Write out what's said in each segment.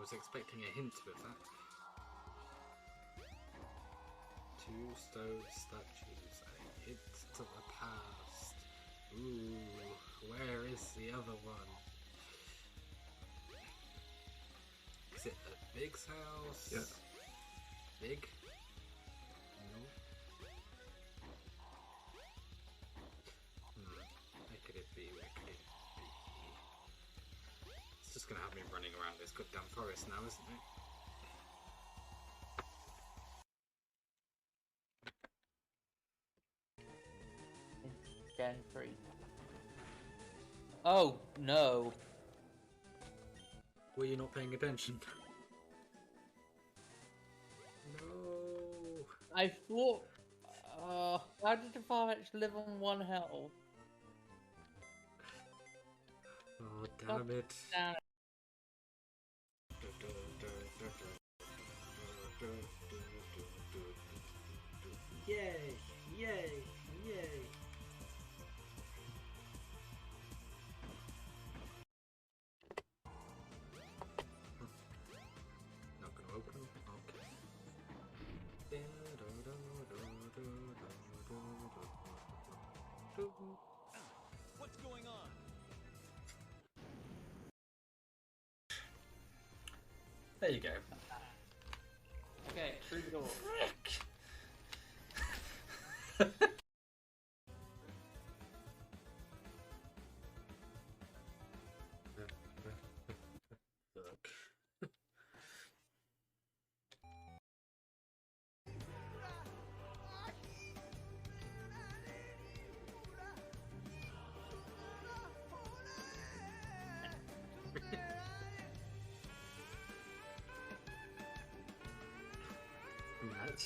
was expecting a hint with that. 2 stone statues, a hint to the past. Ooh, where is the other one? Is it the Big's house? Yeah. Big? No. Where could it be? Where could it be? It's just gonna have me running around this goddamn forest now, isn't it? Gen 3. Oh, no. Were you not paying attention? No. I thought... how did the Farfetch live on 1 health? Oh, damn it. Damn it. Yay! Yay! Yay! Not gonna open? Okay. What's going on? There you go. Okay, through the door. Look. Match.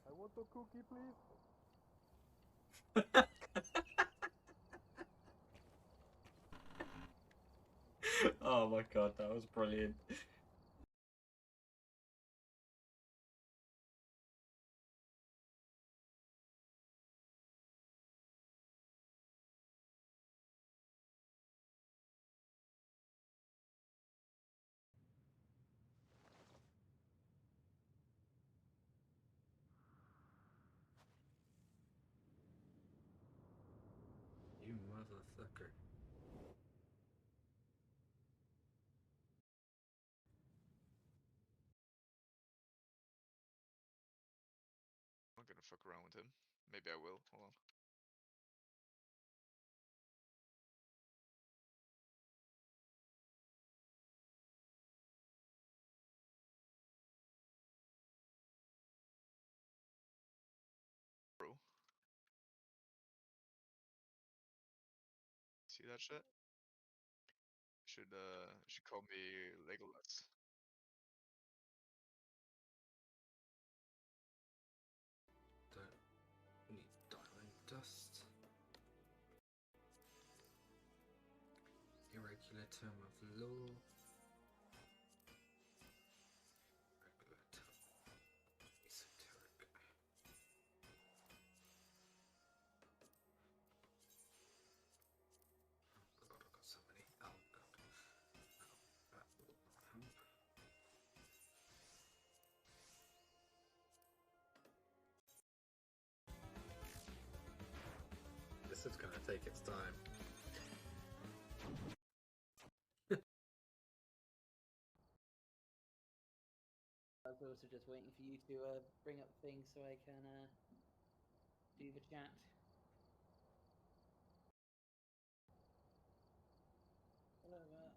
I want a cookie, please. Oh my god, that was brilliant. You motherfucker. I'm not gonna fuck around with him. Maybe I will. Hold on. Bro. See that shit? Should call me Legolas. Don't need diamond dust. Irregular term of law. Regular term. Esoteric. Oh god, I've got so many. Oh god. This is gonna take its time. I was also just waiting for you to bring up things so I can do the chat. Whatever,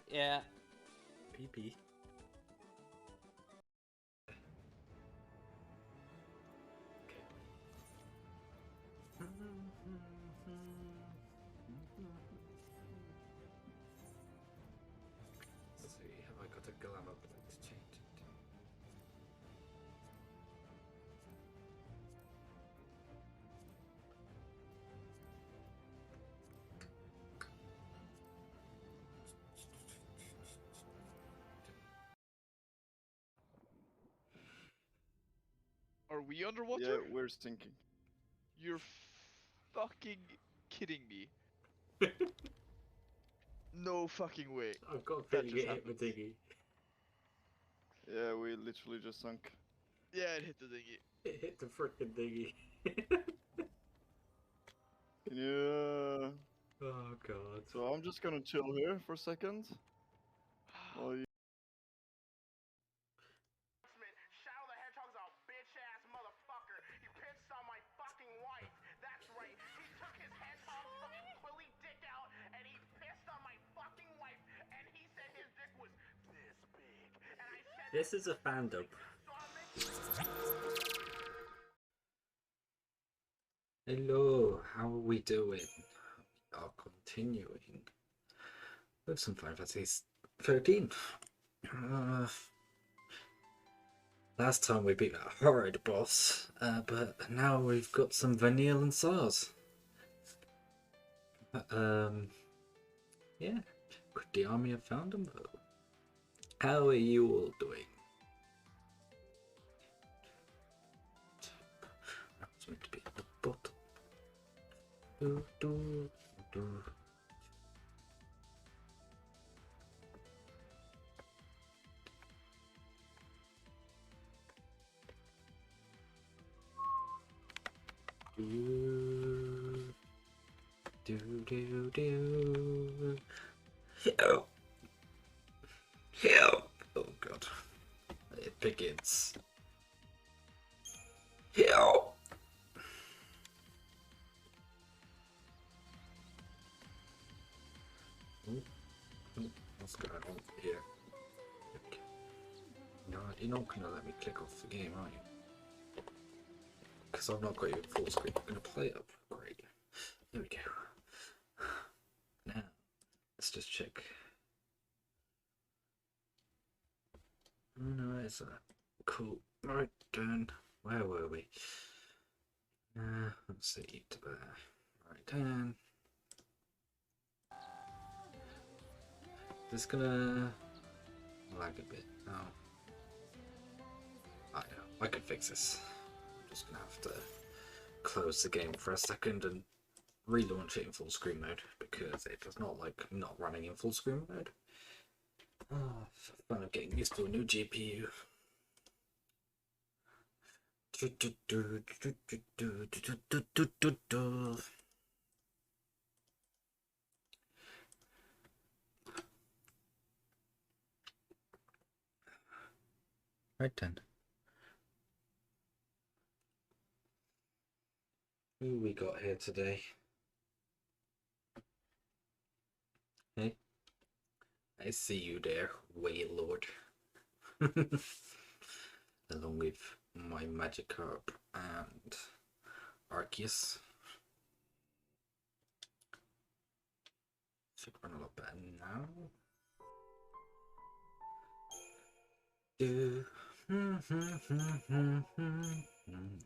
Yeah. PP. Let's see, have I got a glamour button to change it? Are we underwater? Yeah, we're sinking. You're fucking kidding me. No fucking way. I've got a That feeling just it hit my happened. dinghy. Yeah, we literally just sunk. Yeah, it hit the dinghy. It hit the frickin' dinghy. Can you... Oh god. So I'm just gonna chill here for a second. While you... Shadow the Hedgehog's a bitch-ass motherfucker. He pissed on my fucking wife. That's right. He took his hedgehog fucking quilly dick out and he pissed on my fucking wife and he said his dick was this big. And I said This is a fandom. so I'm making... Hello, how are we doing? We are continuing with some Final Fantasy XIII. Last time we beat a horrid boss, but now we've got some Vanille and SARS. Yeah, could the army have found them though? How are you all doing? That was meant to be at the bottom. Do. Do. Help! Help! Oh god. It begins. Help! What's going on here? Okay. No, you're not gonna let me click off the game, are you? Because I've not got you in full screen. I'm gonna play it up. Great. There we go. Now, let's just check. Oh no, it's a cool. Right then. Where were we? Let's see. To there. Right then. Just gonna lag a bit now. I know, I can fix this. I'm just gonna have to close the game for a second and relaunch it in full screen mode because it does not like not running in full screen mode. Fun of getting used to a new GPU. Right then. Who we got here today? Hey, I see you there, Waylord. Along with my Magikarp and Arceus. Should run a lot better now.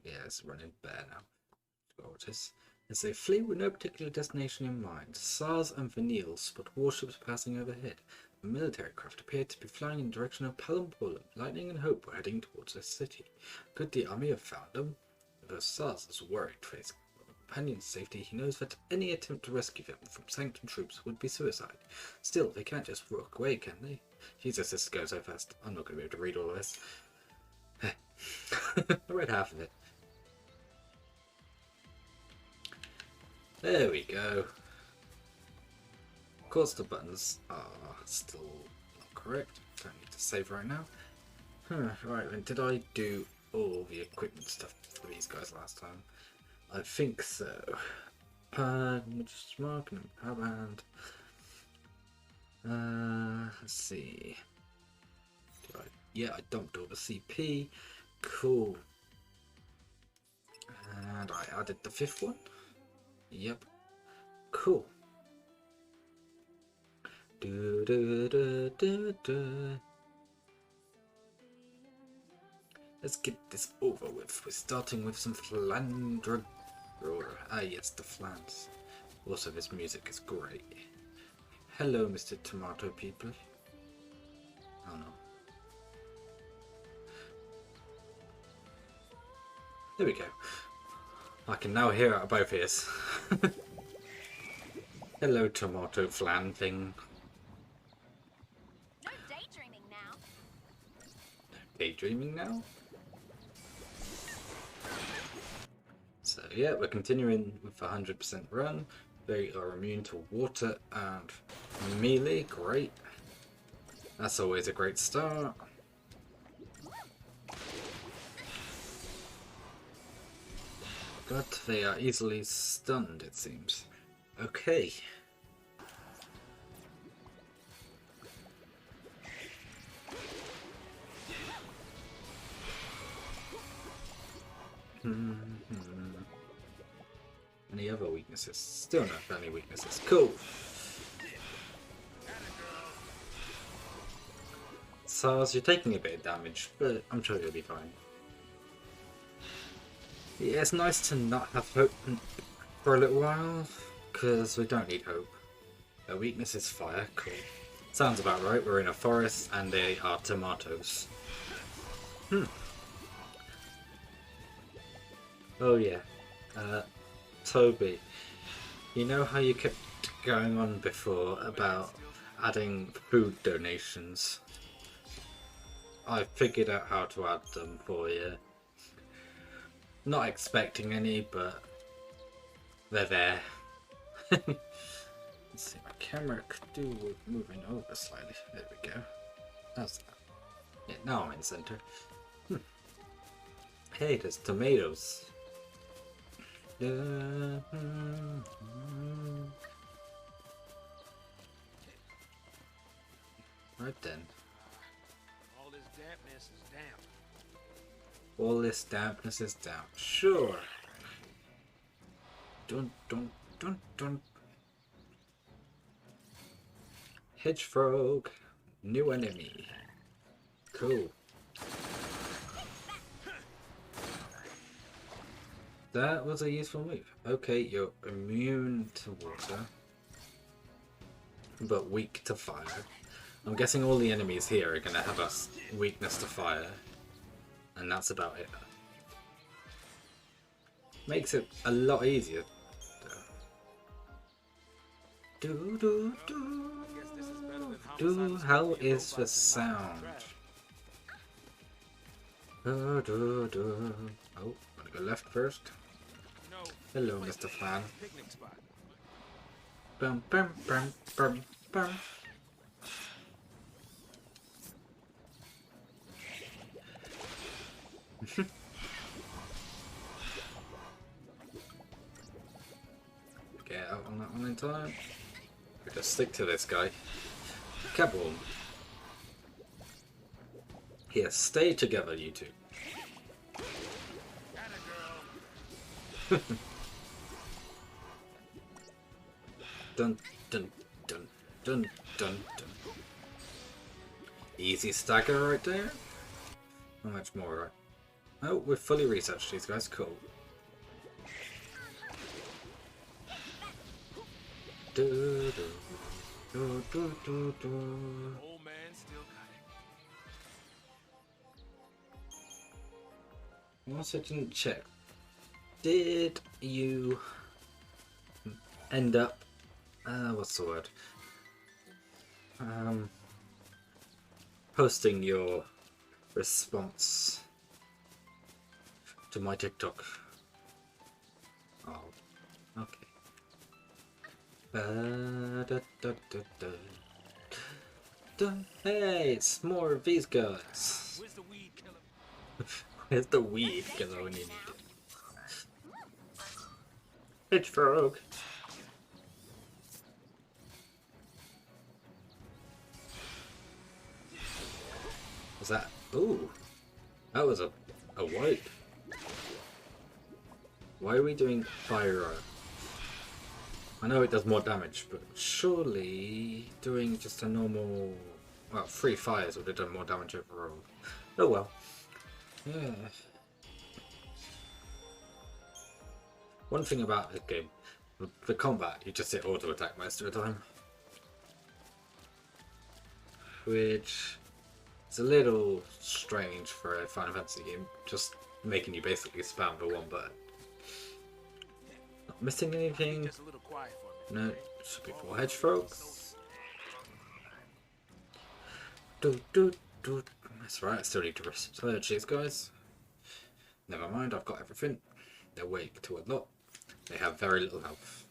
Yeah, it's running better now. Gorgeous. As they flee with no particular destination in mind, SARS and Vanille spot warships passing overhead. A military craft appeared to be flying in the direction of Palumpolum. Lightning and Hope were heading towards the city. Could the army have found them? Though SARS is worried for his companion's safety, he knows that any attempt to rescue them from Sanctum troops would be suicide. Still, they can't just walk away, can they? Jesus, this goes so fast. I'm not going to be able to read all of this. I read half of it. There we go. Of course the buttons are still not correct. Don't need to save right now. Right then, did I do all the equipment stuff for these guys last time? I think so. Just marking and power band. Let's see. Yeah, I dumped all the CP. Cool. And I added the 5th one. Yep. Cool. Do, do, do, do, do. Let's get this over with. We're starting with some flandra. Ah yes, the flans. Also, this music is great. Hello, Mr. Tomato People. Oh no. There we go. I can now hear out of both ears. Hello, tomato flan thing. No daydreaming now. Daydreaming now? So yeah, we're continuing with 100% run. They are immune to water and melee. Great. That's always a great start. But they are easily stunned, it seems. Okay. Any other weaknesses? Still not any weaknesses. Cool. SARS, you're taking a bit of damage, but I'm sure you'll be fine. Yeah, it's nice to not have hope for a little while, because we don't need hope. Their weakness is fire. Cool. Sounds about right. We're in a forest and they are tomatoes. Oh yeah. Toby, you know how you kept going on before about adding food donations? I figured out how to add them for you. Not expecting any, but they're there. Let's see, my camera could do with moving over slightly. There we go. How's that? Yeah, now I'm in center. Hey, there's tomatoes. Right then. All this dampness is damp. All this dampness is down. Sure. Dun dun dun dun. Hedgehog. New enemy. Cool. That was a useful move. Okay, you're immune to water, but weak to fire. I'm guessing all the enemies here are going to have a weakness to fire, and that's about it. Makes it a lot easier. Do do do do. How is the sound? Do do do. Oh, gonna go left first. Hello, Mr. Flan. Bum bum bum bum bum. Get out on that one in time. We just stick to this guy. Kaboom. Here, stay together, you two. Dun dun dun dun dun dun. Easy stagger right there. How much more? Right? Oh, we've fully researched these guys. Cool. Do do do do do do. Old man still cutting. Also didn't check. Did you end up? What's the word? Posting your response to my TikTok. Oh, okay. Hey, it's more of these guys. Where's the weed killer? Where's the weed killer when you need it? Hedgehog. Was that? Ooh, that was a wipe. Why are we doing fire? I know it does more damage, but surely doing just a normal, well, 3 fires would have done more damage overall. Oh well. Yeah. One thing about this game, the combat, you just hit auto attack most of the time. Which is a little strange for a Final Fantasy game, just making you basically spam the one button. Not missing anything. Just a little quiet for me. No, should be 4 hedgehogs. That's right, I still need to research these guys. Never mind, I've got everything. They're weak to a lot. They have very little health.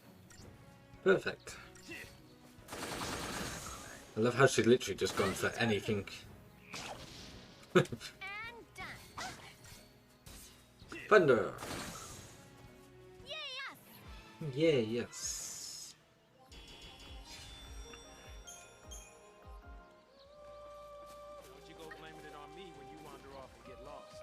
Perfect. I love how she's literally just gone for anything. Thunder! Yeah, yes. Don't you go blaming it on me when you wander off and get lost.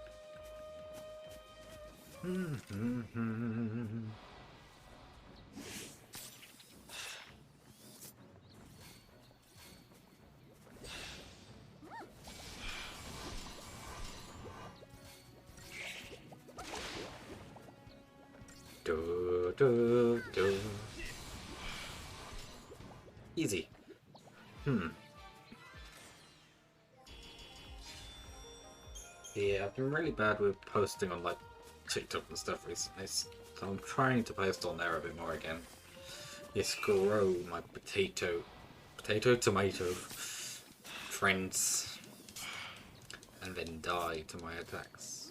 Do. Easy. Yeah, I've been really bad with posting on like TikTok and stuff recently, so I'm trying to post on there a bit more again. Yes, grow my tomato friends, and then die to my attacks.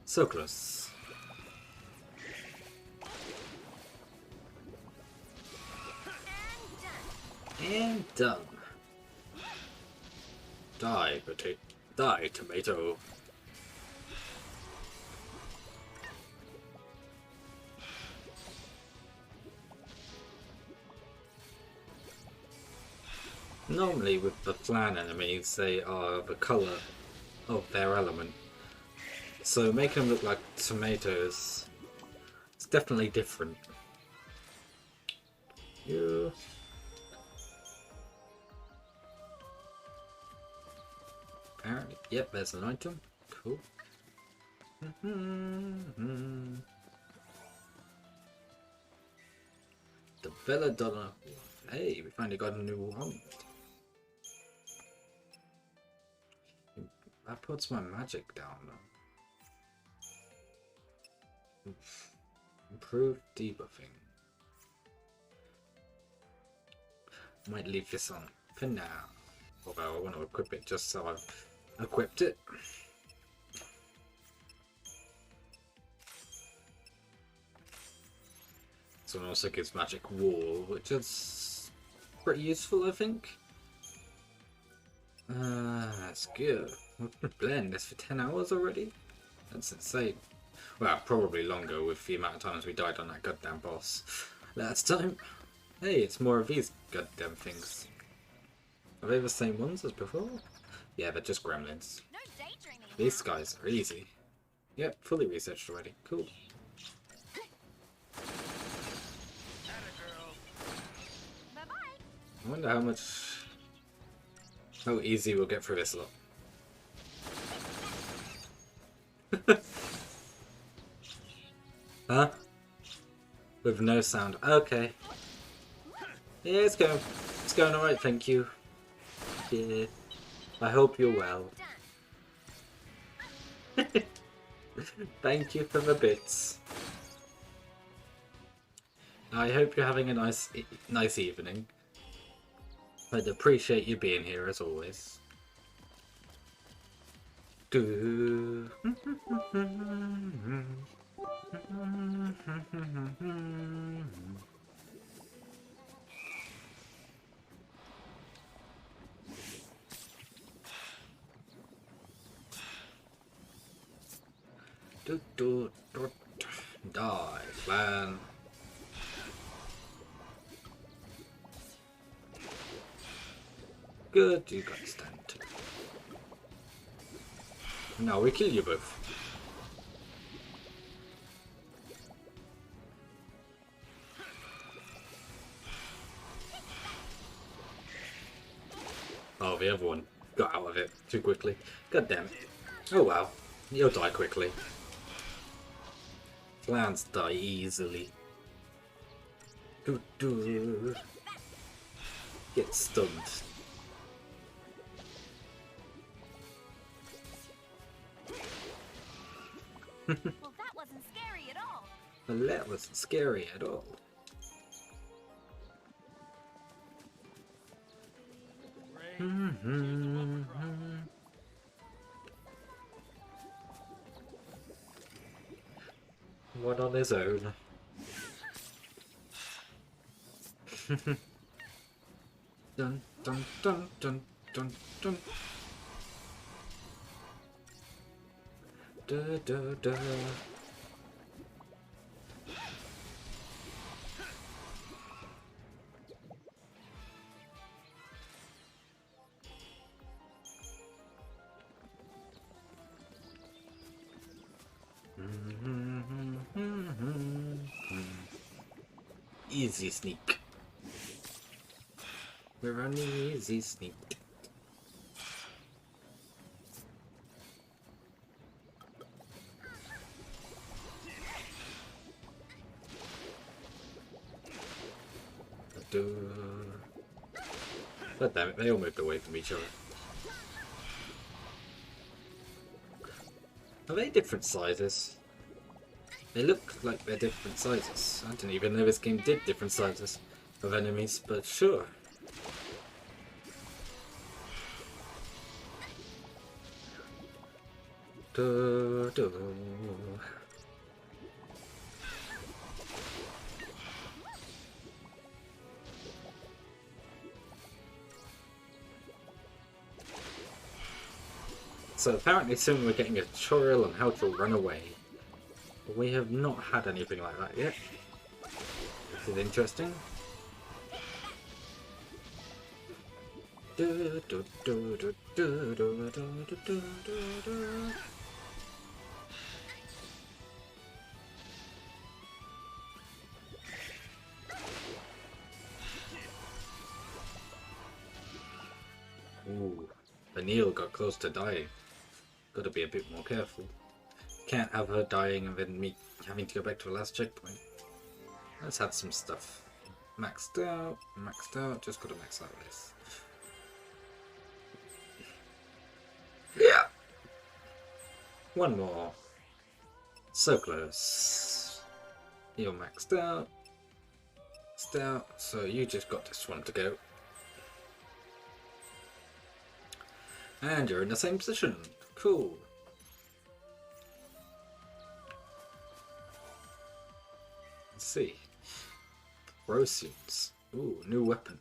So close. And done. Die, potato. Die, tomato. Normally with the clan enemies, they are the colour of their element. So making them look like tomatoes, it's definitely different. You. Apparently, yep, there's an item. Cool. The Belladonna. Hey, we finally got a new wand. That puts my magic down though. Improved debuffing. Might leave this on for now. Although I want to equip it just so I've equipped it. This one also gives magic wall, which is pretty useful, I think. That's good. We've been playing this for 10 hours already? That's insane. Well, probably longer with the amount of times we died on that goddamn boss last time. Hey, it's more of these goddamn things. Are they the same ones as before? Yeah, they're just gremlins. No daydreaming. These guys are easy. Yep, fully researched already. Cool. Bye-bye. I wonder how easy we'll get through this lot. Huh? With no sound. Okay. Yeah, it's going alright, thank you. Yeah. I hope you're well. Thank you for the bits. I hope you're having a nice evening. I'd appreciate you being here as always. Do. Die, plan. Good, you guys stand too. Now we kill you both. Oh, the other one got out of it too quickly. God damn it. Oh wow, you'll die quickly. Plants die easily. Get stunned. Well, that wasn't scary at all. Well, that wasn't scary at all. One on his own. Dun dun dun dun dun dun. Da da da. Easy sneak. We're on the easy sneak. God damn it, they all moved away from each other. Are they different sizes? They look like they're different sizes. I didn't even know this game did different sizes of enemies, but sure. Do, do. So apparently soon we're getting a tutorial on how to run away. But we have not had anything like that yet. This is interesting. Do, do, do, do, do, do, do, do, do, do. Ooh, Vanille got close to dying. Gotta be a bit more careful. Can't have her dying and then me having to go back to the last checkpoint. Let's add some stuff. Maxed out, just gotta max out this. Yeah! One more. So close. You're maxed out. So you just got this one to go. And you're in the same position. Cool. Let's see. Rosians. Ooh, new weapon.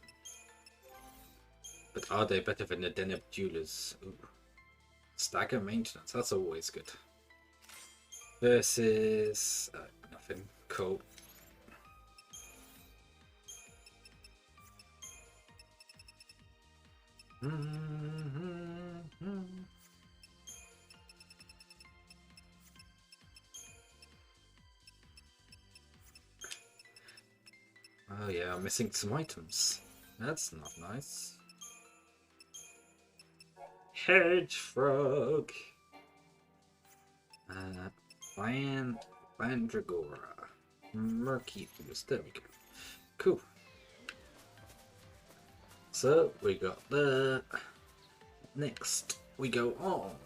But are they better than the Den of Jewelers? Ooh. Stagger maintenance, that's always good. Versus... nothing. Cool. Oh yeah, I'm missing some items. That's not nice. Hedge frog. Bandragora. Murky ooze. There we go. Cool. So we got that. Next we go on.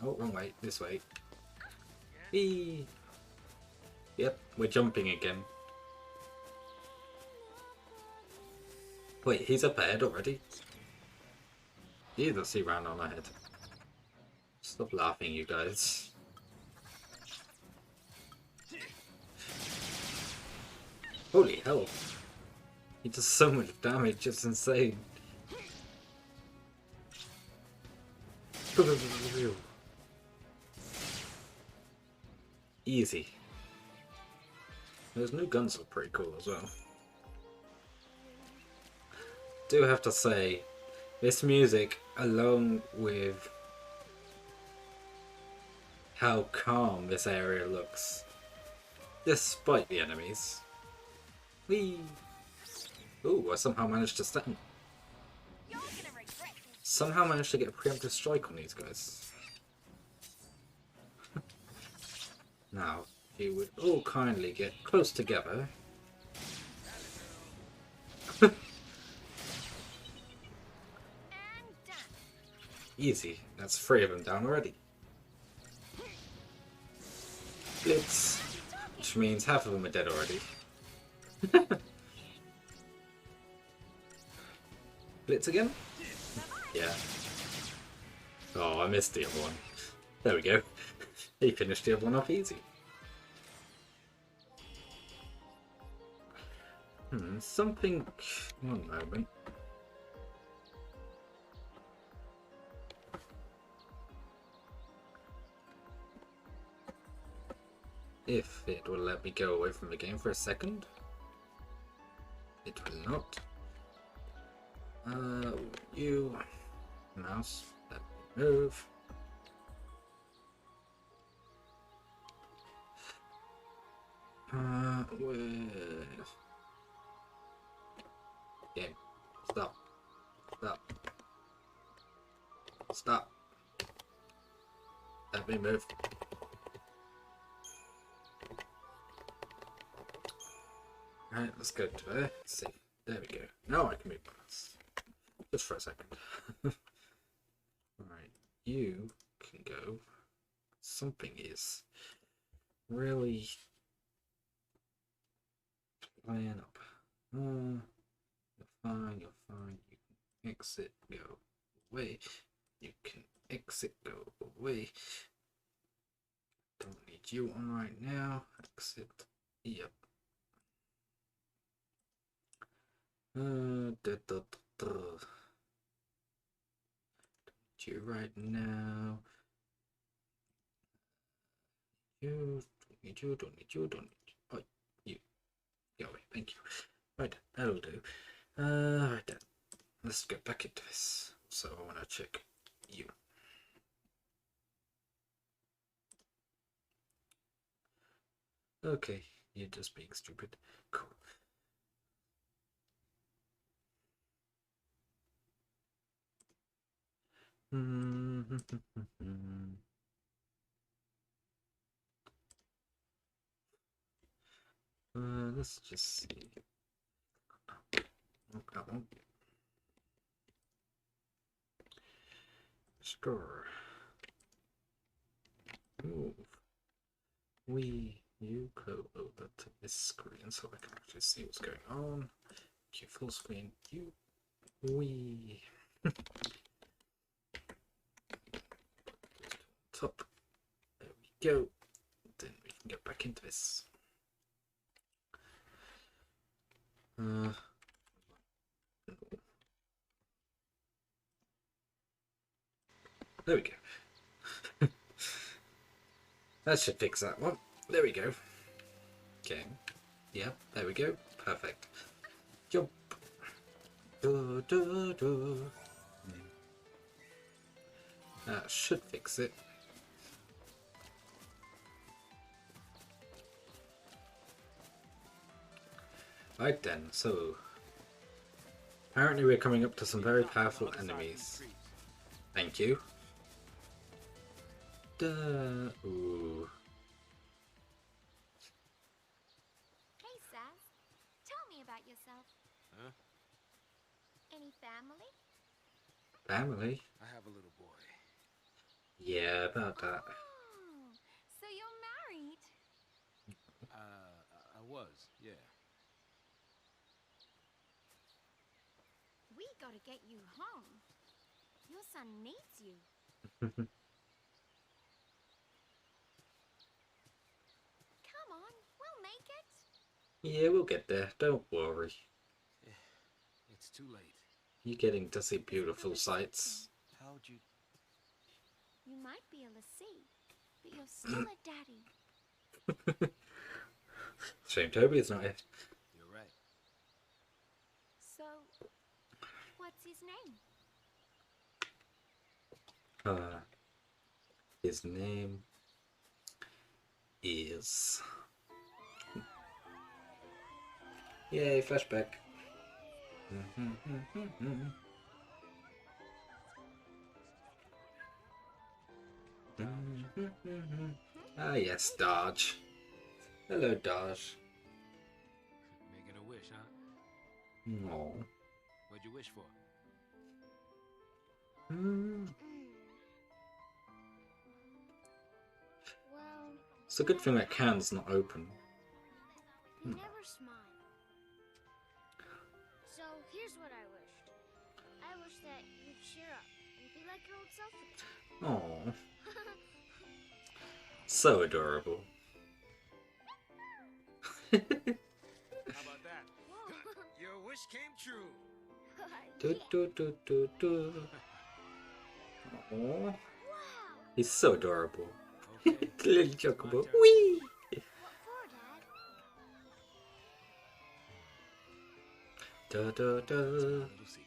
Oh, wrong way. This way. Eee. Yep, we're jumping again. Wait, he's up ahead already? Jesus, he ran on ahead. Stop laughing, you guys. Holy hell. He does so much damage, it's insane. Easy. Those new guns look pretty cool as well. Do have to say, This music, along with how calm this area looks, despite the enemies. Whee! Ooh, I somehow managed to stun. You're gonna regret this. Somehow managed to get a preemptive strike on these guys. Now, if you would all kindly get close together. And done. Easy, that's 3 of them down already. Blitz, which means half of them are dead already. Blitz again? Yeah. Oh, I missed the other one. There we go. He finished the other one off easy. Something... One moment. If it will let me go away from the game for a second. It will not. You... Mouse, let me move. Where... Game. Stop. Stop. Stop. Let me move. Alright, let's go to there. Let's see. There we go. Now I can move past. Just for a second. Alright, you can go. Something is really playing up. You're fine, you're fine. You can exit, go away. You can exit, go away. Don't need you on right now. Exit. Yep. You right now. You don't need you, don't need you, don't need you. Oh, you. Go away, thank you. Right, that'll do. Right then. Let's get back into this. So I wanna check you. Okay, you're just being stupid. Cool. Let's just see. Nope, that one. Score. Move. You go over to this screen so I can actually see what's going on. You full screen. Top. There we go. Then we can get back into this. There we go. That should fix that one. There we go. Okay. Yeah, there we go. Perfect. Jump. That should fix it. Right then, so apparently we're coming up to some very powerful enemies. Thank you. Ooh. Hey, Sass. Tell me about yourself. Huh? Any family? Family? I have a little boy. Yeah, about that. Oh, so you're married? I was, yeah. We gotta get you home. Your son needs you. Come on, we'll make it. Yeah, we'll get there. Don't worry. It's too late. You're getting to see beautiful sights. How'd you... You might be able to see, but you're still a daddy. Shame Toby is not here. You're right. So, what's his name? His name is... Yay, flashback. Ah yes, Dodge. Hello, Dodge. Making a wish, huh? No. What'd you wish for? Well, It's a good thing that can's not open. you never smile. So here's what I wished. I wish that you'd cheer up and be like your old self again. Oh, so adorable. How about that? Whoa. Your wish came true. Do, do, do, do, do. Oh, Wow. he's so adorable. Okay. Little chocobo. My turn. Whee! What for, Dad? Da, da, da. Little secret.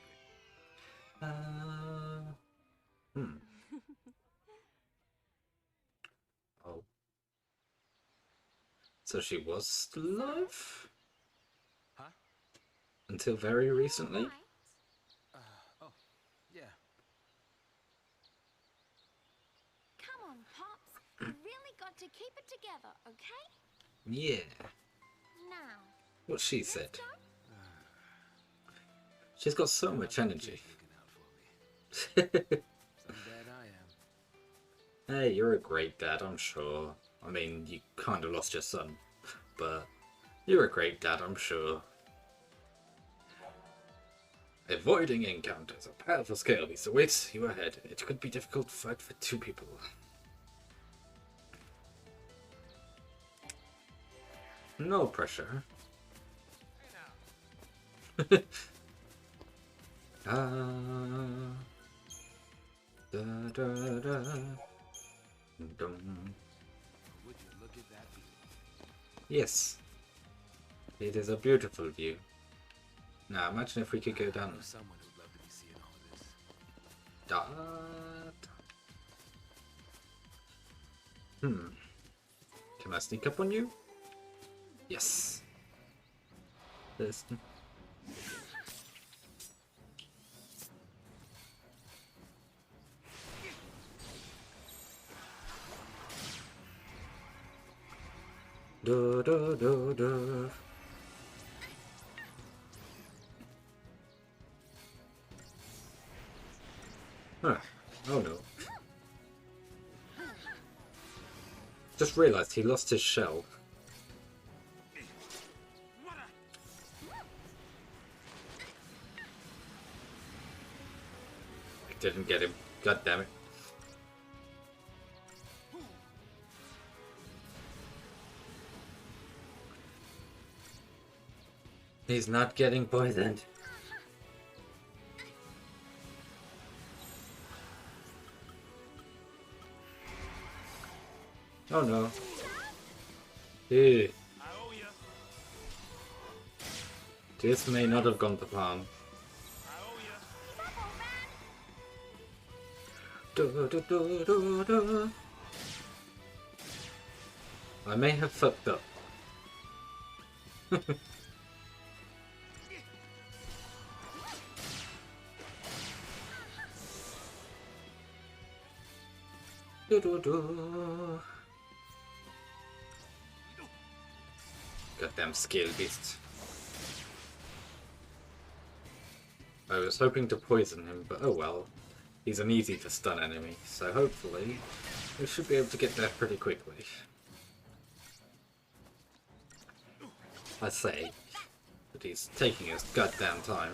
Oh. So she was still alive? Huh? Until very recently? Alright. Oh, yeah. Come on, Pops. You really got to keep it together, okay? Yeah. Now, What she let's said. go. She's got so much energy. Looking out for me. Some dad I am. Hey, you're a great dad, I'm sure. I mean, you kind of lost your son, but you're a great dad, I'm sure. Avoiding encounters, a powerful skill beast awaits you ahead. It could be difficult to fight for two people. No pressure. Hey now. Da, da, da. Dum. Would you look at that view? Yes, it is a beautiful view. Now imagine if we could go I down know someone who'd love to be seeing all of this. that. Can I sneak up on you? Yes. This. Do, do, do, do. Huh. Oh no. Just realized he lost his shell. I didn't get him. God damn it. He's not getting poisoned. Oh no. Ew. I owe you. This may not have gone to plan. I owe you. Do, do, do, do, do. I may have fucked up. Do, do, do. Goddamn skill beast. I was hoping to poison him, but oh well. He's an easy to stun enemy, so hopefully we should be able to get there pretty quickly. I say, but he's taking his goddamn time.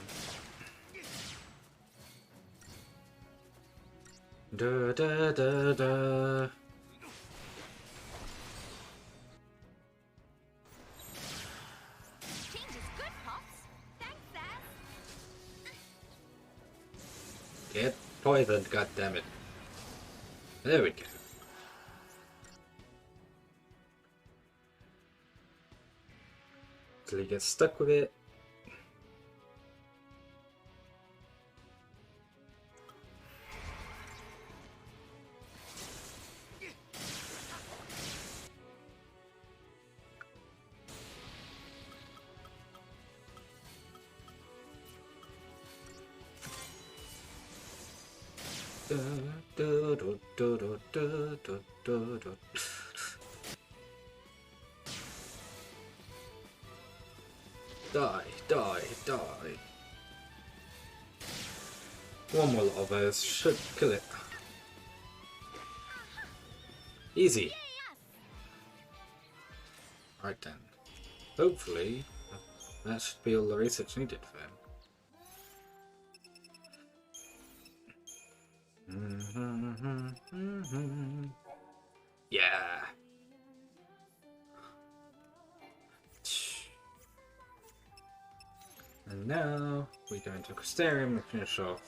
Da da da da. Change is good, Pops. Thanks, Dad. Get poisoned, goddammit. There we go. Till he gets stuck with it. Die, die, die. One more lot of those should kill it. Easy. Right then. Hopefully, that should be all the research needed for him. Yeah. And now we go into Crystarium and finish off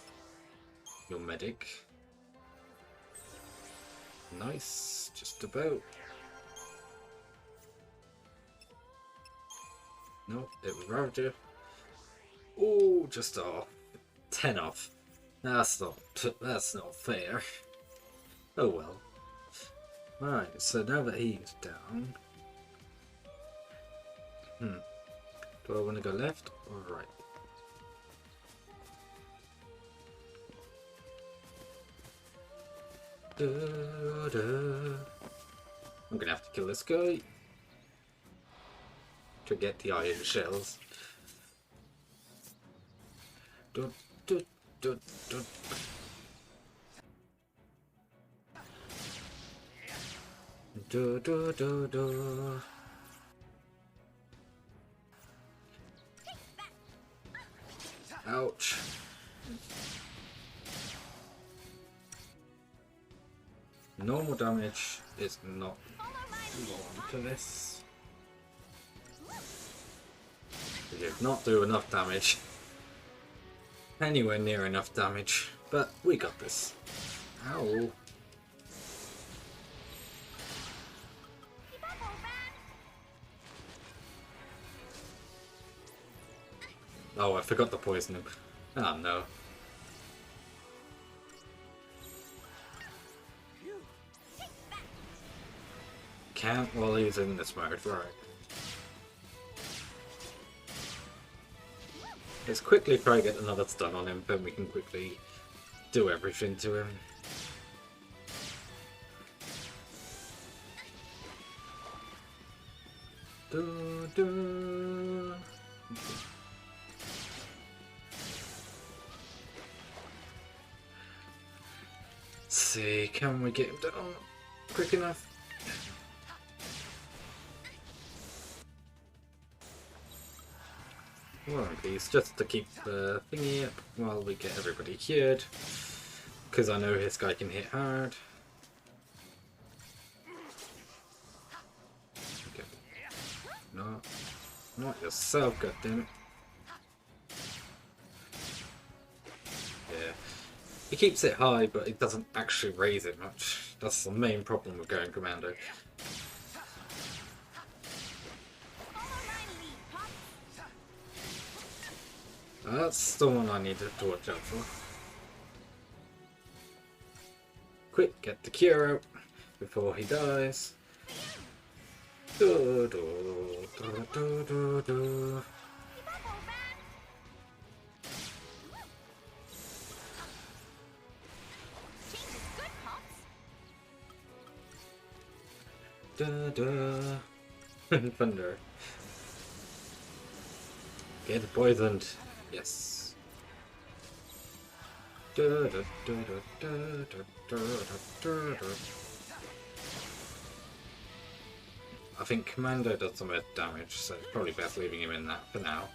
your medic. Nice, just about. No, it was Ravager. Oh, just off. 10 off. That's not fair. Oh well. Right, so now that he's down. Do I want to go left or right? I'm gonna have to kill this guy to get the iron shells. Du, du, du, du. Du, du, du, du. Ouch. Normal damage is not long to this. It did not do enough damage. Anywhere near enough damage, but we got this. Ow. Oh, I forgot to poison him. Oh no. Can't while he's in this mode, right. Let's quickly try to get another stun on him, then we can quickly do everything to him. Du, du. Let's see, can we get him down quick enough? One piece, just to keep the thingy up while we get everybody cured. Because I know his guy can hit hard. Okay. No, not yourself, goddammit. Yeah. He keeps it high, but it doesn't actually raise it much. That's the main problem with going commando. That's the one I needed to watch out for. Quick, get the cure out before he dies. Du, du, du, du, du, du. Da, da. Thunder. Get poisoned. Yes. Da, da, da, da, da, da, da, da. I think Commando does some damage, so it's probably best leaving him in that for now.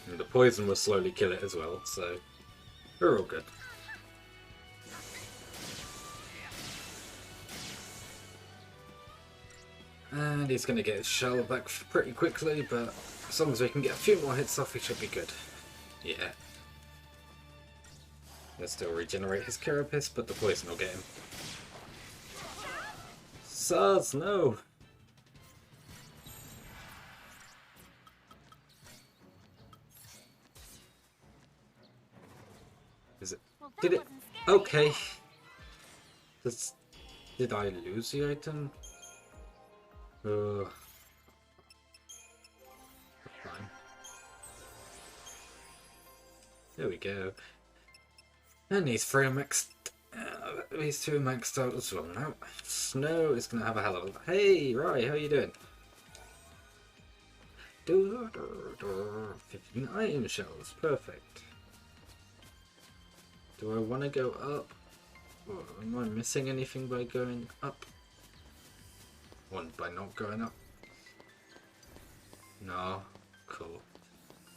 And the poison will slowly kill it as well, so we're all good. And he's going to get his shell back pretty quickly, but as long as we can get a few more hits off, he should be good. Yeah. He'll still regenerate his carapace, but the poison will get him. SARS, no! Is it? Did it? Okay. Did I lose the item? Fine. There we go. And these three are maxed. These two are maxed out as well now. Snow is gonna have a hell of a. Hey, Rye, how you doing? 59 shells, perfect. Do I want to go up? Or am I missing anything by going up? One by not going up? No. Cool.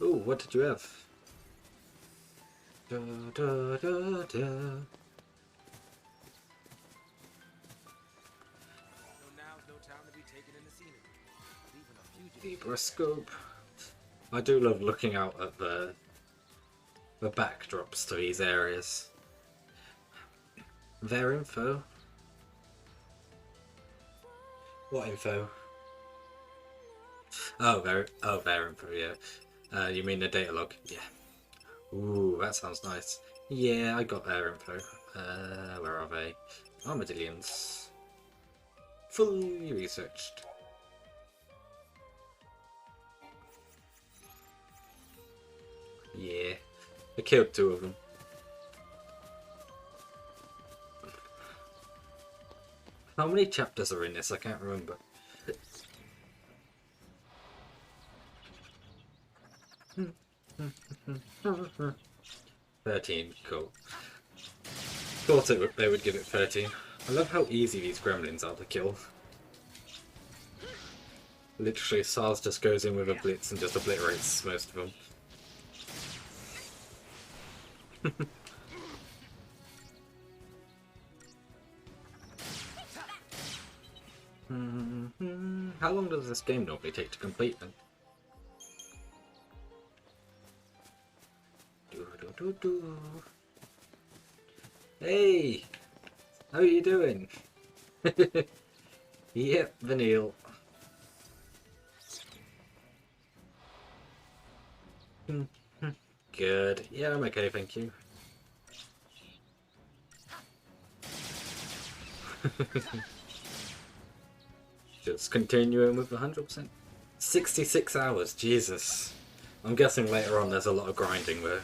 Ooh, what did you have? Da, da, da, da. No, now's no time to be taking in the scenery. Leaving a fugitive. Vibroscope. I do love looking out at the backdrops to these areas. Their info. What info? Oh, their info. Yeah. You mean the data log? Yeah. Ooh, that sounds nice. Yeah, I got their info. Where are they? Armadillions. Fully researched. Yeah, I killed two of them. How many chapters are in this? I can't remember. $13, cool. Thought they would give it 13. I love how easy these gremlins are to kill. Literally, SARS just goes in with a blitz and just obliterates most of them. How long does this game normally take to complete then? Hey! How are you doing? Yep, Vanille. Good. Yeah, I'm okay, thank you. Just continuing with 100%. 66 hours, Jesus. I'm guessing later on there's a lot of grinding there.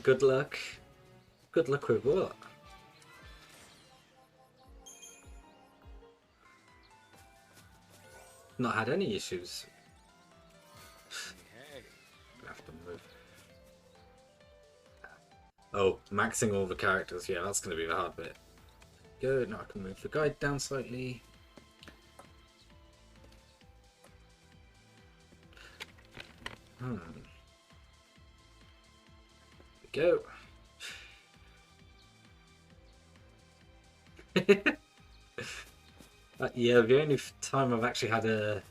Good luck. Good luck with what? Not had any issues. Hey, I have to move. Oh, maxing all the characters. Yeah, that's going to be the hard bit. Good. Now I can move the guide down slightly. There we go. Yeah, the only time I've actually had a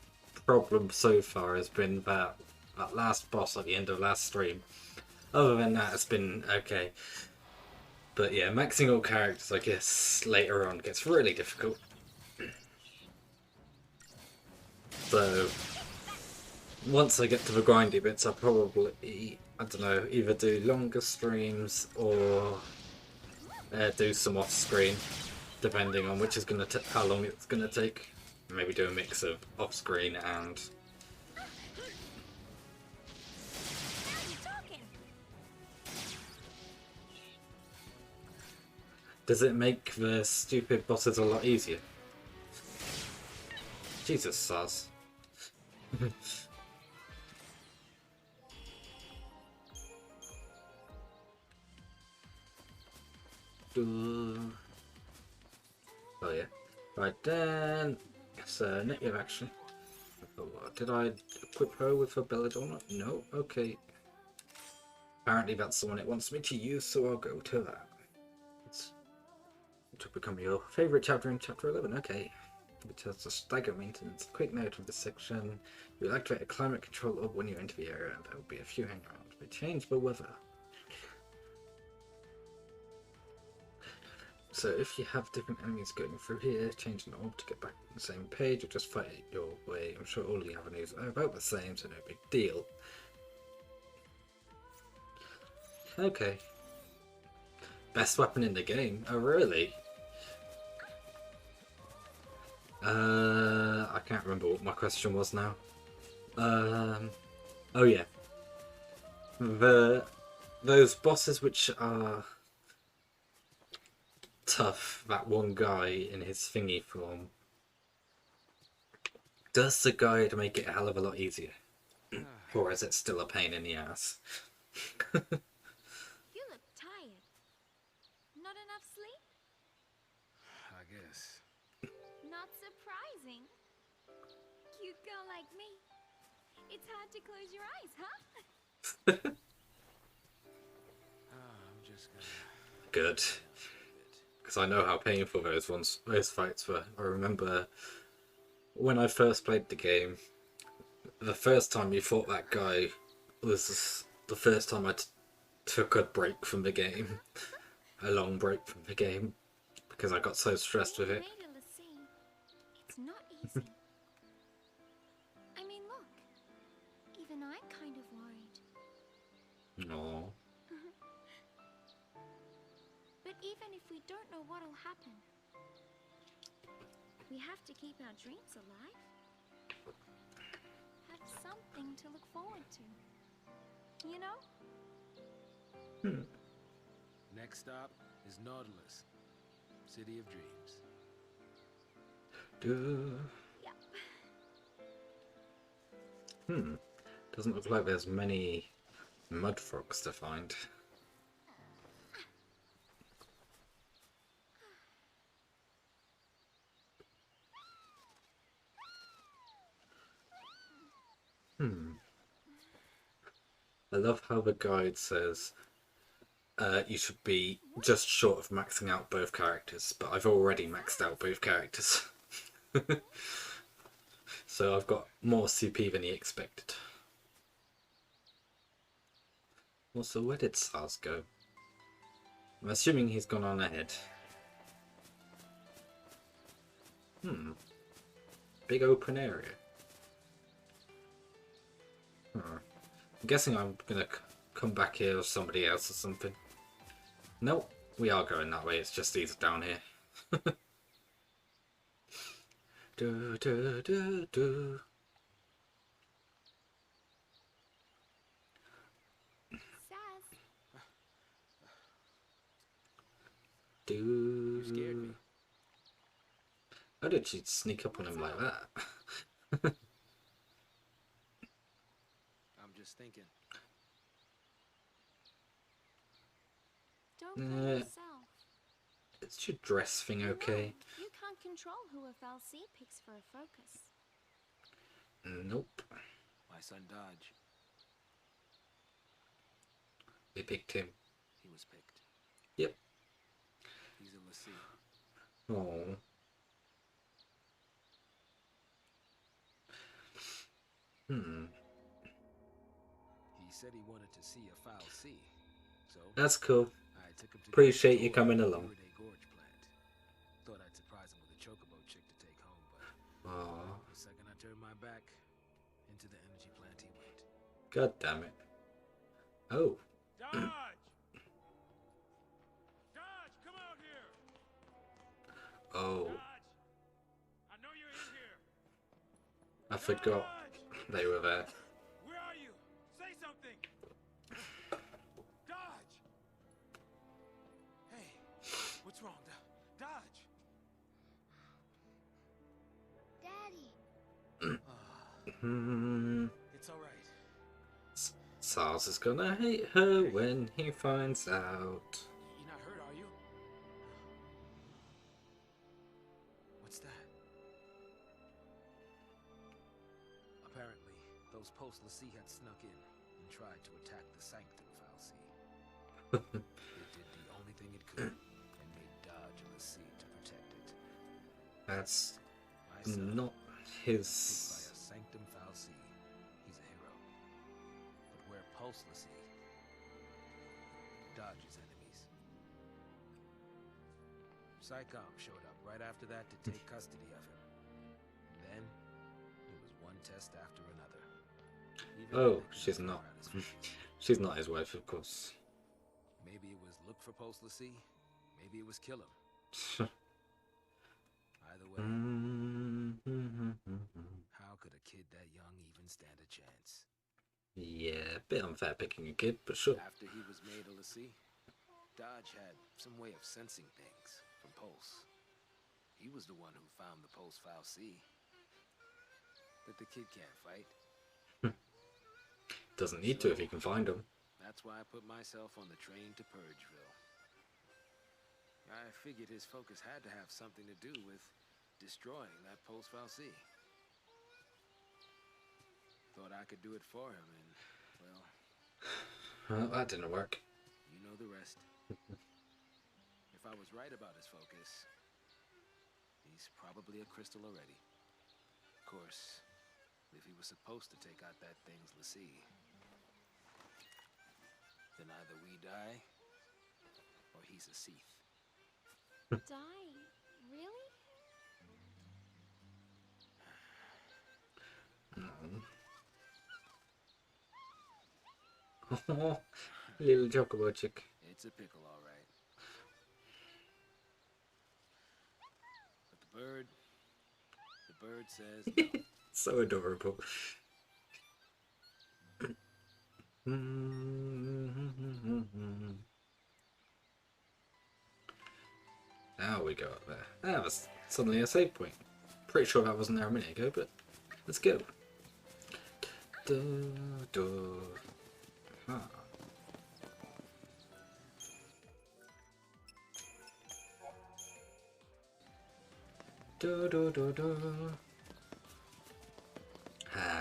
problem so far has been that last boss at the end of last stream. Other than that, it's been okay. But yeah, maxing all characters, I guess, later on gets really difficult. So, once I get to the grindy bits, I'll probably, I don't know, either do longer streams or do some off-screen, depending on which is going to how long it's going to take. Maybe do a mix of off-screen and... Does it make the stupid bosses a lot easier? Jesus, SARS. Oh yeah. Right then. So negative action. Oh, did I equip her with a belladonna? No. Okay. Apparently that's the one it wants me to use, so I'll go to that. To become your favourite chapter in chapter 11. Okay. Which has a stagger maintenance. Quick note of this section. You'll activate a climate control orb when you enter the area, and there will be a few hang-arounds. They change the weather. So if you have different enemies going through here, change an orb to get back on the same page, or just fight it your way. I'm sure all the avenues are about the same, so no big deal. Okay. Best weapon in the game? Oh really? I can't remember what my question was now. Oh yeah. Those bosses which are tough, that one guy in his thingy form. Does the guide make it a hell of a lot easier? Or is it still a pain in the ass? You look tired. Not enough sleep? I guess. Not surprising. Cute girl like me. It's hard to close your eyes, huh? I'm just gonna... Good. Because I know how painful those fights were. I remember when I first played the game, the first time you fought that guy was the first time I took a break from the game. A long break from the game. Because I got so stressed with it. It's not easy. I mean, look. Even I'm kind of worried. No. But even if we don't know what'll happen, we have to keep our dreams alive. Have something to look forward to. You know? Next stop is Nautilus, City of Dreams. Yep. Doesn't look like there's many mud frogs to find. I love how the guide says you should be just short of maxing out both characters, but I've already maxed out both characters. So I've got more CP than he expected. Also, where did SARS go? I'm assuming he's gone on ahead. Big open area. I'm guessing I'm gonna come back here with somebody else or something. Nope, we are going that way. It's just these down here. Do do do do. Sass. Do. You scared me. How did she sneak up on him like that? I'm just thinking. Don't blame yourself. Is your dress thing You know, okay? you can't control who FLC picks for a focus. Nope. My son Dodge, We picked him. he was picked. Yep. He's a Lassie. Oh. He said he wanted to see a foul sea. So That's cool. I took him to Appreciate the you tour coming of the along. Uriday Gorge plant. Thought I'd surprise him with a chocobo chick to take home, but Aww. the second I turned my back, into the energy plant he went. God damn it. Oh. Dodge! Dodge, come out here! Oh. Dodge! I know you're in here! I forgot they were there. Where are you? Say something! Dodge! Hey, what's wrong? Dodge! Daddy. It's alright. SARS is gonna hate her when he finds out. You're not hurt, are you? What's that? Apparently, those post-Lassie had snuck in and tried to attack the Sanctum Fal'Cie. It did the only thing it could and made Dodge a Lassie to protect it. That's My son, not hit by his. a Sanctum Fal'Cie, he's a hero. But we're post-Lassie. Dodge's enemies. Psycom showed up right after that to take custody of him. Then, it was one test after another. Even Oh, when they could she's get not. her out his face. She's not his wife, of course. Maybe it was look for post-Lassie. Maybe it was kill him. Either way, kid that young even stand a chance. Yeah, bit unfair picking a kid, but sure. After he was made a lessee, Dodge had some way of sensing things from Pulse. He was the one who found the Pulse FFXIII. But the kid can't fight. Doesn't need to if he can find them. That's why I put myself on the train to Purgeville. I figured his focus had to have something to do with destroying that Pulse FFXIII. Thought I could do it for him, and, well... Well, that didn't work. You know the rest. If I was right about his focus, he's probably a crystal already. Of course, if he was supposed to take out that thing's lessee, then either we die, or he's a Seath. Die? Really? Oh, little chocobo chick. It's a pickle, all right. But the bird says no. So adorable. Now we go up there. That was suddenly a save point. Pretty sure that wasn't there a minute ago, but let's go. Huh.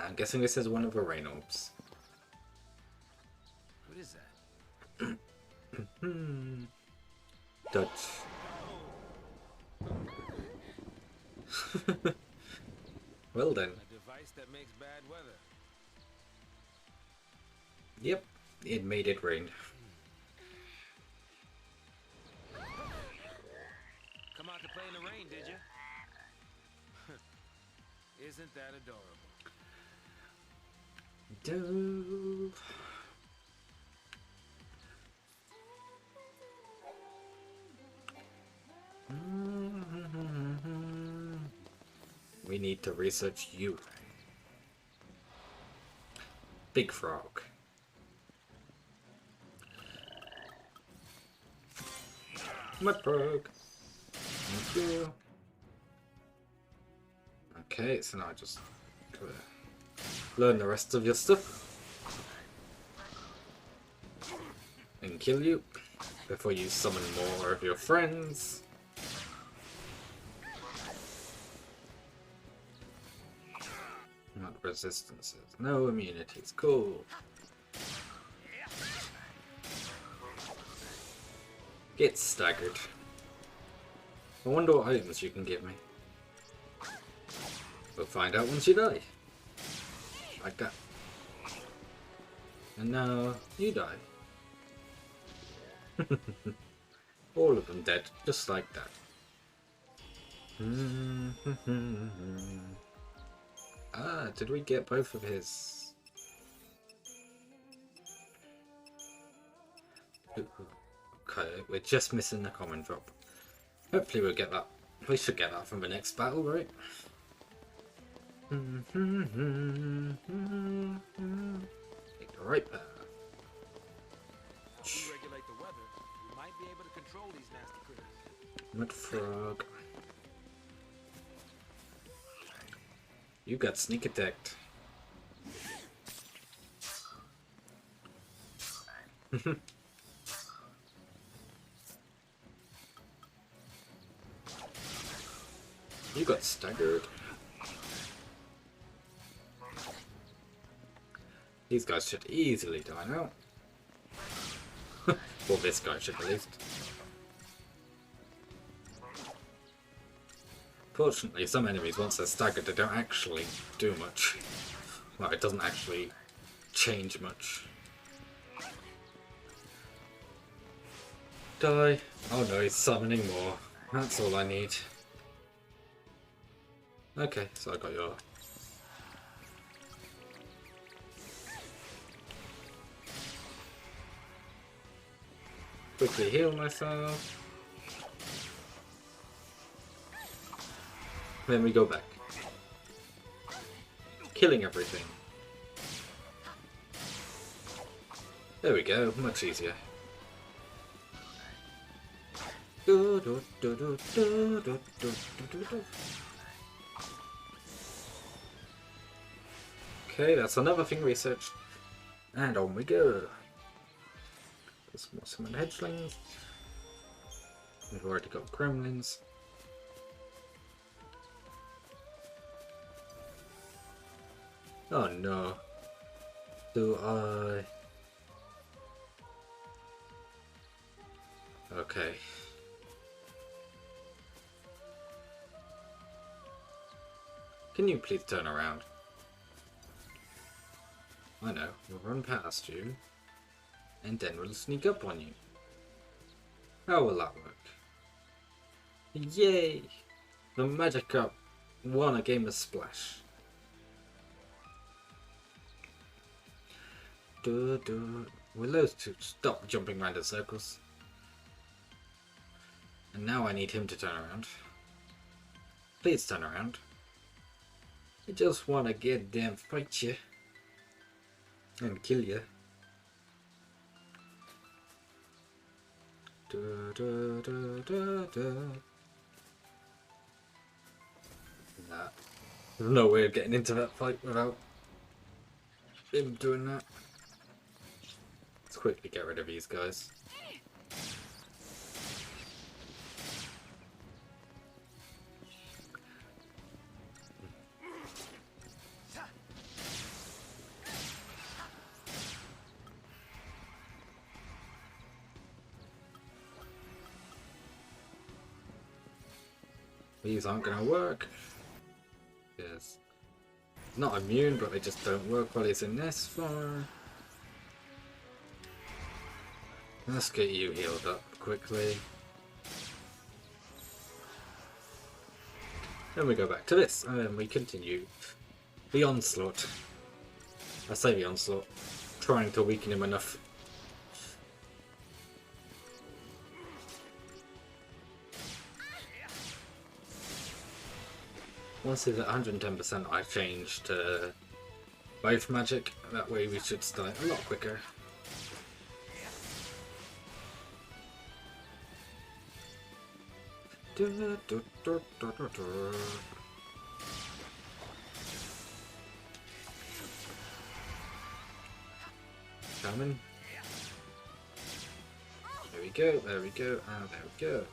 I'm guessing this is one of the rain orbs. What is that? Dutch. Well then. A device that makes bad weather. Yep, it made it rain. Come out to play in the rain, did you? Isn't that adorable? Do. We need to research you. Big frog. Mud frog. Thank you. Okay, so now I just gotta learn the rest of your stuff and kill you before you summon more of your friends. Not resistances, no immunities, cool. Get staggered. I wonder what items you can give me. We'll find out once you die. Like that. And now you die. All of them dead, just like that. Ah, did we get both of his? Okay, we're just missing the common drop. Hopefully we'll get that. We should get that from the next battle, right? Take the right path. If we regulate the weather, we might be able to control these nasty critters. Mud frog. You got sneak attacked. You got staggered. These guys should easily die now. Well, this guy should at least. Fortunately, some enemies, once they're staggered, they don't actually do much. Well, it doesn't actually change much. Die. Oh no, he's summoning more. That's all I need. Okay, so I got your... Quickly heal myself. Then we go back. killing everything. There we go, much easier. Okay, that's another thing researched. And on we go. Put some more summon hedgelings. We've already got gremlins. Oh no. Do I... Okay. Can you please turn around? I know, we'll run past you, and then we'll sneak up on you. How will that work? Yay! The Magic Cup won a game of Splash. Will those two stop jumping around in circles? And now I need him to turn around. Please turn around. I just wanna get them fight you. And kill you. Nah. There's no way of getting into that fight without him doing that. Let's quickly get rid of these guys. These aren't going to work. Yes. Not immune, but they just don't work while he's in this far. Let's get you healed up quickly. Then we go back to this, and then we continue the onslaught. I say the onslaught, trying to weaken him enough. Once he's at 110%, I change to both magic. That way we should start a lot quicker. Coming. There we go, there we go, and there we go.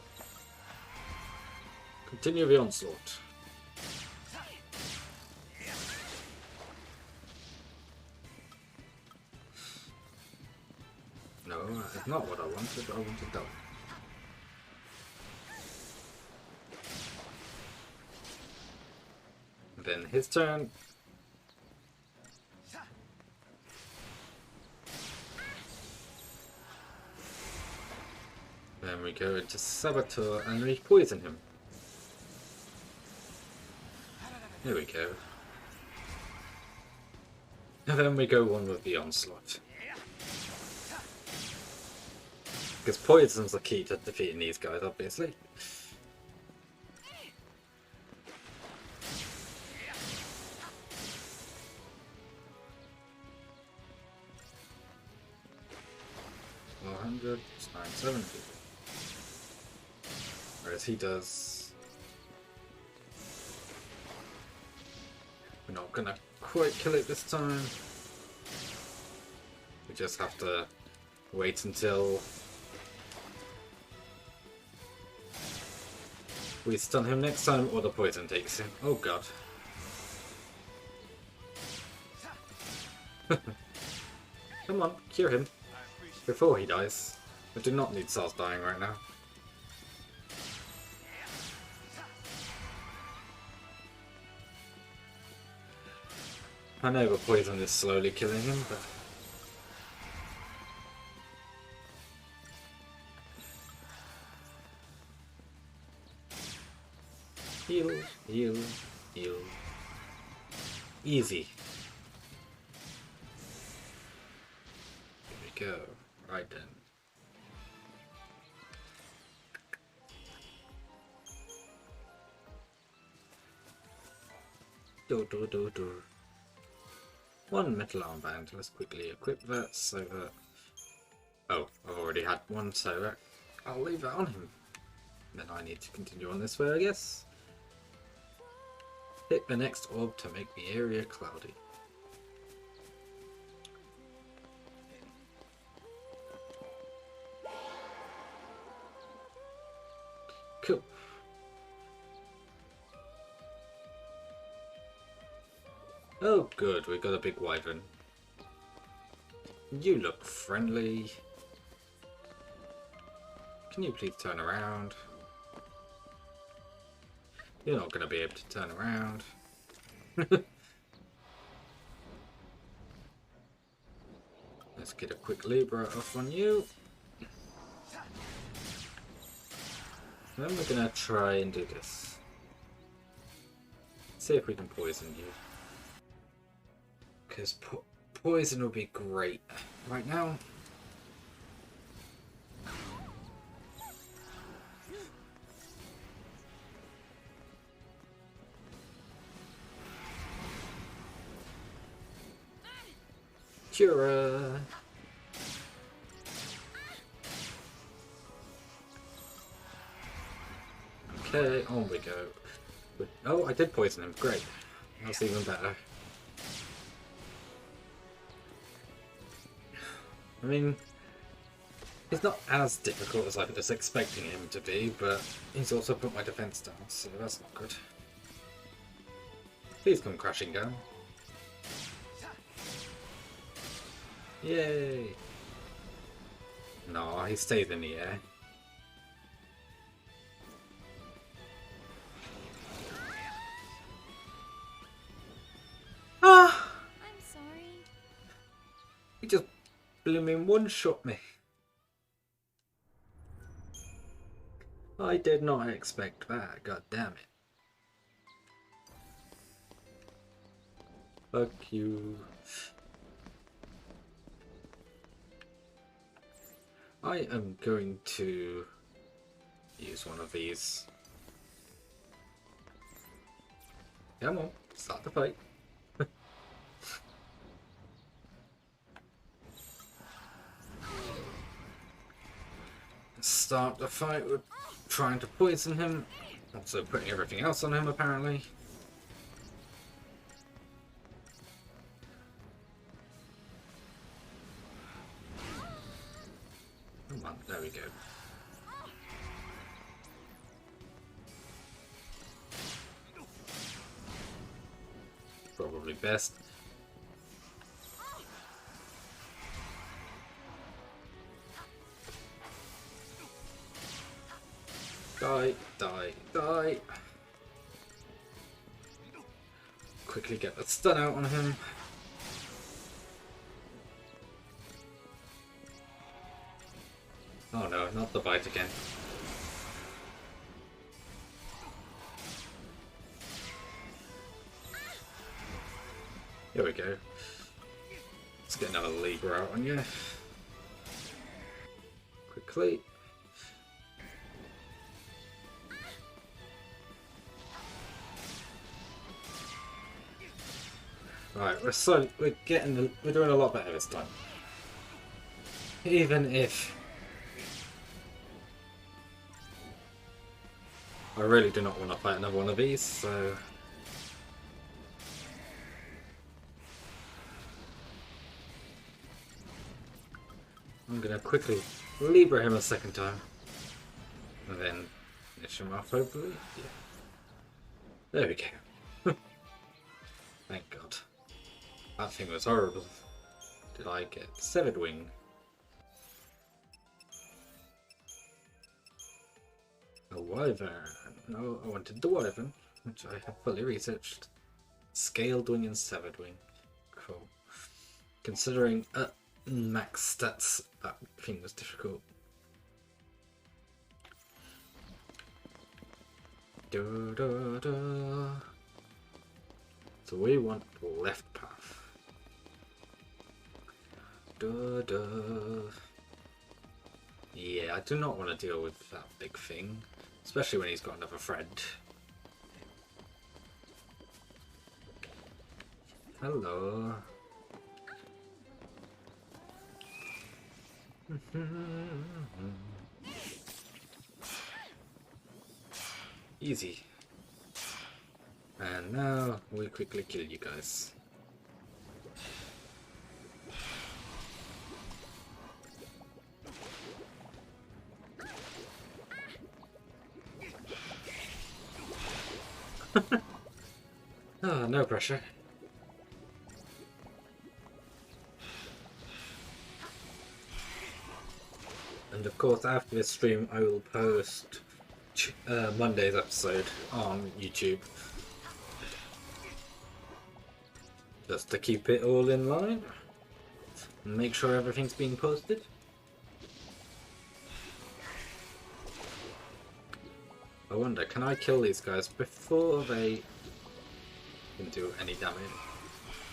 Continue the onslaught. No, that's not what I wanted. I wanted that one. Then his turn. Then we go into Saboteur and we poison him. There we go. And then we go on with the onslaught. Because poison's the key to defeating these guys, obviously. It's 970. Whereas he does. We're not gonna quite kill it this time. We just have to wait until we stun him next time or the poison takes him. Oh god. Come on, cure him. Before he dies. I do not need Sars dying right now. I know the poison is slowly killing him, but... Heal, heal, heal. Easy. Here we go. Right then. Do. one metal armband. Let's quickly equip that so that... Oh, I've already had one, so I'll leave that on him. Then I need to continue on this way, I guess. Hit the next orb to make the area cloudy. Cool. Oh good, we got a big wyvern. You look friendly. Can you please turn around? You're not going to be able to turn around. Let's get a quick Libra off on you. Then we're going to try and do this. See if we can poison you. Because poison will be great right now. Cura. Okay, on we go. Oh, I did poison him. Great. That's even better. I mean, it's not as difficult as I was expecting him to be, but he's also put my defense down, so that's not good. Please come crashing down. Yay! No, he stayed in the air. Ah! I'm sorry. He just blew me and one-shot me. I did not expect that, god damn it. Fuck you. I am going to use one of these. Come on, start the fight. Start the fight with trying to poison him, also putting everything else on him apparently. Come on, there we go. Probably best. Die, die, die. Quickly get the stun out on him. Oh no, not the bite again. Here we go. Let's get another Libra out on you. Quickly. Right, we're doing a lot better this time. Even if I really do not want to fight another one of these, so I'm gonna quickly Libra him a second time and then finish him off hopefully. Yeah. There we go. Thank God. That thing was horrible. Did I get Severed Wing? A wyvern. No, I wanted the wyvern, which I have fully researched. Scaled wing and severed wing. Cool. Considering max stats, that thing was difficult. So we want left path. Yeah, I do not want to deal with that big thing. Especially when he's got another friend. Hello. Easy. And now we quickly kill you guys. Ah, no pressure. And of course, after this stream, I will post Monday's episode on YouTube. Just to keep it all in line. And make sure everything's being posted. I wonder, can I kill these guys before they can do any damage?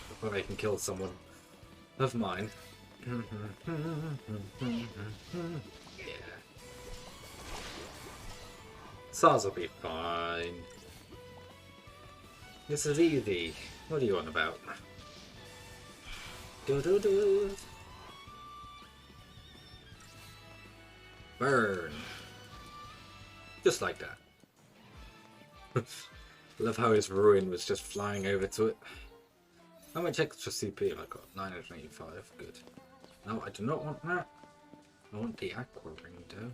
Before they can kill someone of mine? Yeah. SARS will be fine. This is easy. What are you on about? Do. Burn. Just like that. Love how his ruin was just flying over to it. How much extra CP have I got? 985. Good. No, I do not want that. I want the aqua ring though.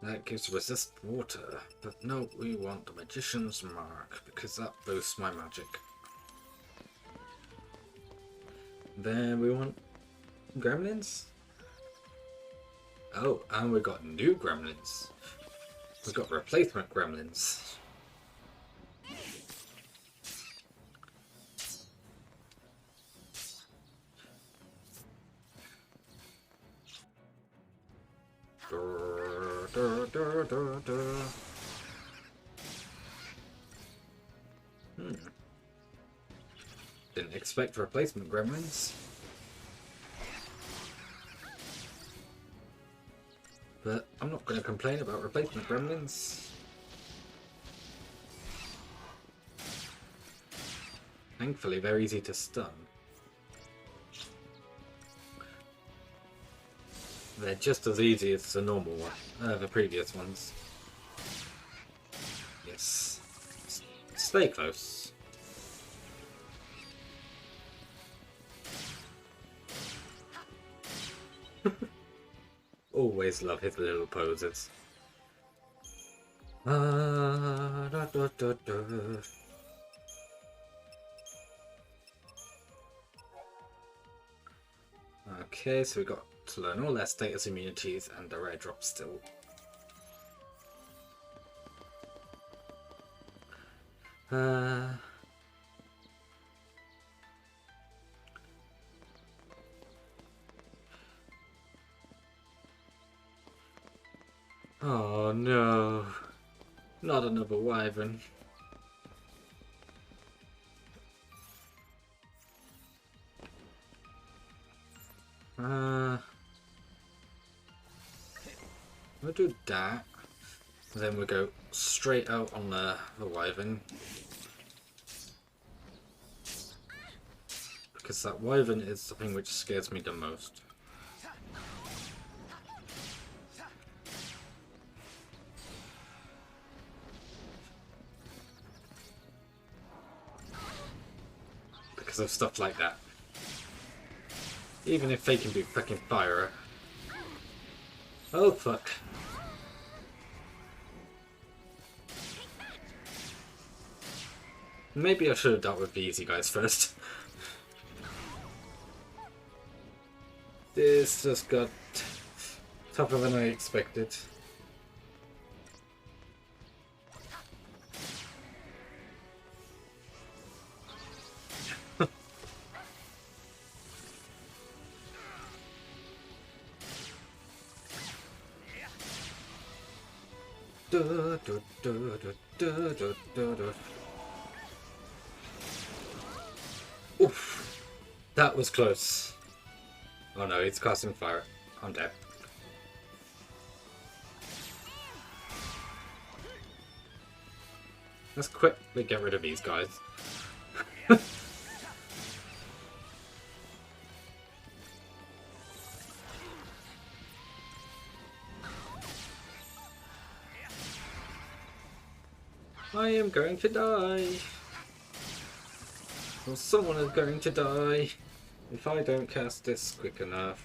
That gives resist water, but no, we want the magician's mark because that boosts my magic. Then we want gremlins. Oh, and we got new gremlins. We got replacement gremlins. Didn't expect replacement gremlins. But I'm not going to complain about replacement gremlins. Thankfully, they're easy to stun. They're just as easy as the normal one, the previous ones. Yes. Stay close. Always love his little poses. Okay, so we got to learn all their status immunities and the rare drop still. Oh no, not another wyvern. We'll do that. Then we'll go straight out on the wyvern. Because that wyvern is the thing which scares me the most. Because of stuff like that. Even if they can be fucking fire. Oh fuck. Maybe I should have dealt with the easy guys first. This just got tougher than I expected. Oof, that was close. Oh no, he's casting fire. I'm dead. Let's quickly get rid of these guys. I am going to die. Or someone is going to die if I don't cast this quick enough.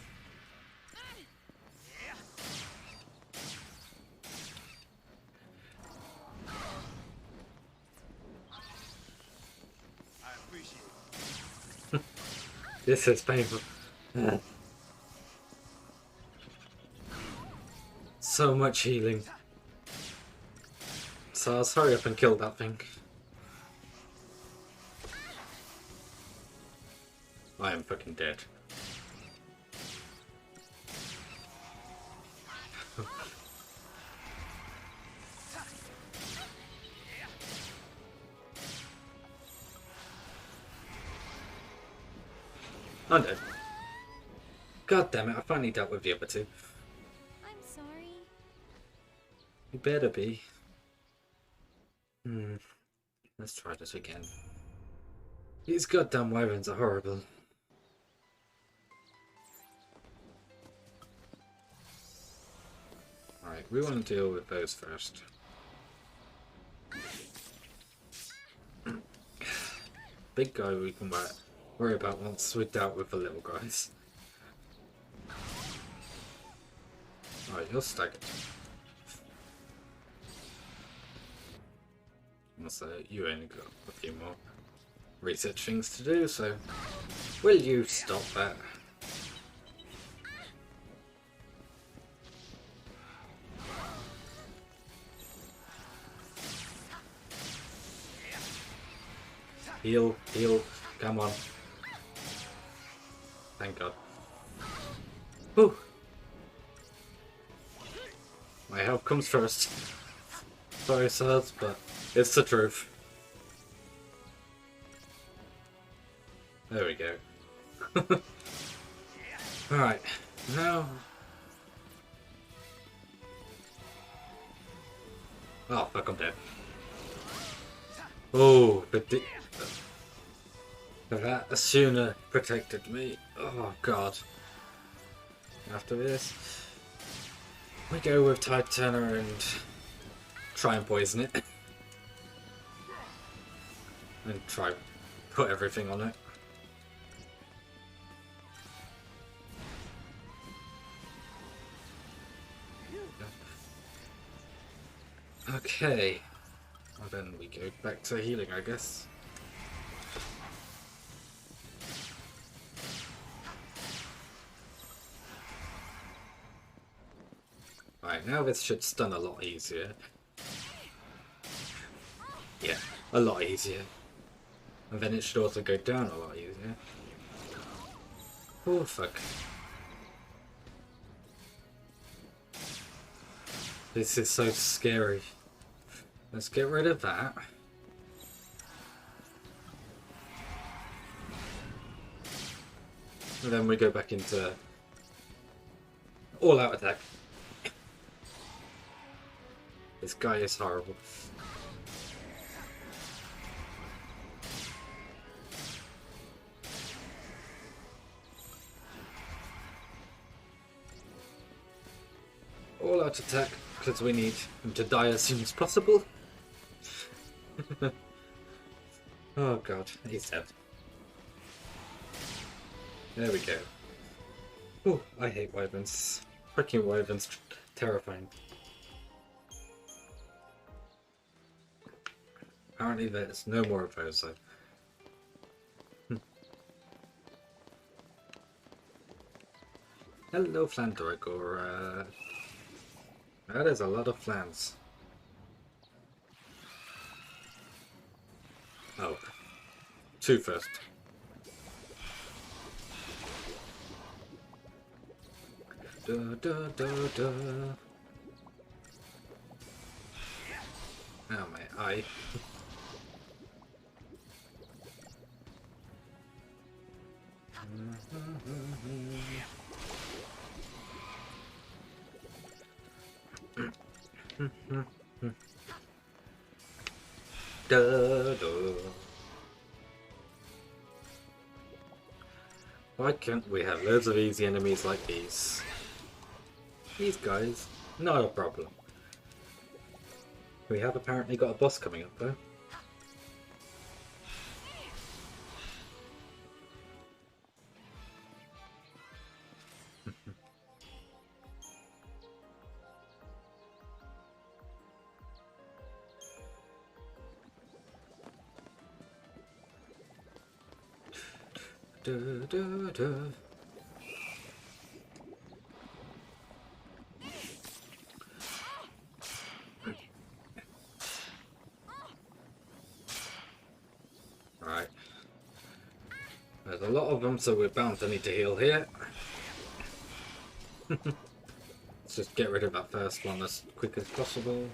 I appreciate it. This is painful. So much healing. SARS, hurry up and kill that thing. I am fucking dead. I'm dead. God damn it, I finally dealt with the other two. I'm sorry. You better be. Let's try this again. These goddamn wyverns are horrible. Alright, we want to deal with those first. Big guy we can worry about once we're dealt with the little guys. Alright, you're staggered. Also, you only got a few more research things to do, so will you stop that? Heal, heal, come on. Thank God. Whew. My health comes first. Sorry, sirs, but it's the truth. There we go. Alright, now... Oh, fuck, I'm dead. Oh, but that sooner protected me. Oh, God. After this, we go with Tide Turner and try and poison it. And try put everything on it. Okay. Well, then we go back to healing, I guess. Right, now this should stun a lot easier. Yeah, a lot easier. And then it should also go down a lot easier. Oh, fuck. This is so scary. Let's get rid of that. And then we go back into all-out attack. This guy is horrible. All out attack, because we need him to die as soon as possible. Oh God, he's dead. There we go. Oh, I hate wyverns. Freaking wyverns, terrifying. Apparently there's no more of those though. Hello, Flandorigor. That is a lot of flans. Oh. Two first. Da, da, da, da. Oh, my eye. da, da. Why can't we have loads of easy enemies like these? These guys, not a problem. We have apparently got a boss coming up though. Da, da, da. Right. There's a lot of them, so we're bound to need to heal here. Let's just get rid of that first one as quick as possible.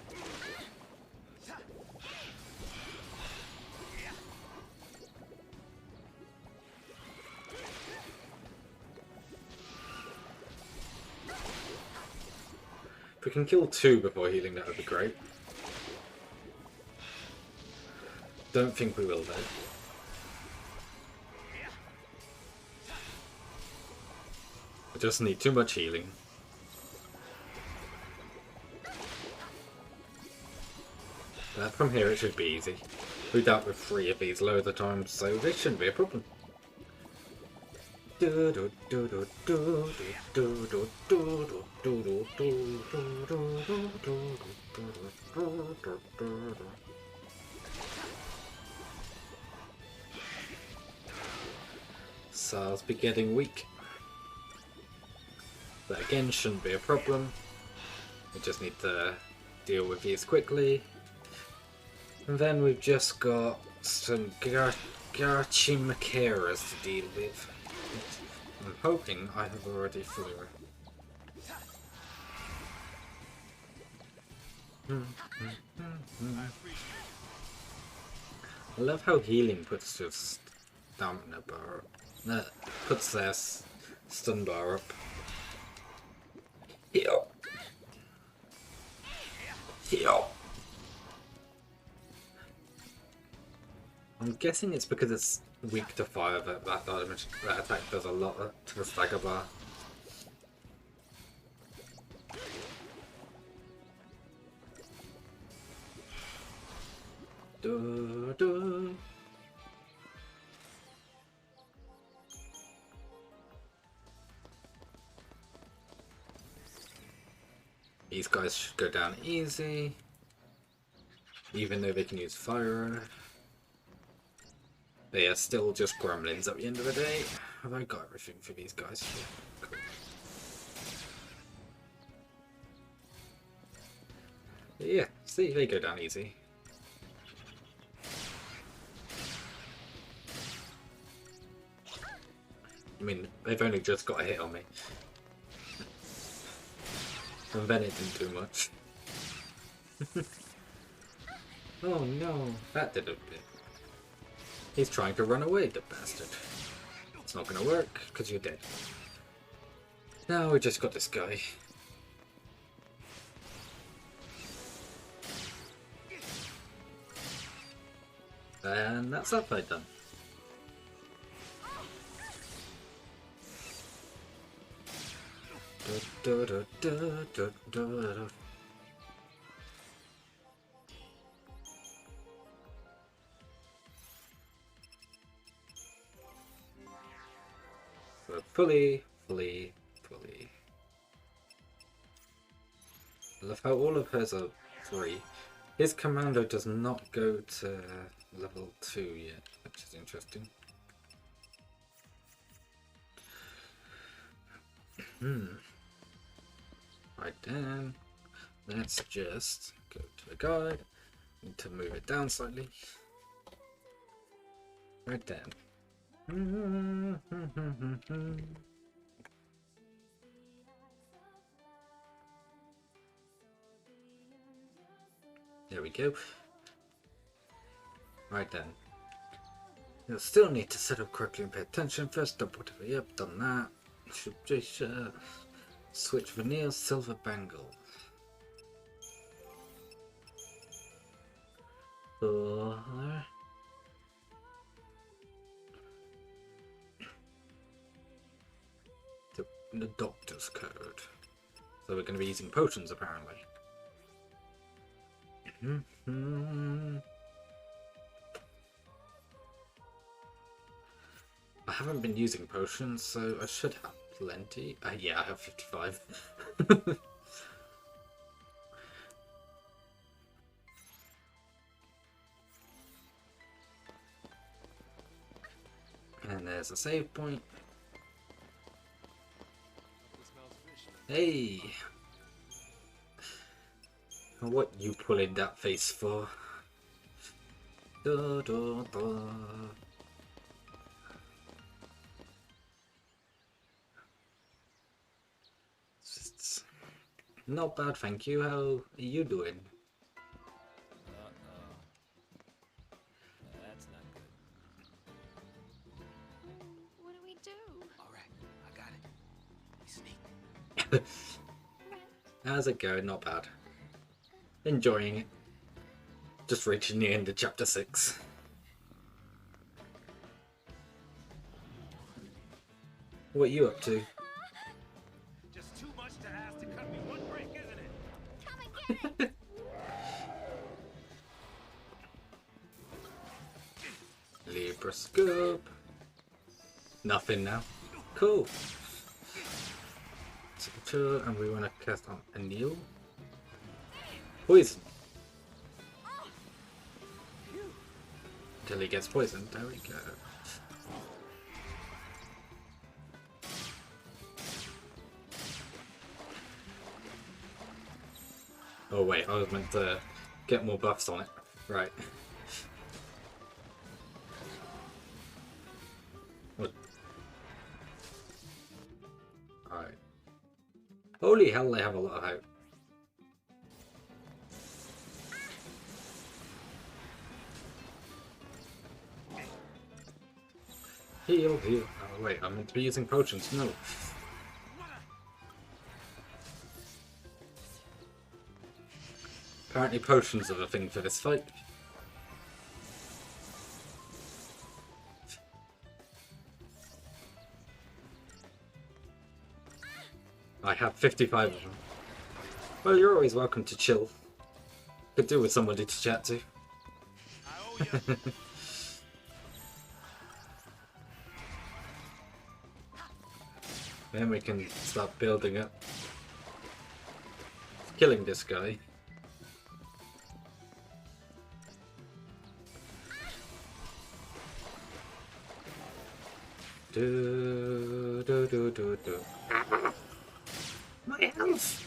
If we can kill 2 before healing, that would be great. Don't think we will though. I just need too much healing. But from here it should be easy. We dealt with 3 of these loads of times, so this shouldn't be a problem. SARS be getting weak. That again shouldn't be a problem. We just need to deal with these quickly. And then we've just got some Garchimakeras to deal with. I'm hoping I have already fully. I love how healing puts your stamina bar up. Puts their stun bar up. Heal. Heal. I'm guessing it's because it's weak to fire that attack does a lot to the stagger bar. These guys should go down easy, even though they can use fire. They are still just gremlins at the end of the day. Have I got everything for these guys? Yeah, cool. Yeah, see, they go down easy. I mean, they've only just got a hit on me. And then it didn't do much. Oh no, that did a bit. He's trying to run away, the bastard. It's not gonna work, because you're dead. Now we just got this guy. And that's that fight done. So fully. I love how all of hers are 3. His commando does not go to level 2 yet, which is interesting. Right then, let's just go to the guide. Need to move it down slightly. Right then. There we go. Right then. You'll still need to set up correctly and pay attention. First up, whatever. Yep, done that. Should just switch veneer silver bangle. 4. The doctor's code. So we're going to be using potions apparently. I haven't been using potions, so I should have plenty. Yeah, I have 55. And there's a save point. Hey! What you pulling that face for? Da, da, da. It's not bad, thank you. How are you doing? That's not good. What do we do? Alright, I got it. We sneak. How's it going? Not bad. Enjoying it. Just reaching the end of chapter 6. What are you up to? Just too much to ask to cut me one break, isn't it? Come and get it! Libra scope. Nothing now. Cool. And we want to cast on Anil. Poison. Until he gets poisoned. There we go. Oh wait, I was meant to get more buffs on it. Right. What? Alright. Holy hell, they have a lot of hope. Heal, heal. Oh wait, I'm meant to be using potions. No. Apparently potions are the thing for this fight. I have 55 of them. Well, you're always welcome to chill. Could do with somebody to chat to. Then we can start building up. Killing this guy. Do do do do do. My health.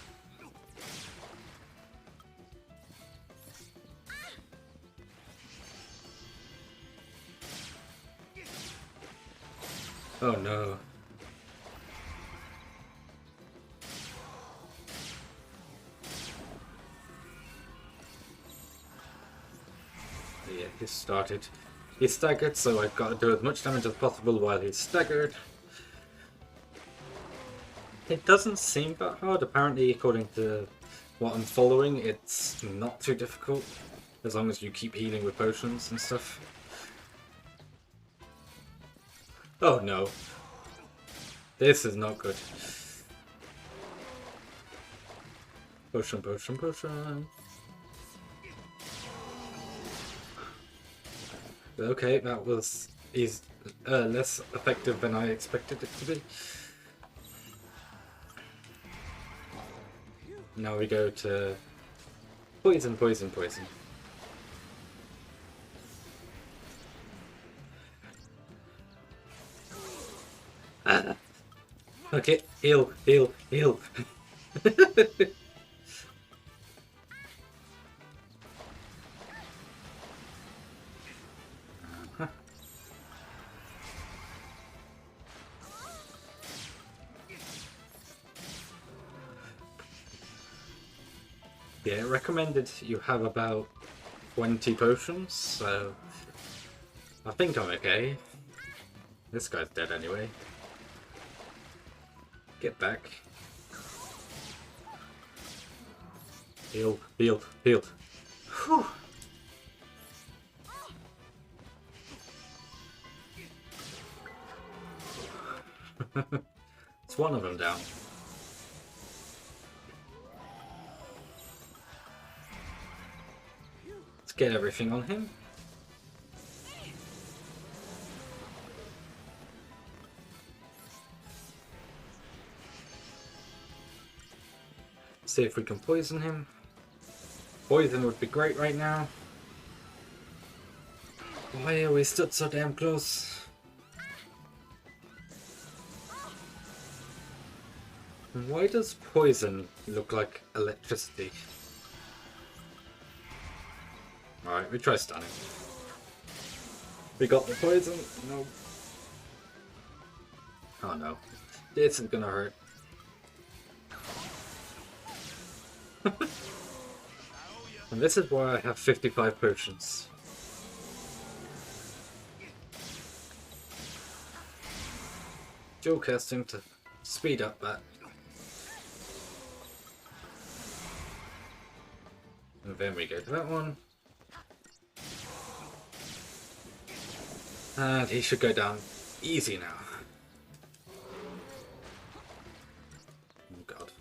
Oh no. Yeah, he started. He's staggered, so I've got to do as much damage as possible while he's staggered. It doesn't seem that hard. Apparently, according to what I'm following, it's not too difficult. As long as you keep healing with potions and stuff. Oh no. This is not good. Potion, potion, potion. Okay, that was less effective than I expected it to be. Now we go to poison, poison, poison. Ah. Okay, heal, heal, heal. Yeah, recommended you have about 20 potions, so I think I'm okay. This guy's dead anyway. Get back. Heal, heal, heal. Whew. It's one of them down. Let's get everything on him. See if we can poison him. Poison would be great right now. Why are we stood so damn close? Why does poison look like electricity? Alright, we try stunning. We got the poison. No. Oh no. This is gonna hurt. And this is why I have 55 potions. Dual casting to speed up that. And then we go to that one. And he should go down easy now. Oh god.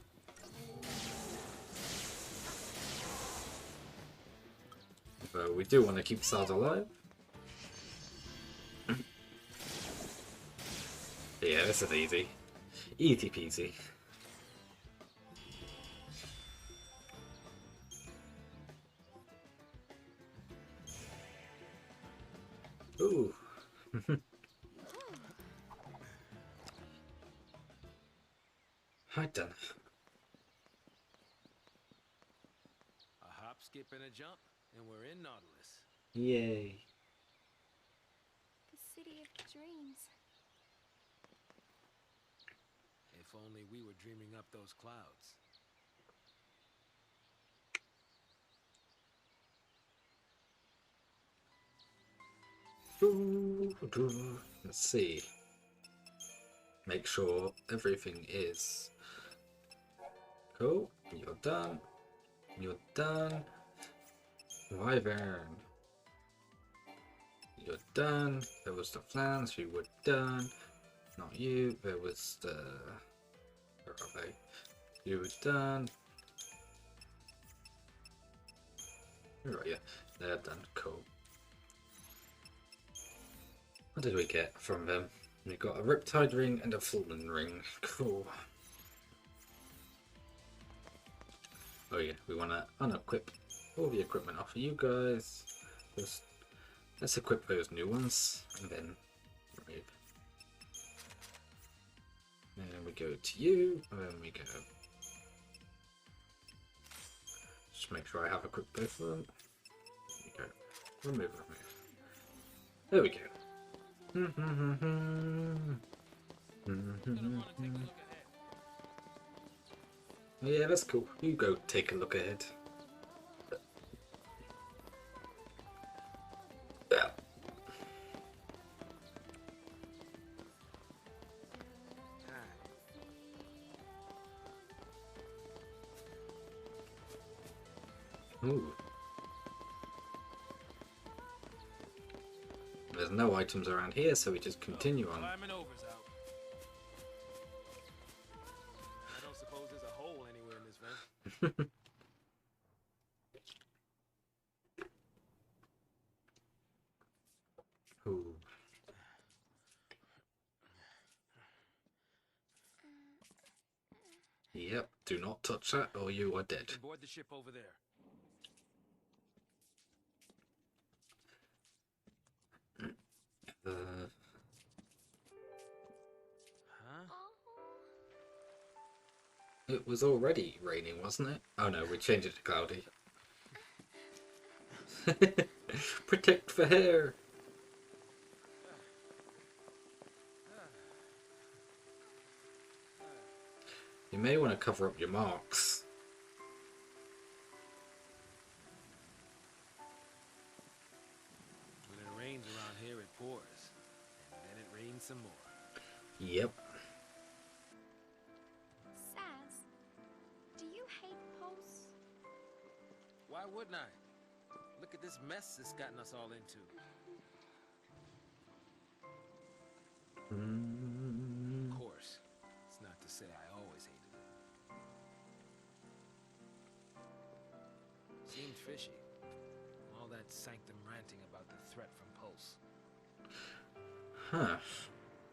But we do want to keep Sars alive. Yeah, this is easy. Easy peasy. Ooh. Right then. A hop, skip, and a jump, and we're in Nautilus. Yay. The city of dreams. If only we were dreaming up those clouds. Let's see. Make sure everything is cool. You're done. You're done. Wyvern. You're done. There was the flans. You were done. Not you. There was the. Where are they? You were done. Where are you? They're done. Cool. What did we get from them? We got a Riptide ring and a Fallen ring. Cool. Oh yeah, we want to unequip all the equipment off of you guys. Just, let's equip those new ones and then remove. And we go to you, and then we go. Just make sure I have equipped both of them. There we go. Remove, remove. There we go. Yeah, that's cool. You go take a look ahead. Yeah. Ooh. There's no items around here, so we just continue on. Climbing over's out. I don't suppose there's a hole anywhere in this vent. Ooh. Yep, do not touch that or you are dead. Board the ship over there. Huh? It was already raining, wasn't it? Oh no, we changed it to cloudy. Protect for hair. You may want to cover up your marks. When it rains around here, it pours. And then it rains some more. Yep. Saz, do you hate posts? Why wouldn't I? Look at this mess it's gotten us all into. Of course. fishy. All that sanctum ranting about the threat from Pulse. Huh.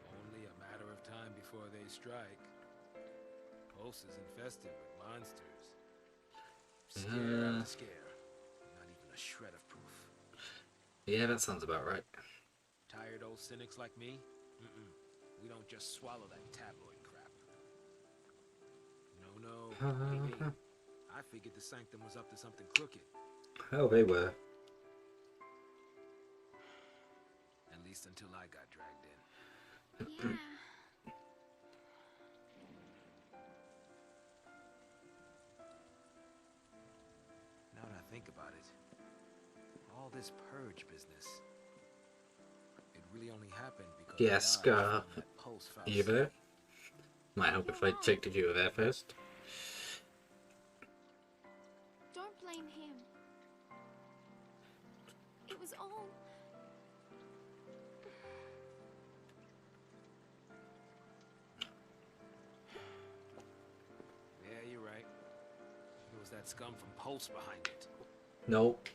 Only a matter of time before they strike. Pulse is infested with monsters. Scare after scare. Not even a shred of proof. Yeah, that sounds about right. Tired old cynics like me? We don't just swallow that tabloid crap. No. I figured the Sanctum was up to something crooked. Oh, they were. At least until I got dragged in. Yeah. Now that I think about it, all this purge business, it really only happened because Yes, I dodged Scar. from that Pulse Are you there? Might help if I checked if you were there first. Don't blame him. It was all... Yeah, you're right. It was that scum from Pulse behind it. Nope.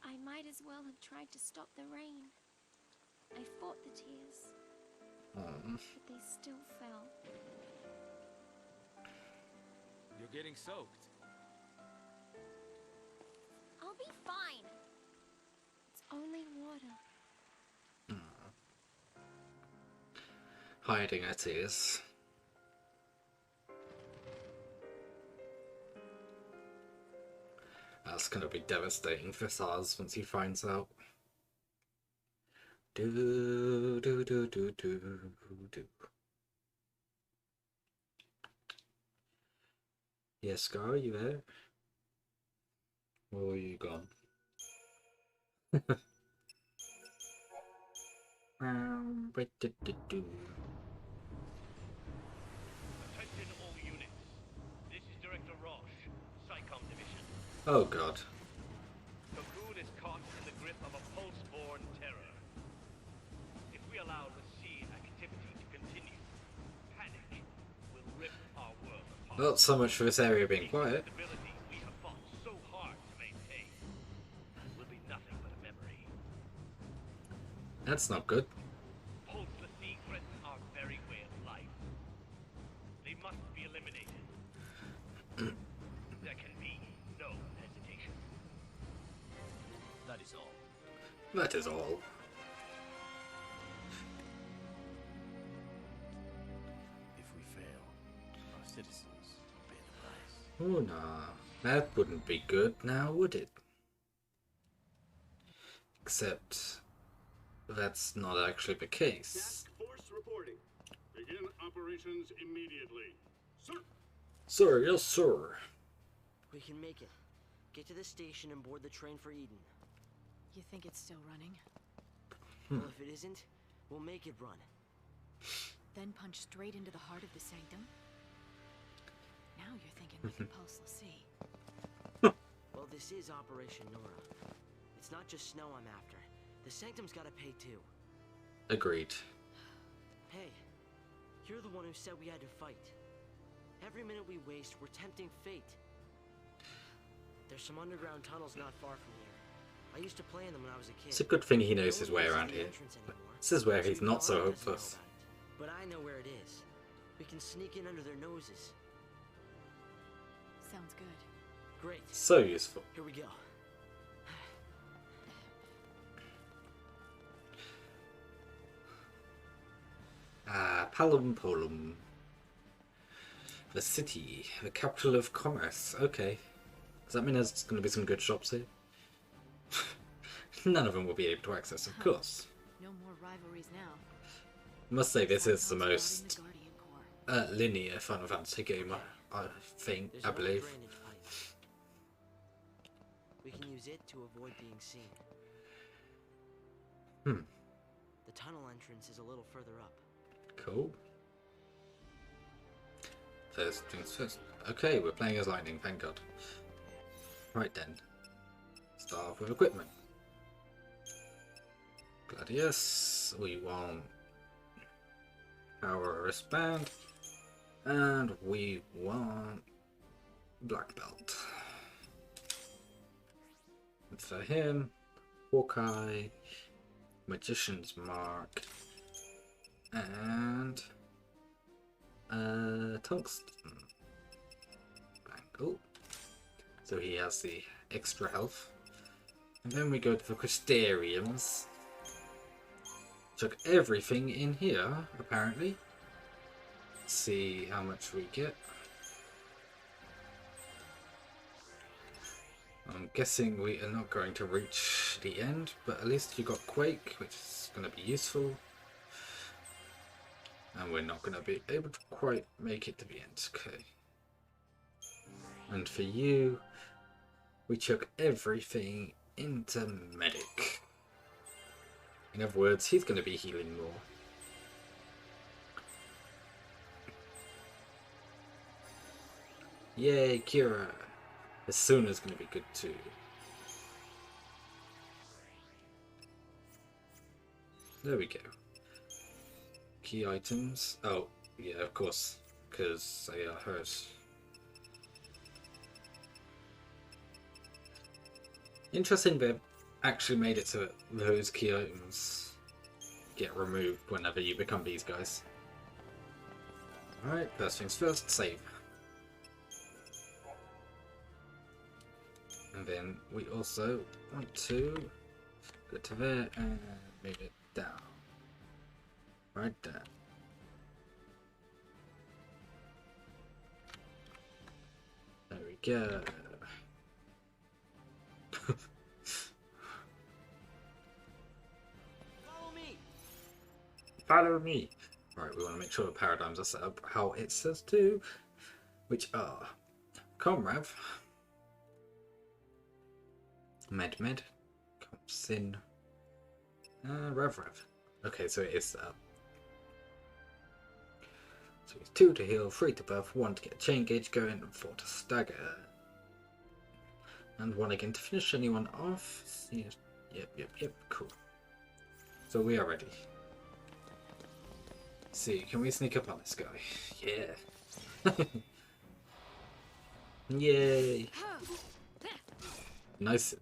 I might as well have tried to stop the rain. I fought the tears, but they still fell. You're getting soaked. I'll be fine. It's only water. Hiding her tears. That's gonna be devastating for Sars once he finds out. Do do do do do do. Yes, Scar, are you there? Or are you gone? Attention all units. This is Director Roche, SciComm Division. Oh god. Cocoon is caught in the grip of a pulse-borne terror. If we allow the sea activity to continue, panic will rip our world apart. Not so much for this area being The quiet. stability we have fought so hard to maintain will be nothing but a memory. That's not good. Pulseless sea threaten our very way of life. They must be eliminated. There can be no hesitation. That is all. That is all. If we fail, our citizens will pay the price. Oh nah. That wouldn't be good now, would it? Except that's not actually the case. Task force reporting. Begin operations immediately. Sir. Sir, yes sir. We can make it. Get to the station and board the train for Eden. You think it's still running? Well, if it isn't, we'll make it run. Then punch straight into the heart of the Sanctum? Now you're thinking like a pulseless sea. Well, this is Operation Nora. It's not just snow I'm after. The Sanctum's gotta pay too. Agreed. Hey, you're the one who said we had to fight. Every minute we waste, we're tempting fate. There's some underground tunnels not far from here. I used to play in them when I was a kid. It's a good thing he knows No his one way uses around the here. entrance anymore. This is where he's Actually, not so Bond doesn't know hopeless. about it, but I know where it is. We can sneak in under their noses. Sounds good. Great. So useful. Here we go. Palumpolum. The city, the capital of commerce. Okay. Does that mean there's going to be some good shops here? None of them will be able to access, of course. No more rivalries now. I must say, this is the Cyclops most guarding the Guardian Corps. linear Final Fantasy game, I think, There's I one believe. drainage pipe. We can use it to avoid being seen. The tunnel entrance is a little further up. Cool. First things first. Okay, we're playing as Lightning, thank God. Right then. Start off with equipment. Gladius, we want power wristband. And we want black belt. And for him, Hawkeye, Magician's Mark, and tungsten. Bang. Oh, so he has the extra health. And then we go to the Crystariums. Took everything in here, apparently. See how much we get. I'm guessing we are not going to reach the end, but at least you got Quake, which is going to be useful. And we're not going to be able to quite make it to the end. Okay. And for you, we took everything into Medic. In other words, he's going to be healing more. Yay, Kira! Asuna's going to be good too. There we go. Key items. Oh, yeah, of course, because they are hers. Interesting they've actually made it so that those key items get removed whenever you become these guys. Alright, first things first, save. And then we also want to go to there and move it down. Right there. There we go. Follow me. Follow me. Right, we want to make sure the paradigms are set up how it says to, which are Comrav, Med, Sin, Rev. Okay, so it is set up. So it's 2 to heal, 3 to buff, 1 to get a chain gauge going, and 4 to stagger. And 1 again to finish anyone off. Yep, cool. So we are ready. See, can we sneak up on this guy? Yeah. Yay. Nice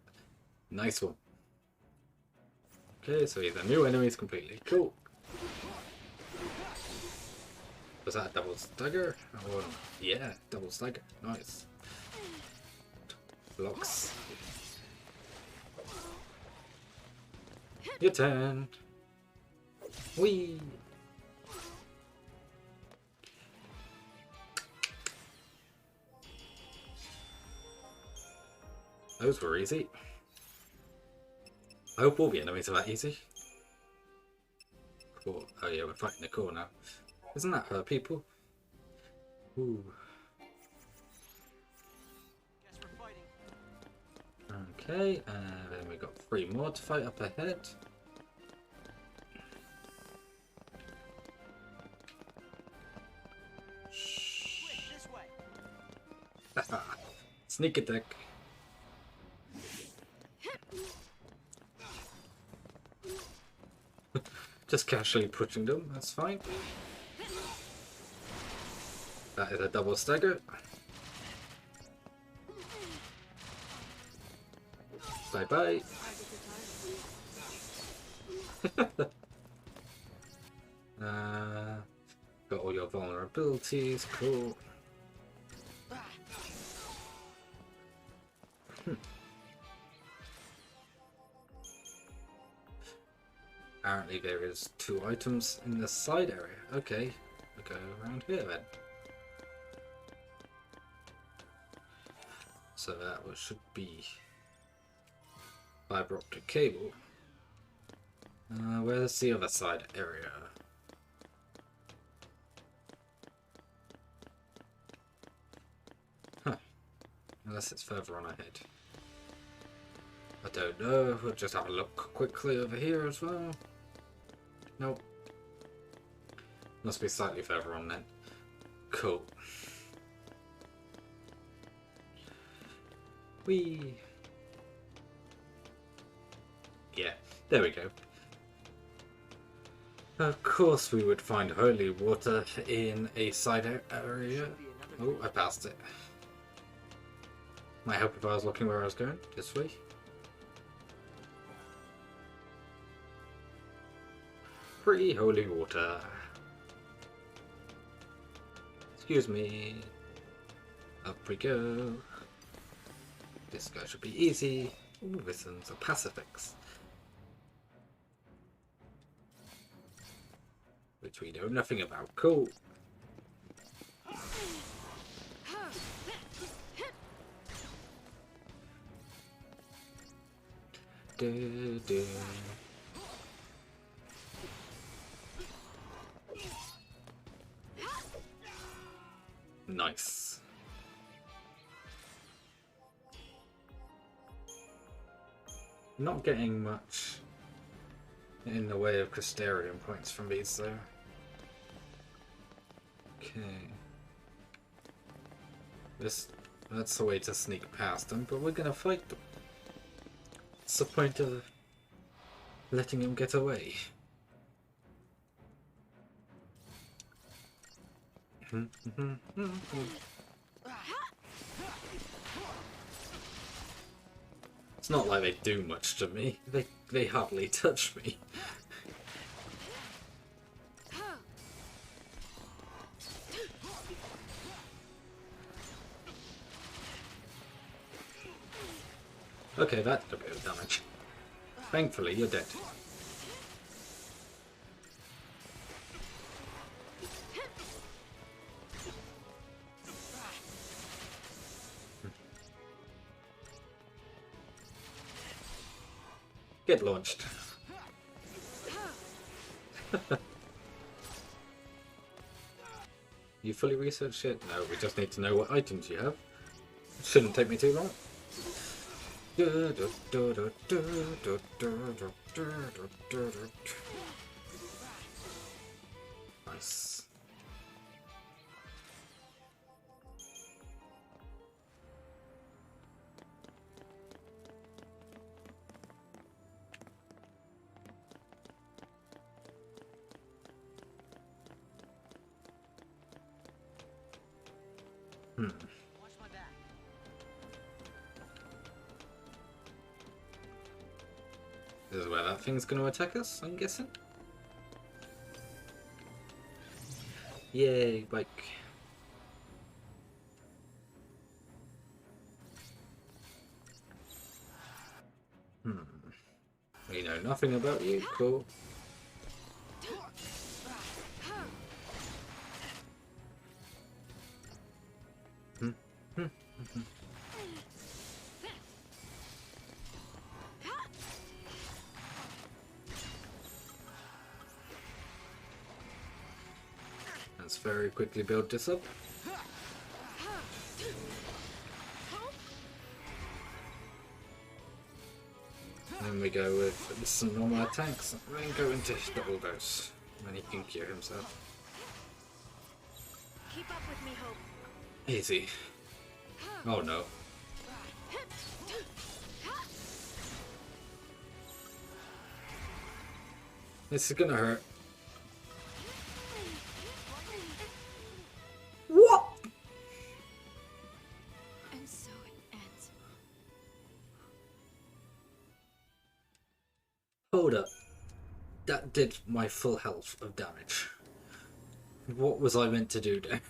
one. Okay, so he's a new enemies completely. Cool. Was that a double stagger? Oh, yeah, double stagger. Nice. Blocks. Your turn. Whee! Those were easy. I hope all the enemies are that easy. Cool. Oh yeah, we're fighting the core now. Isn't that her people? Ooh. Guess we're fighting. Okay, and then we got 3 more to fight up ahead. Quick, this way. Sneak attack. Just casually pushing them, that's fine. That is a double stagger. Bye bye. Got all your vulnerabilities, cool. Apparently there is 2 items in the side area. Okay, we'll go around here then. So that should be fiber optic cable. Where's the other side area? Huh. Unless it's further on ahead. I don't know. We'll just have a look quickly over here as well. Nope. Must be slightly further on then. Cool. Whee! Yeah, there we go. Of course we would find holy water in a side area. Oh, I passed it. Might help if I was looking where I was going. This way. Pretty holy water. Excuse me. Up we go. This guy should be easy. Ooh, this one's a pacifix. Which we know nothing about. Cool. Do, do. Nice. Not getting much in the way of Crystarium points from these though. Okay. That's the way to sneak past them, but we're gonna fight them. What's the point of letting him get away? It's not like they do much to me. They hardly touch me. Okay, that did a bit of damage. Thankfully, you're dead. Get launched. You fully researched it? No, we just need to know what items you have. It shouldn't take me too long. Nice. Watch my back. This is where that thing's going to attack us, I'm guessing. Yay, bike. We know nothing about you, cool. Let's very quickly build this up. Then we go with some normal attacks, and then go into double dose when he can cure himself. Keep up with me, Hope. Easy. Oh no. This is gonna hurt. What? And so it ends. Hold up. That did my full health of damage. What was I meant to do there?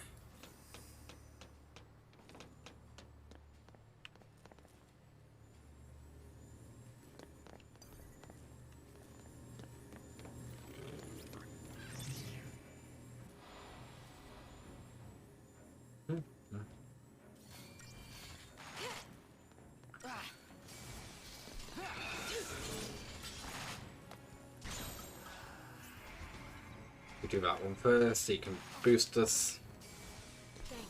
We do that one first, so you can boost us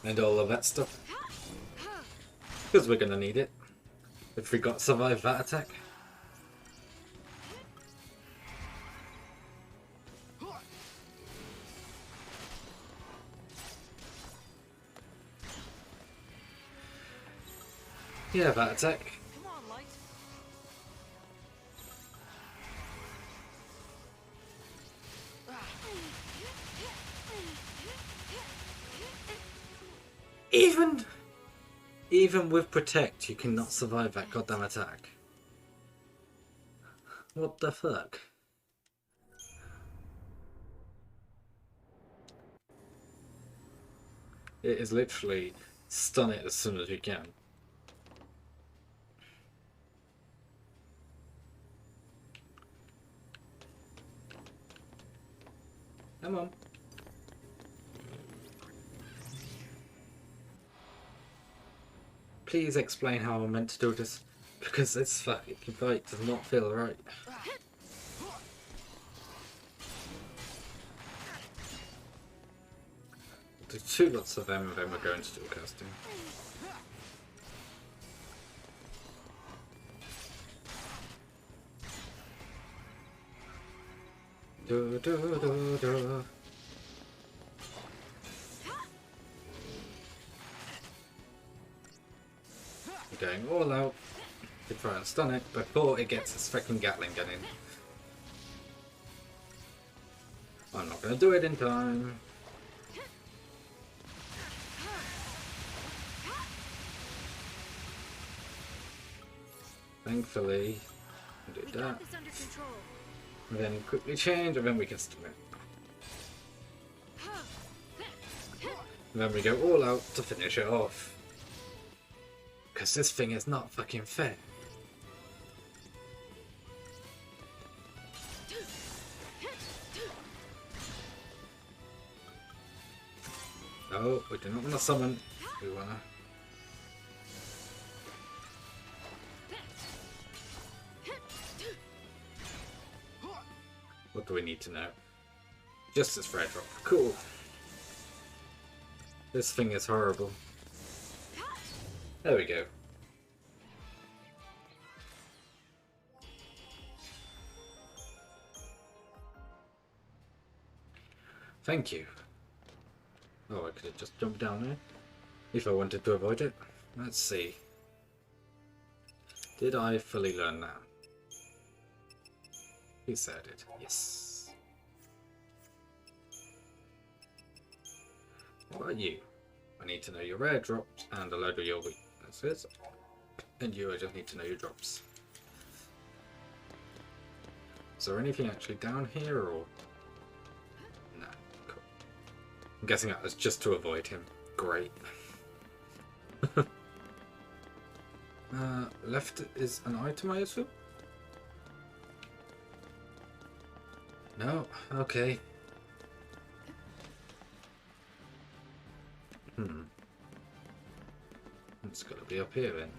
and all of that stuff. Because we're gonna need it if we got to survive that attack. Yeah, that attack. Come on, Light. Even with protect, you cannot survive that goddamn attack. What the fuck? It is literally stun it as soon as you can. Come on. Please explain how I'm meant to do this, because this fucking fight does not feel right. Do 2 lots of them and then we're going to do casting. Do do do do. Going all out to try and stun it before it gets its freaking Gatling gun in. I'm not going to do it in time. Thankfully, I did that. And then quickly change, and then we can stun it. And then we go all out to finish it off. Because this thing is not fucking fair. No, we do not want to summon. We want to... What do we need to know? Just this red drop. Cool. This thing is horrible. There we go. Thank you. Oh, I could have just jumped down there if I wanted to avoid it. Let's see. Did I fully learn that? He said it. Yes. What about you? I need to know your rare drops and a load of your weaknesses. And you, I just need to know your drops. Is there anything actually down here or... No, cool. I'm guessing that was just to avoid him. Great. Left is an item, I assume? No? Okay. It's got to be up here then.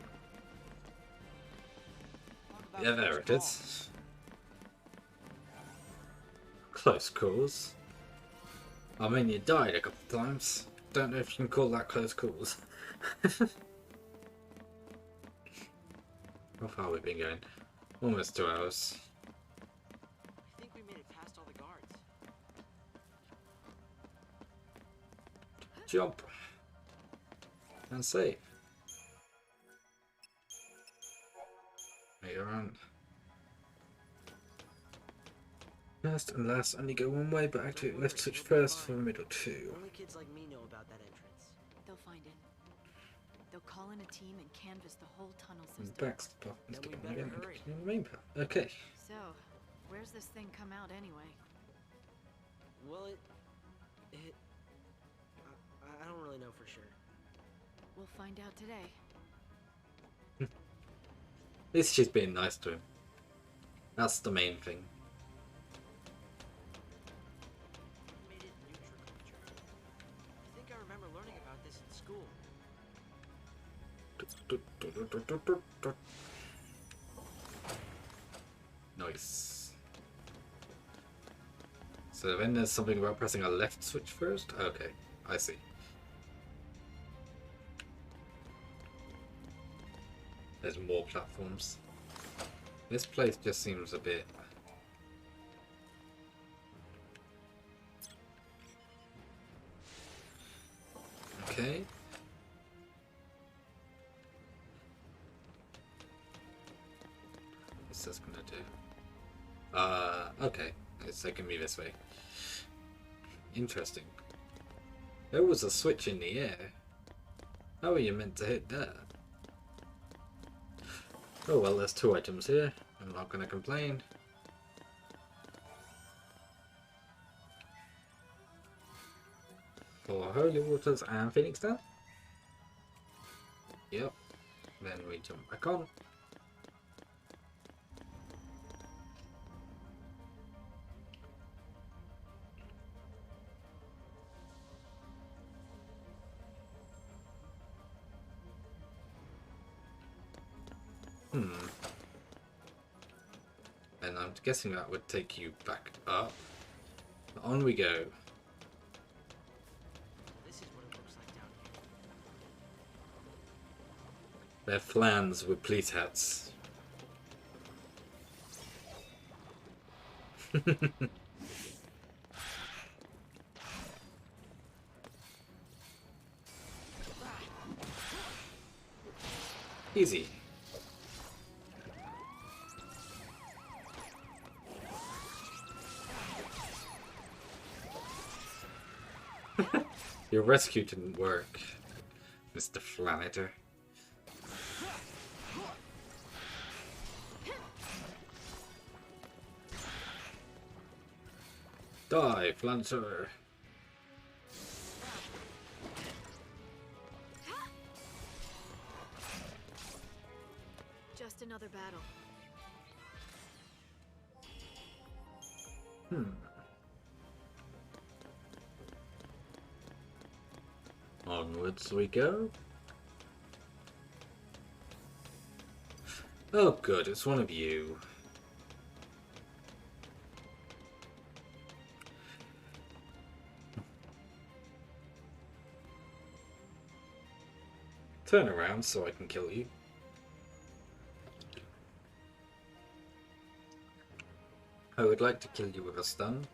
Yeah, there it is. Close calls. I mean, you died a couple of times. Don't know if you can call that close calls. How far have we been going? Almost 2 hours. I think we made it past all the guards. Jump. And save. Wait around. First and last only go one way, but activate left switch first for the middle 2. Only kids like me know about that entrance. They'll find it. They'll call in a team and canvass the whole tunnel And system. back to the path and Then skip we on better again and hurry. continue on the main path. Okay. So, where's this thing come out anyway? Well, I don't really know for sure. We'll find out today. At least she's being nice to him. That's the main thing. Made it neutral culture. I think I remember learning about this in school. Nice. So then there's something about pressing a left switch first? Okay, I see. There's more platforms. This place just seems a bit... Okay. What's this gonna do? Okay. It's taking me this way. Interesting. There was a switch in the air. How are you meant to hit that? Oh well, there's 2 items here. I'm not gonna complain. For Holy Waters and Phoenix Down. Yep. Then we jump back on. And I'm guessing that would take you back up. On we go. This is what it looks like down here. They're flans with pleat hats. Easy. Your rescue didn't work, Mr. Flanator. Die, Flanator. Just another battle. Onwards we go. Oh good, it's one of you. Turn around so I can kill you. I would like to kill you with a stun,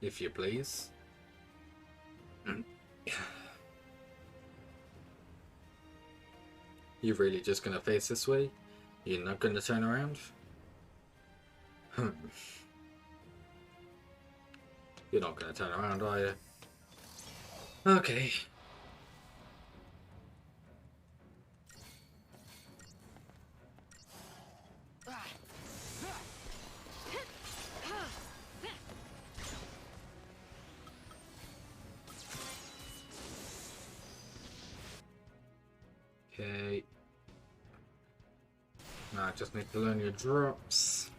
if you please. You really just gonna face this way? You're not gonna turn around? You're not gonna turn around, are you? Okay. Okay. Now I just need to learn your drops.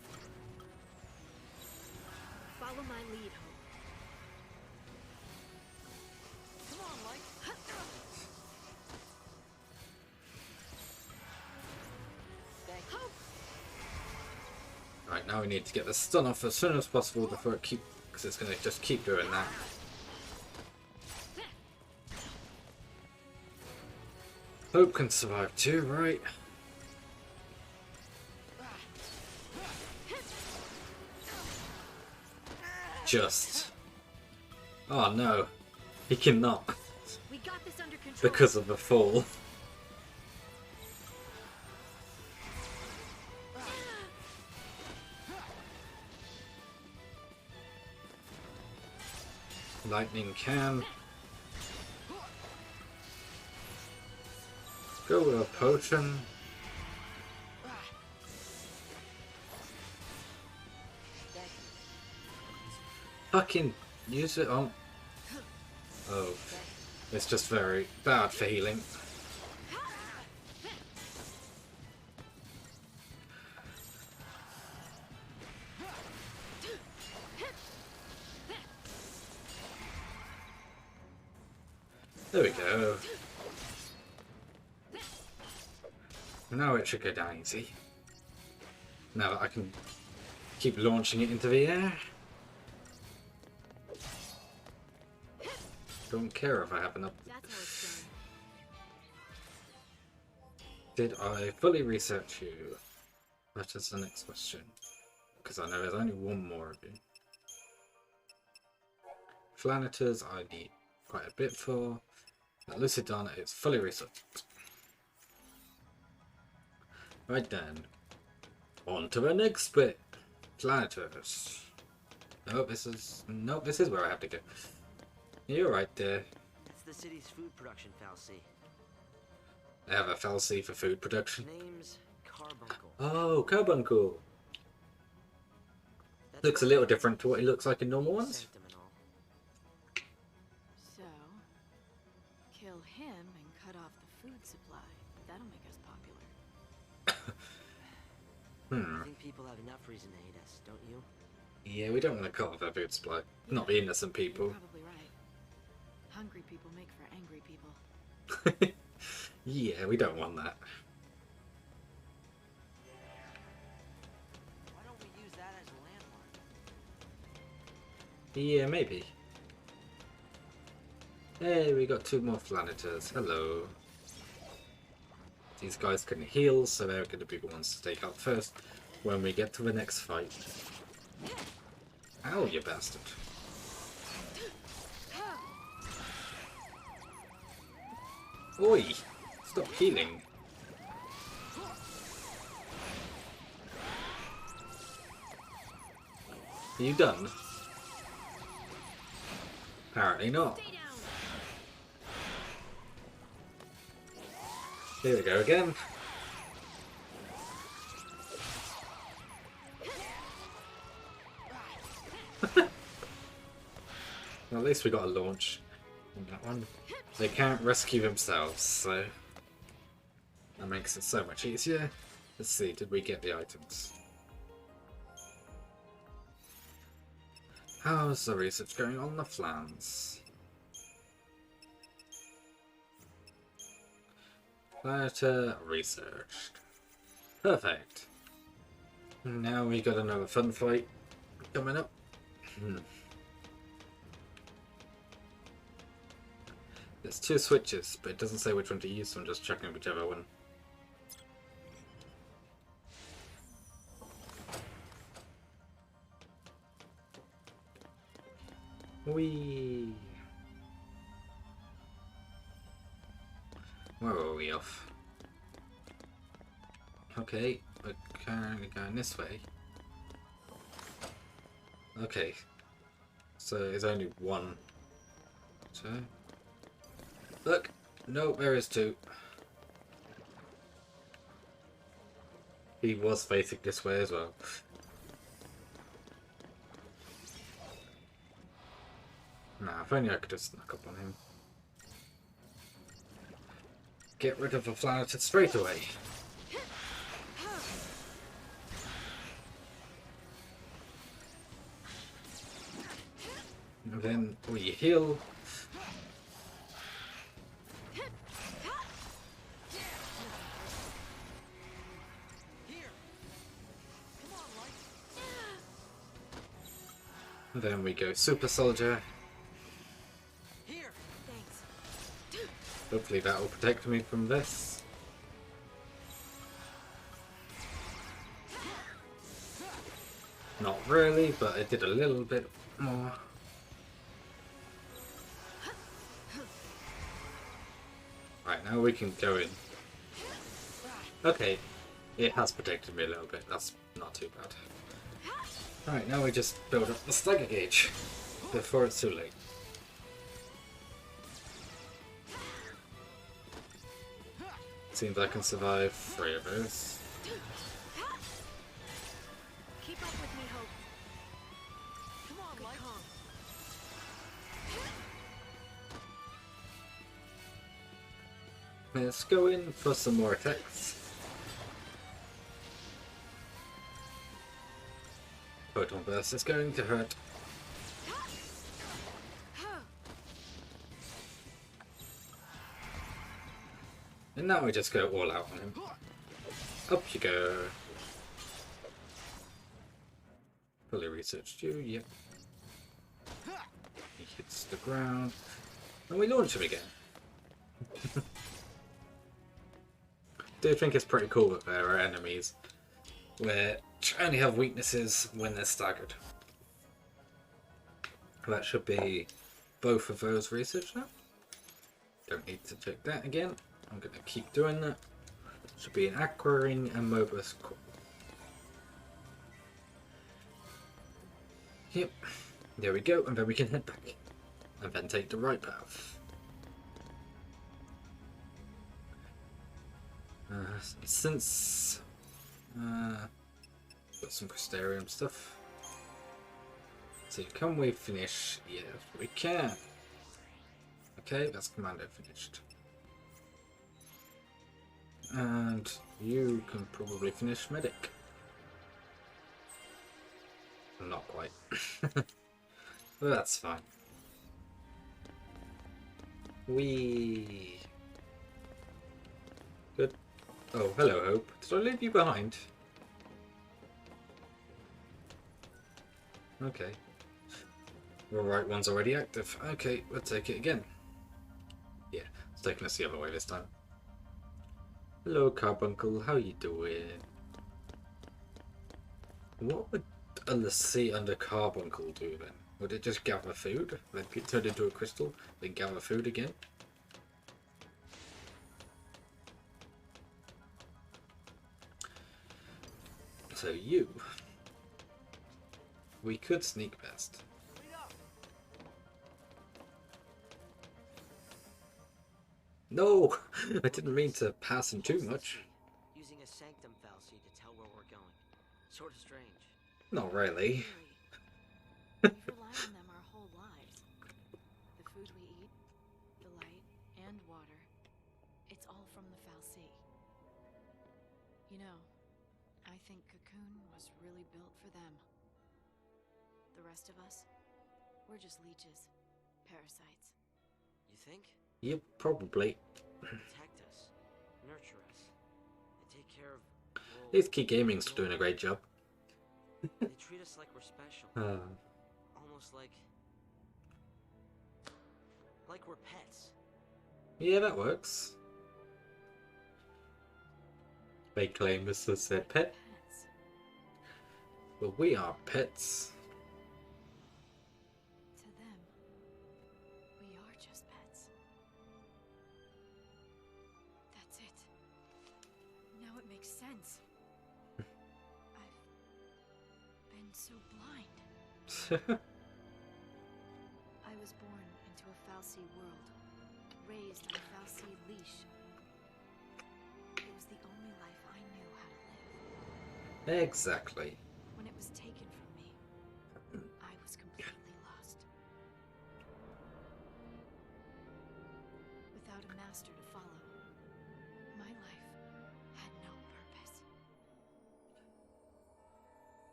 Follow my lead, Hope. Come on, Mike. Thank you. Right, now we need to get the stun off as soon as possible before it because it's gonna just keep doing that. Hope can survive too, right? Just. Oh no, he cannot We got this under control. because of the fall. Lightning can go with a potion. Fucking use it on. Oh, it's just very bad for healing. There we go. Now it should go down easy. Now that I can keep launching it into the air. Don't care if I have enough. That's how it's Did done. I fully research you? That is the next question. Because I know there's only one more of you. Flanators I need quite a bit for. But Lucidana is fully researched. Right then. On to the next bit. Flanators. Nope, this is where I have to go. You're right there. It's the city's food production fallacy. FFXIII for food production. Name's Carbuncle. Oh, Carbuncle. Looks a little different to what he looks like in normal ones. Sanctum and all. So, kill him and cut off the food supply. That'll make us popular. I think people have enough reason to hate us, don't you? Yeah, we don't want to cut off their food supply. Not the innocent people. You're probably right. Hungry people make for angry people. Yeah, we don't want that. Why don't we use that as a landmark? Yeah, maybe. Hey, we got 2 more Flanitors. Hello. These guys can heal, so they're going to be the ones to take out first when we get to the next fight. Ow, you bastard. Oi! Stop healing. Are you done? Apparently not. Here we go again. Well, at least we got a launch on that one. They can't rescue themselves, so that makes it so much easier. Let's see, did we get the items? How's the research going on the flans? Planet researched. Perfect. Now we got another fun fight coming up. There's 2 switches, but it doesn't say which one to use, so I'm just checking whichever one. Whee! Where are we off? Okay, we're currently going this way. Okay, so there's only 1. So, look! No, there is 2. He was facing this way as well. Nah, if only I could have snuck up on him. Get rid of the Flaniter straight away. And then we heal. And then we go Super Soldier. Hopefully that will protect me from this. Not really, but it did a little bit more. Right, now we can go in. Okay, it has protected me a little bit, that's not too bad. Alright, now we just build up the stagger gauge before it's too late. Seems I can survive 3 of those. Keep up with me, Hope. Come on, Light. Let's go in for some more attacks. Photon Burst is going to hurt. And now we just go all out on him. Up you go. Fully researched you, yep. He hits the ground. And we launch him again. Do think it's pretty cool that there are enemies where only have weaknesses when they're staggered. That should be both of those research now. Don't need to check that again. I'm going to keep doing that. Should be an Aquaring and Mobus core. Yep. There we go, and then we can head back. And then take the right path. Since got some Crystarium stuff. So can we finish? Yes, we can. Okay, that's Commando finished. And you can probably finish Medic. Not quite. But that's fine. We good. Oh, hello, Hope. Did I leave you behind? Okay. The right one's already active. Okay, we'll take it again. Yeah, it's taking us the other way this time. Hello, Carbuncle. How you doing? What would a lassie under Carbuncle do then? Would it just gather food, then get turned into a crystal, then gather food again? So you... We could sneak past. No! I didn't mean to pass him too much. Using a sanctum fallacy to tell where we're going. Sort of strange. Not really. We've relied on them our whole lives. The food we eat, the light, and water. It's all from the Fal'Cie. You know, I think Cocoon was really built for them. The rest of us, we're just leeches. Parasites. You think? Yep, probably. Protect us, nurture us, and take care of... Well, These Key Gaming's doing a great job. they treat us like we're special. Almost like we're pets. Yeah, that works. They claim this is their pet. Pets. But we are pets. To them, we are just pets. That's it. Now it makes sense. I've been so blind. I was born into a Fal'Cie world, raised on a Fal'Cie leash. It was the only life I knew how to live. Exactly. When it was taken from me, I was completely lost. Without a master to follow, my life had no purpose.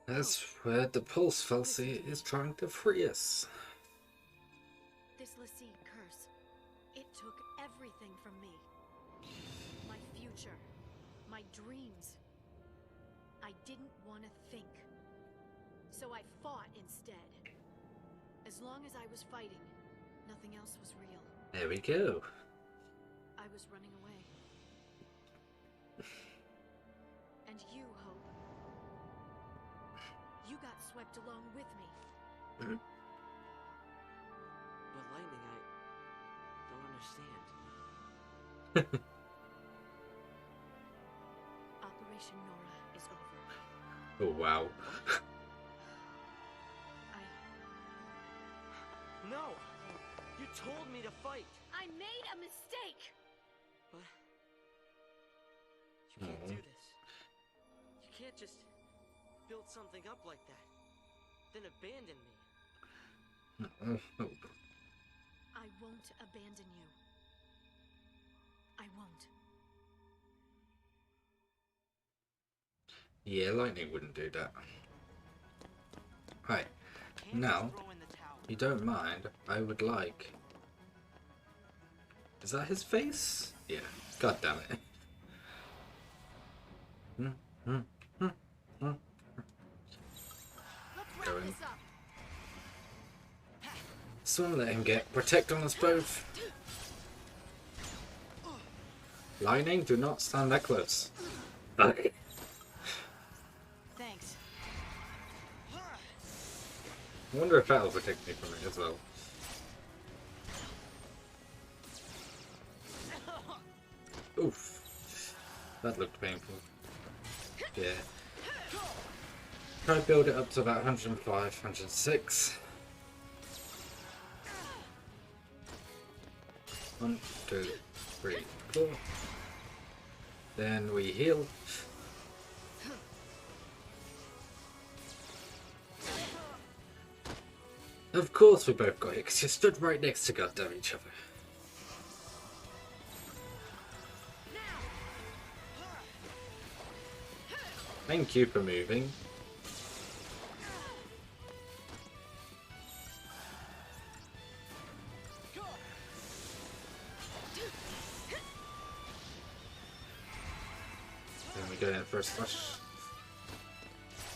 That's where the Pulse Fal'Cie is trying to free us. This lassie curse, it took everything from me. My future, my dreams. I didn't want to think. So I fought instead. As long as I was fighting, nothing else was real. There we go. I was running away. And you, Hope. You got swept along with me. But Lightning, I don't understand. Operation Nora is over. Oh wow. No! You told me to fight! I made a mistake! But... You can't do this. You can't just build something up like that, then abandon me. I won't abandon you. I won't. Yeah, Lightning wouldn't do that. Right. Can't Now, just throw in the towel. if you don't mind, I would like... Is that his face? Yeah. God damn it. Let's Go wrap in. this up. Someone let him get protect on us both. Lightning, do not stand that close. Okay. Thanks. I wonder if that'll protect me from it as well. Oof. That looked painful. Yeah. Try to build it up to about 105, 106. 1, 2, 3, 4. Then we heal. Of course we both got it, because you stood right next to goddamn each other. Thank you for moving. Then we go in for a slash.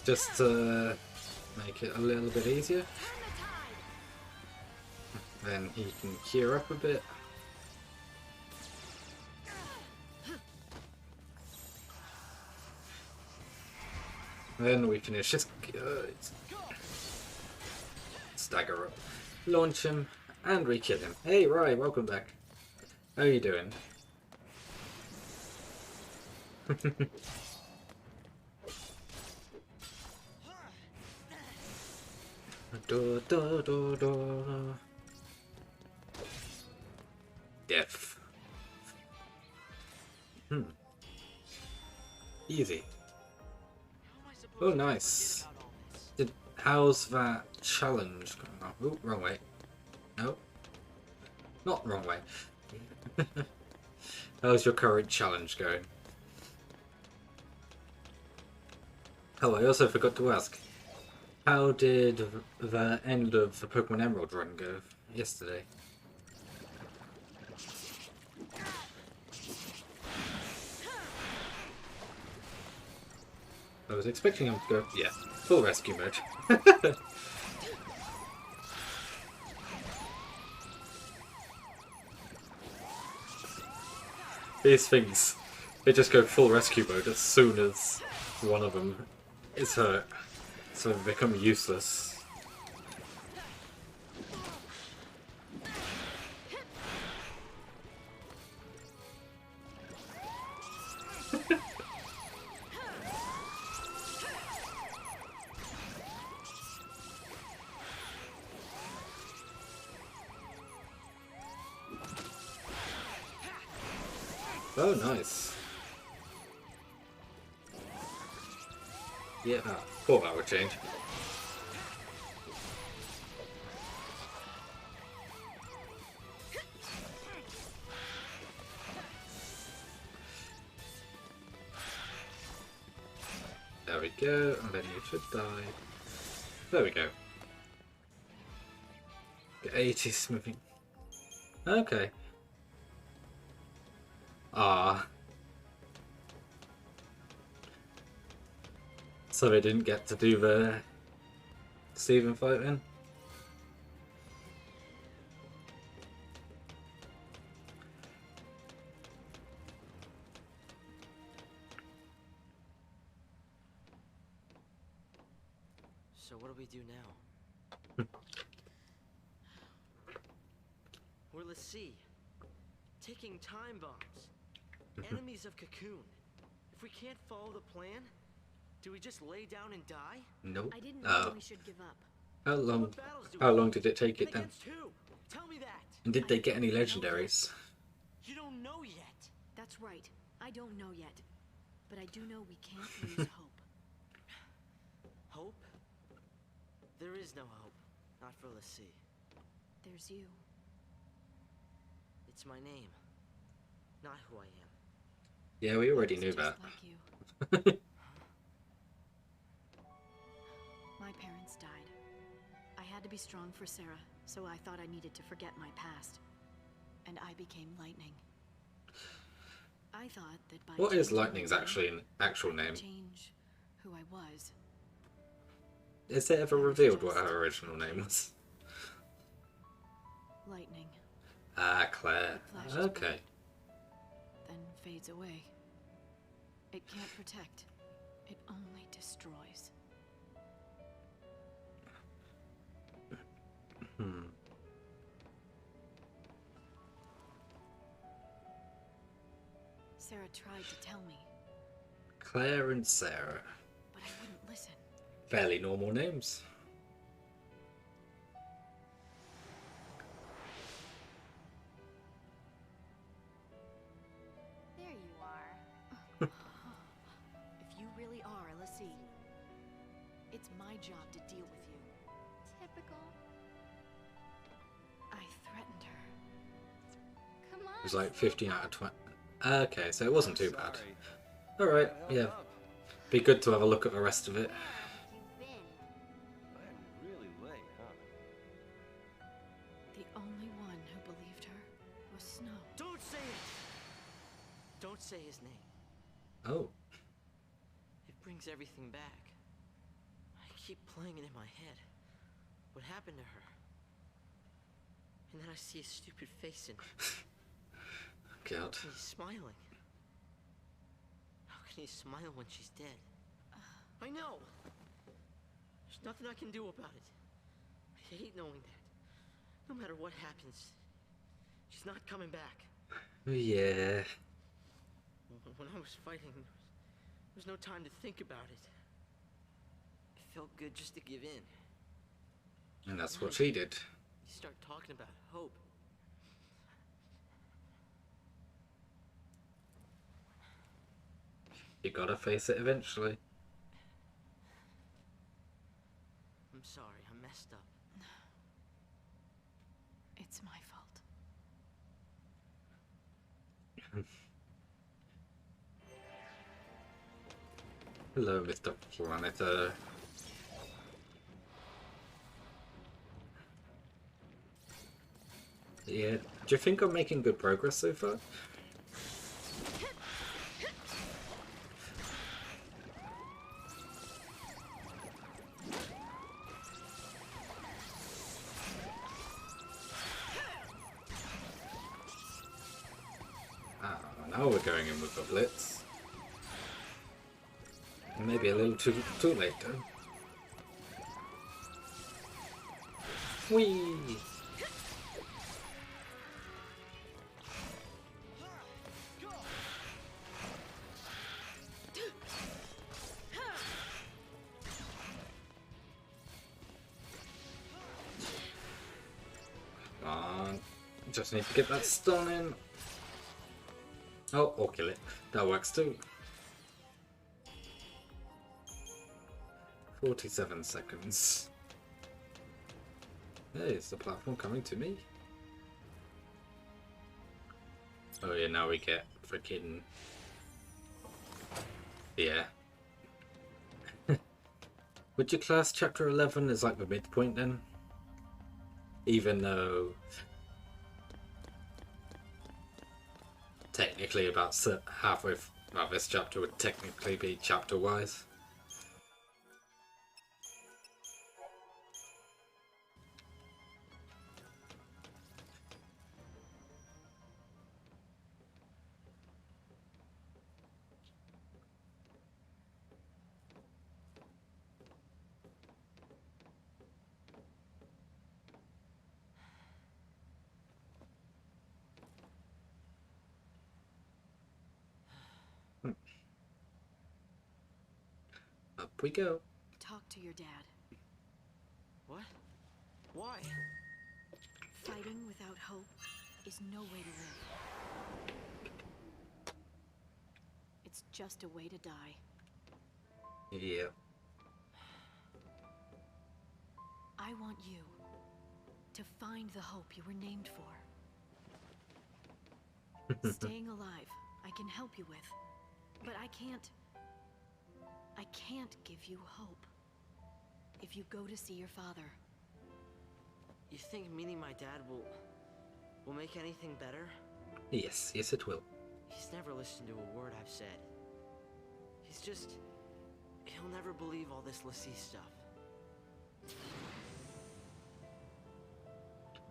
Just to make it a little bit easier. Then he can cure up a bit. Then we finish his stagger up, launch him, and we kill him. Hey Rai, welcome back. How are you doing? Do, do, do, do. Death. Easy. Oh, nice. How's that challenge going on? Oh, wrong way. No. Not wrong way. How's your current challenge going? Oh, I also forgot to ask. How did the end of the Pokemon Emerald run go yesterday? I was expecting him to go, yeah, full rescue mode. These things, they just go full rescue mode as soon as one of them is hurt, so they become useless. Oh, nice. Yeah, 4-hour change. There we go, and then you should die. There we go. Get 80 smoothing. Okay. Ah. So they didn't get to do the Steven fight then? So what do we do now? We're Lassie, taking time bombs, enemies of Cocoon. If we can't follow the plan, do we just lay down and die? Nope. I didn't know we should give up. How long did it take it then? Tell me that. And did they get any legendaries? You don't know yet. That's right. I don't know yet. But I do know we can't lose hope. Hope? There is no hope. Not for Lassie. There's you. It's my name. Not who I am. Yeah, we already knew Just that. like you. My parents died. I had to be strong for Sarah, so I thought I needed to forget my past. And I became Lightning. I thought that by What is changing Lightning's my actually an actual name, I name? could change who I was. Is it ever revealed what her original name was? Lightning. Ah, Claire. It flashes Okay. bright, then fades away. It can't protect. It only destroys. Sarah tried to tell me, Claire and Sarah. but I wouldn't listen. Fairly normal names. There you are. to deal with you. Typical. I threatened her. Come on. It was like Snake. 15 out of 20. Okay, so it wasn't too bad. Sorry. Alright, Got held yeah. up. Be good to have a look at the rest of it. Where have you been? I'm really late, huh? The only one who believed her was Snow. Don't say it! Don't say his name. Oh. It brings everything back. I keep playing it in my head. What happened to her? And then I see his stupid face and God. he's smiling. How can he smile when she's dead? I know! There's nothing I can do about it. I hate knowing that. No matter what happens, she's not coming back. Yeah. When I was fighting, there was no time to think about it. It felt good just to give in. And that's what she did. You start talking about hope. You gotta face it eventually. I'm sorry, I messed up. It's my fault. Hello, Mr. Planeter. Yeah, do you think I'm making good progress so far? Ah, now we're going in with the blitz. Maybe a little too late though. Whee! Come on. Just need to get that stun in. Oh, or kill it. That works too. 47 seconds. Hey, is the platform coming to me? Oh yeah, now we get freaking... Yeah. Would you class chapter 11 as like the midpoint then? Even though... technically about halfway... Well, this chapter would technically be chapter-wise. Up we go. Talk to your dad. What? Why? Fighting without hope is no way to live. It's just a way to die. Yeah. I want you to find the hope you were named for. Staying alive, I can help you with. But I can't give you hope. If you go to see your father. You think meeting my dad will make anything better? Yes, yes it will. He's never listened to a word I've said. He'll never believe all this Lassie stuff.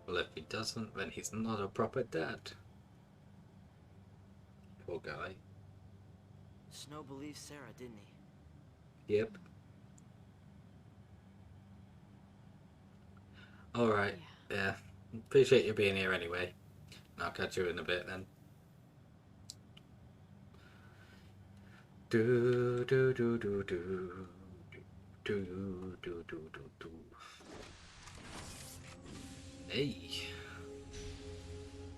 Well, if he doesn't, then he's not a proper dad. Poor guy. Snow believed Sarah, didn't he? Yep. Alright, yeah. Appreciate you being here anyway. I'll catch you in a bit then. Do do do do do do do do do do. Hey.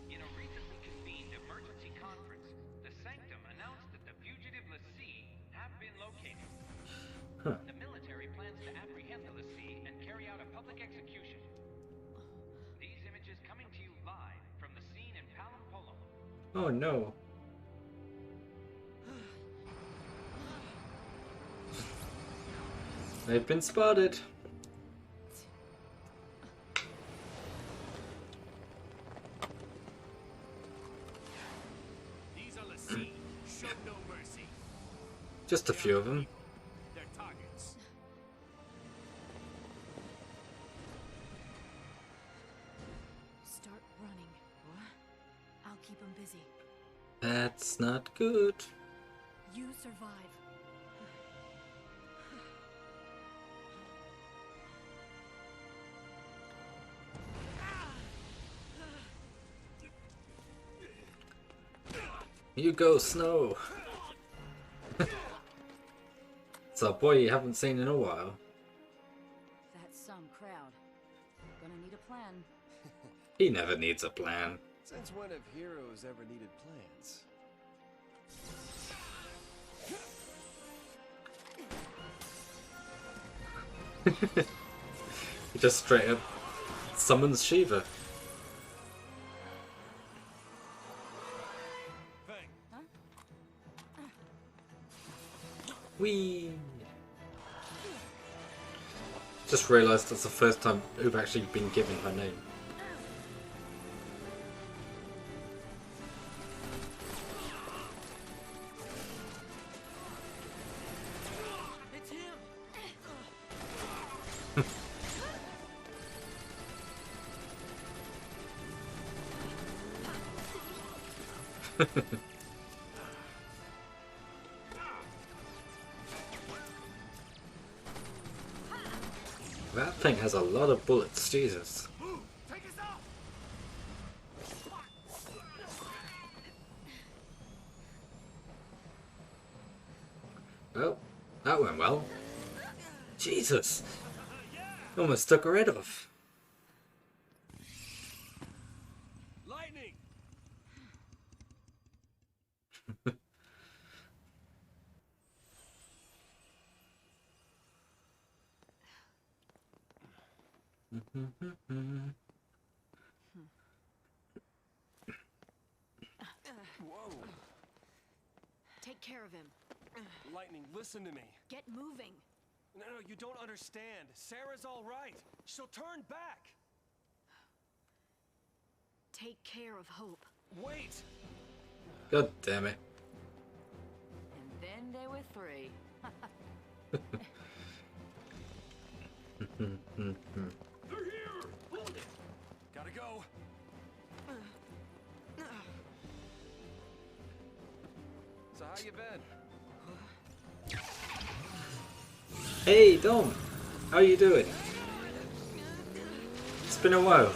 In a recently convened emergency conference, the Sanctum announced that the fugitive Lassie have been located. Huh. The military plans to apprehend the Lassie Oh no. They've been spotted. These are the sea. Show no mercy. Just a few of them. They're targets. Start running. What? I'll keep him busy. That's not good. You survive. You go, Snow. It's a boy you haven't seen in a while. That's some crowd. Gonna need a plan. He never needs a plan. Since when have heroes ever needed plans? He just straight up summons Shiva. Whee! Just realised that's the first time we've actually been given her name. It's him. That thing has a lot of bullets, Jesus. Well, that went well. Jesus! Almost took her head off. Lightning. Whoa. Take care of him. Lightning, listen to me. Get moving. No, you don't understand. Sarah's all right. She'll turn back. Take care of Hope. Wait. God damn it. And then there were three. They're here! Hold it. Gotta go. So how you been? Hey, Dom! How you doing? It's been a while.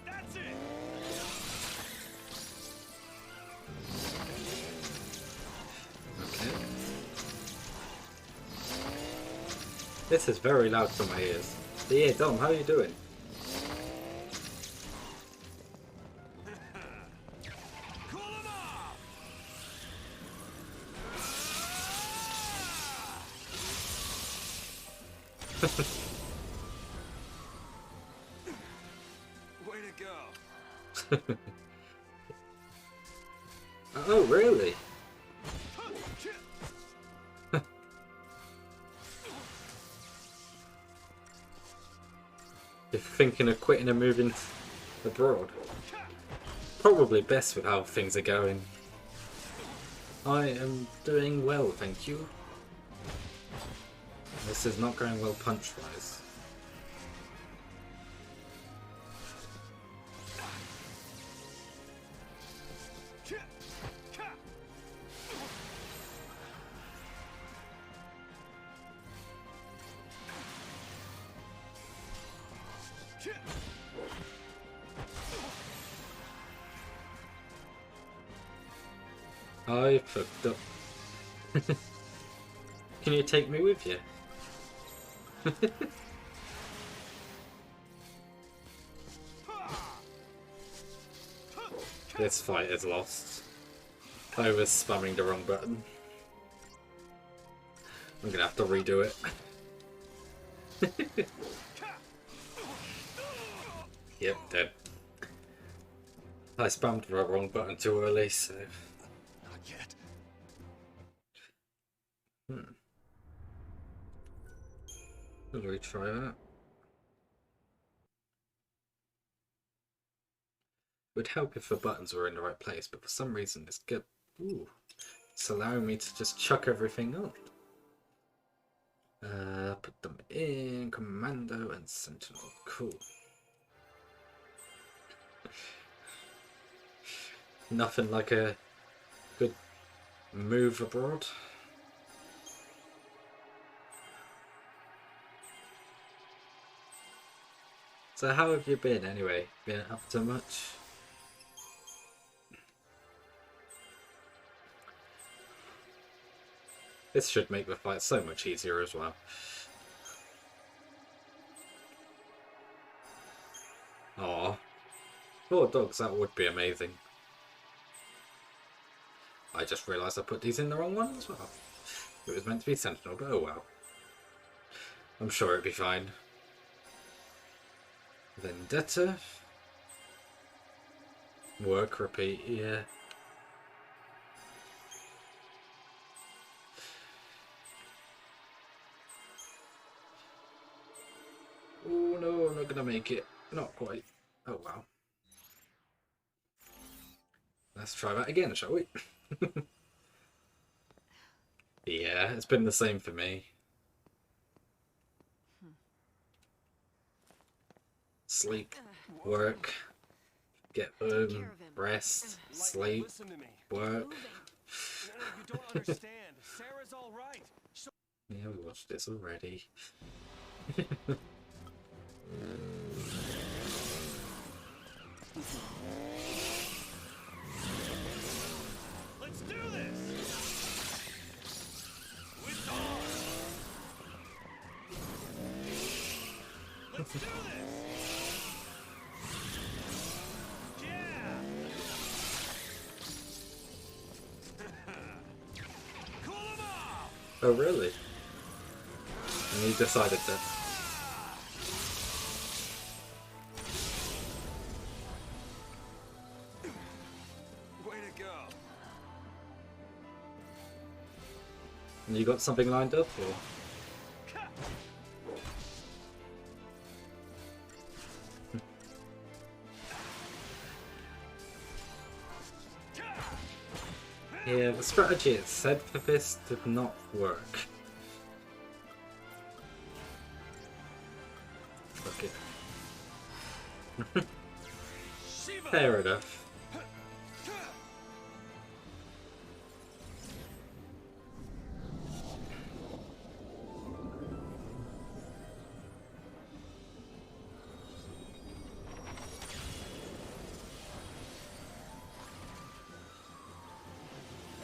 That's it. Okay. This is very loud for my ears. But yeah, Dom, how you doing? Cool 'em off. Way to go. Oh, really? You're thinking of quitting and moving abroad? Probably best with how things are going. I am doing well, thank you. This is not going well punch-wise. I fucked up. Can you take me with you? This fight is lost. I was spamming the wrong button. I'm gonna have to redo it. Yep, dead. I spammed the wrong button too early, so... Not yet. We'll retry that. It would help if the buttons were in the right place, but for some reason it's good. Ooh. It's allowing me to just chuck everything on. Put them in Commando and Sentinel. Cool. Nothing like a good move abroad. So how have you been anyway? Been up to much? This should make the fight so much easier as well. Aw. 4 dogs, that would be amazing. I just realised I put these in the wrong one as well. It was meant to be Sentinel, but oh well. I'm sure it'd be fine. Vendetta. Work, repeat, yeah. Oh no, I'm not gonna make it. Not quite. Oh wow. Let's try that again, shall we? Yeah, it's been the same for me. Sleep, work, get home, rest, sleep, work. You don't understand. Sarah's all right. Yeah, we watched this already. Let's do this. With all. Let's do this. Yeah. Cool 'em off. Oh really? And he decided that. Way to go. And you got something lined up, or? Yeah, the strategy it said for this did not work. Fuck it. Fair enough.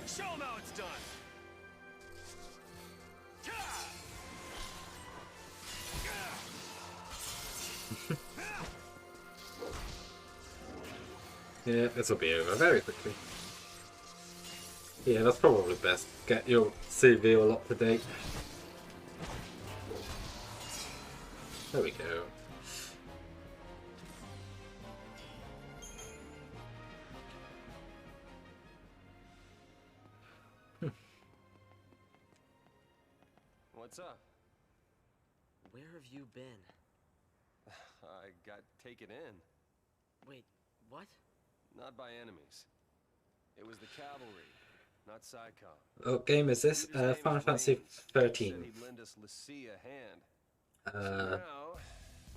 Show 'em how it's done. Yeah, this will be over very quickly. Yeah, that's probably best. Get your CV all up to date. There we go. What's up? Where have you been? I got taken in. Wait, what? Not by enemies. It was the cavalry, not SciComm. What game is this? Final Fantasy Said 13. he'd lend us Lucia a hand. Uh, So now,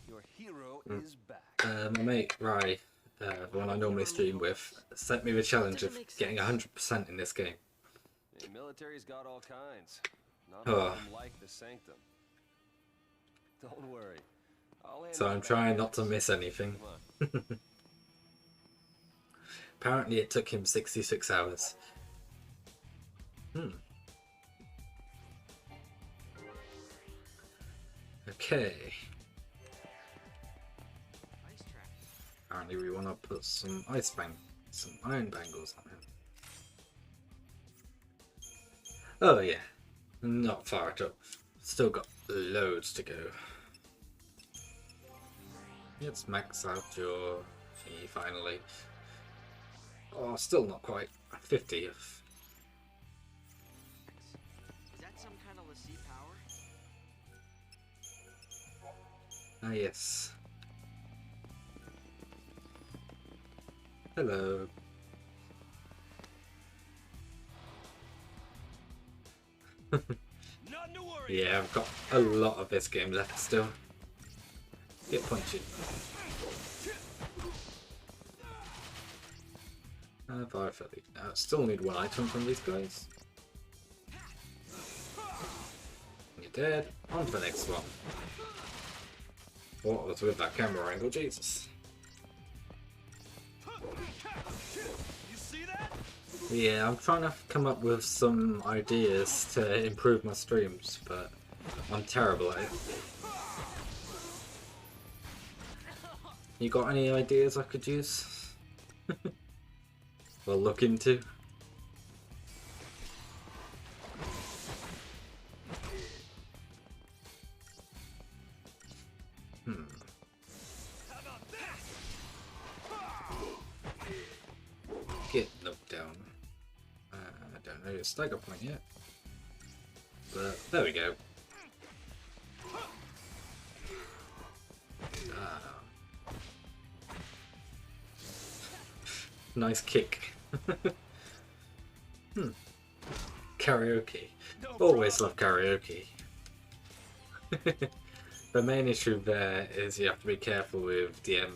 your hero is back. My mate Rai, the one I normally stream with, sent me the challenge of getting 100% in this game. The military's got all kinds. Not Oh. all of them like the Sanctum. Don't worry. I'll hand So it I'm back trying to not to us. miss anything. Come on. Apparently it took him 66 hours. Okay. Apparently we want to put some some iron bangles on him. Oh yeah, not far at all. Still got loads to go. Let's max out your thingy finally. Oh, still not quite 50th. Is that some kind of lassie power? Ah yes. Hello. Yeah, I've got a lot of this game left still. Get punching. Firefighting. Still need one item from these guys. You're dead. On to the next one. What was with that camera angle? Jesus. Yeah, I'm trying to come up with some ideas to improve my streams, but I'm terrible at it. You got any ideas I could use? Well, look into. Get knocked down. I don't know your stagger point yet, but there we go. Nice kick. Karaoke. Always love karaoke. The main issue there is you have to be careful with getting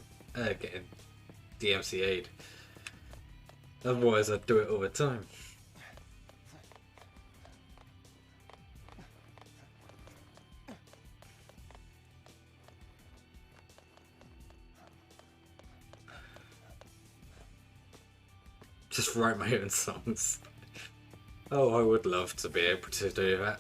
DMCA'd. Otherwise I'd do it all the time. Just write my own songs. Oh, I would love to be able to do that.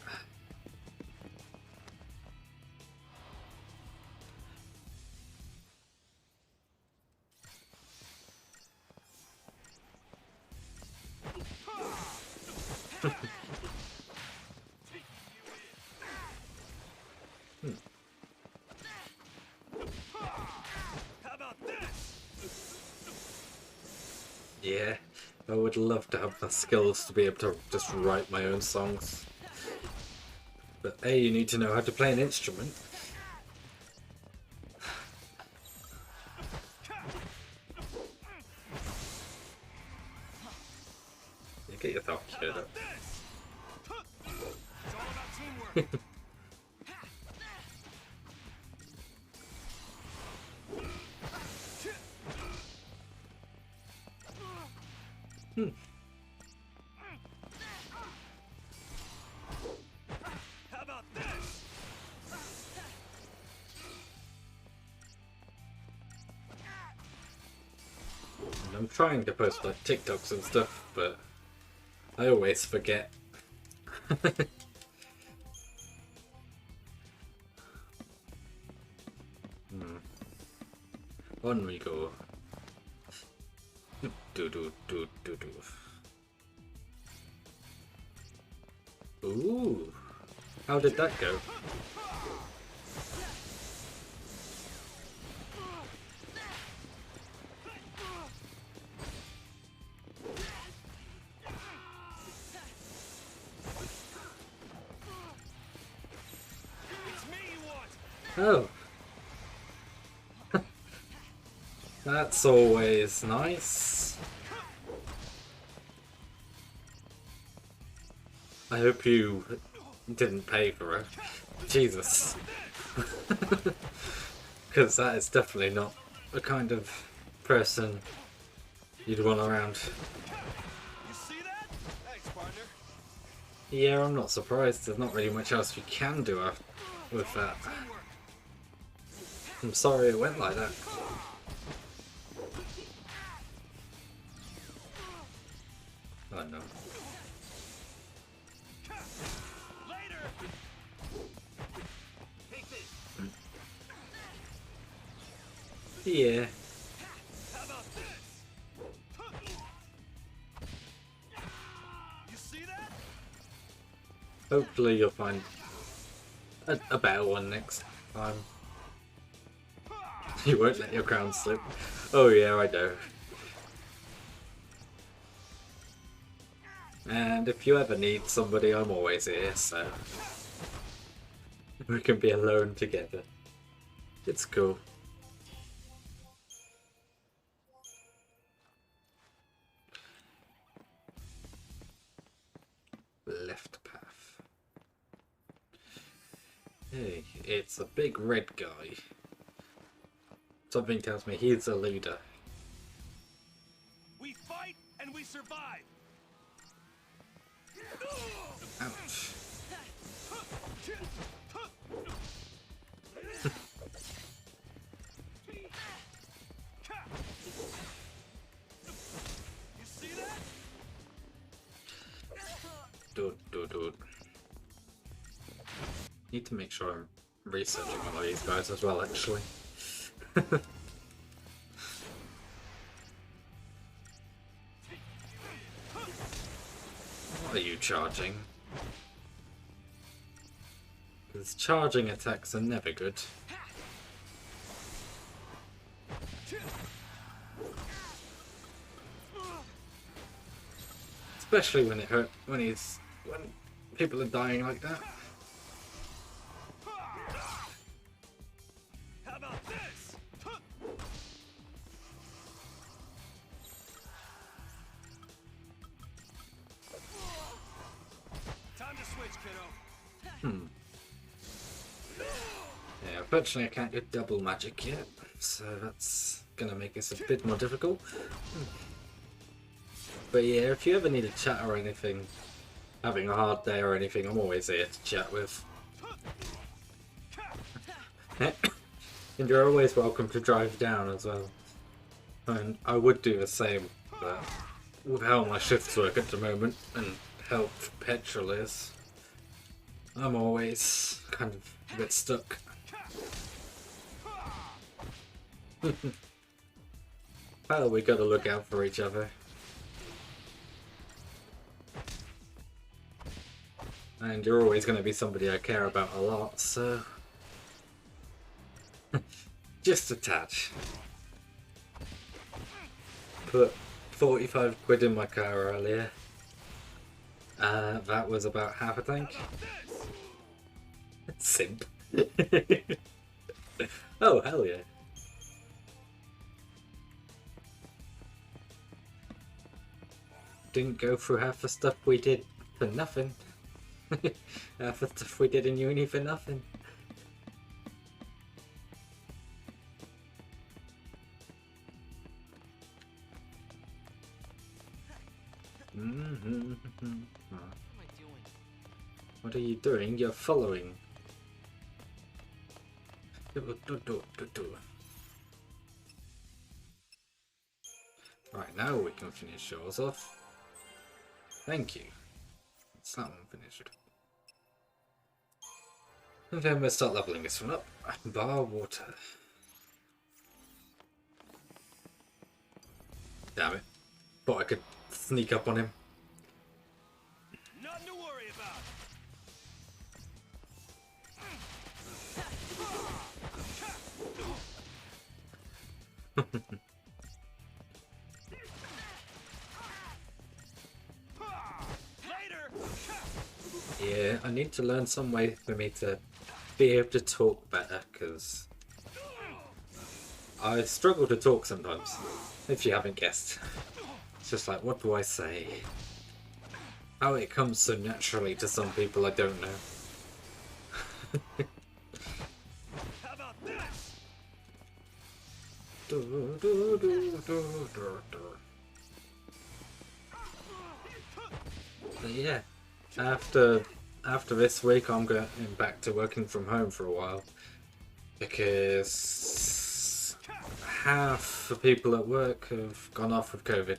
Yeah, I would love to have the skills to be able to just write my own songs. But A, you need to know how to play an instrument. You get yourself cured up. How about this? I'm trying to post like TikToks and stuff, but I always forget. On we go. Do do do do do. Ooh, how did that go? Oh. That's always nice. I hope you didn't pay for it. Jesus. Because that is definitely not the kind of person you'd want around. You see that? Thanks, partner. Yeah, I'm not surprised. There's not really much else you can do with that. I'm sorry it went like that. Oh no. Yeah. How about this? You see that? Hopefully you'll find a better one next time. You won't let your crown slip. Oh yeah, I know. And if you ever need somebody, I'm always here, so we can be alone together. It's cool. Left path. Hey, it's a big red guy. Something tells me he's a leader. We fight and we survive. Ouch. You see that? Dude. Need to make sure I'm researching all of these guys as well, actually. What are you charging? Because charging attacks are never good. Especially when when people are dying like that. How about this? Time to switch, kiddo. Yeah, unfortunately I can't get double magic yet, so that's gonna make this a bit more difficult. But yeah, if you ever need a chat or anything, having a hard day or anything, I'm always here to chat with. And you're always welcome to drive down as well. And I would do the same, but with how my shifts work at the moment and how petrol is, I'm always kind of a bit stuck. Well, we gotta look out for each other. And you're always going to be somebody I care about a lot, so... just a touch. Put 45 quid in my car earlier. That was about half a tank. Simp. Oh, hell yeah. Didn't go through half the stuff we did for nothing. Half the stuff we did in uni for nothing. What are you doing? You're following. Right, now we can finish yours off. Thank you. It's that one finished. And then we'll start leveling this one up. Bar water. Damn it. Thought I could sneak up on him. Nothing to worry about. Yeah, I need to learn some way for me to be able to talk better, because I struggle to talk sometimes, if you haven't guessed. It's just like, what do I say? How it comes so naturally to some people, I don't know. How about this? But yeah, after this week I'm going back to working from home for a while, because half the people at work have gone off with COVID.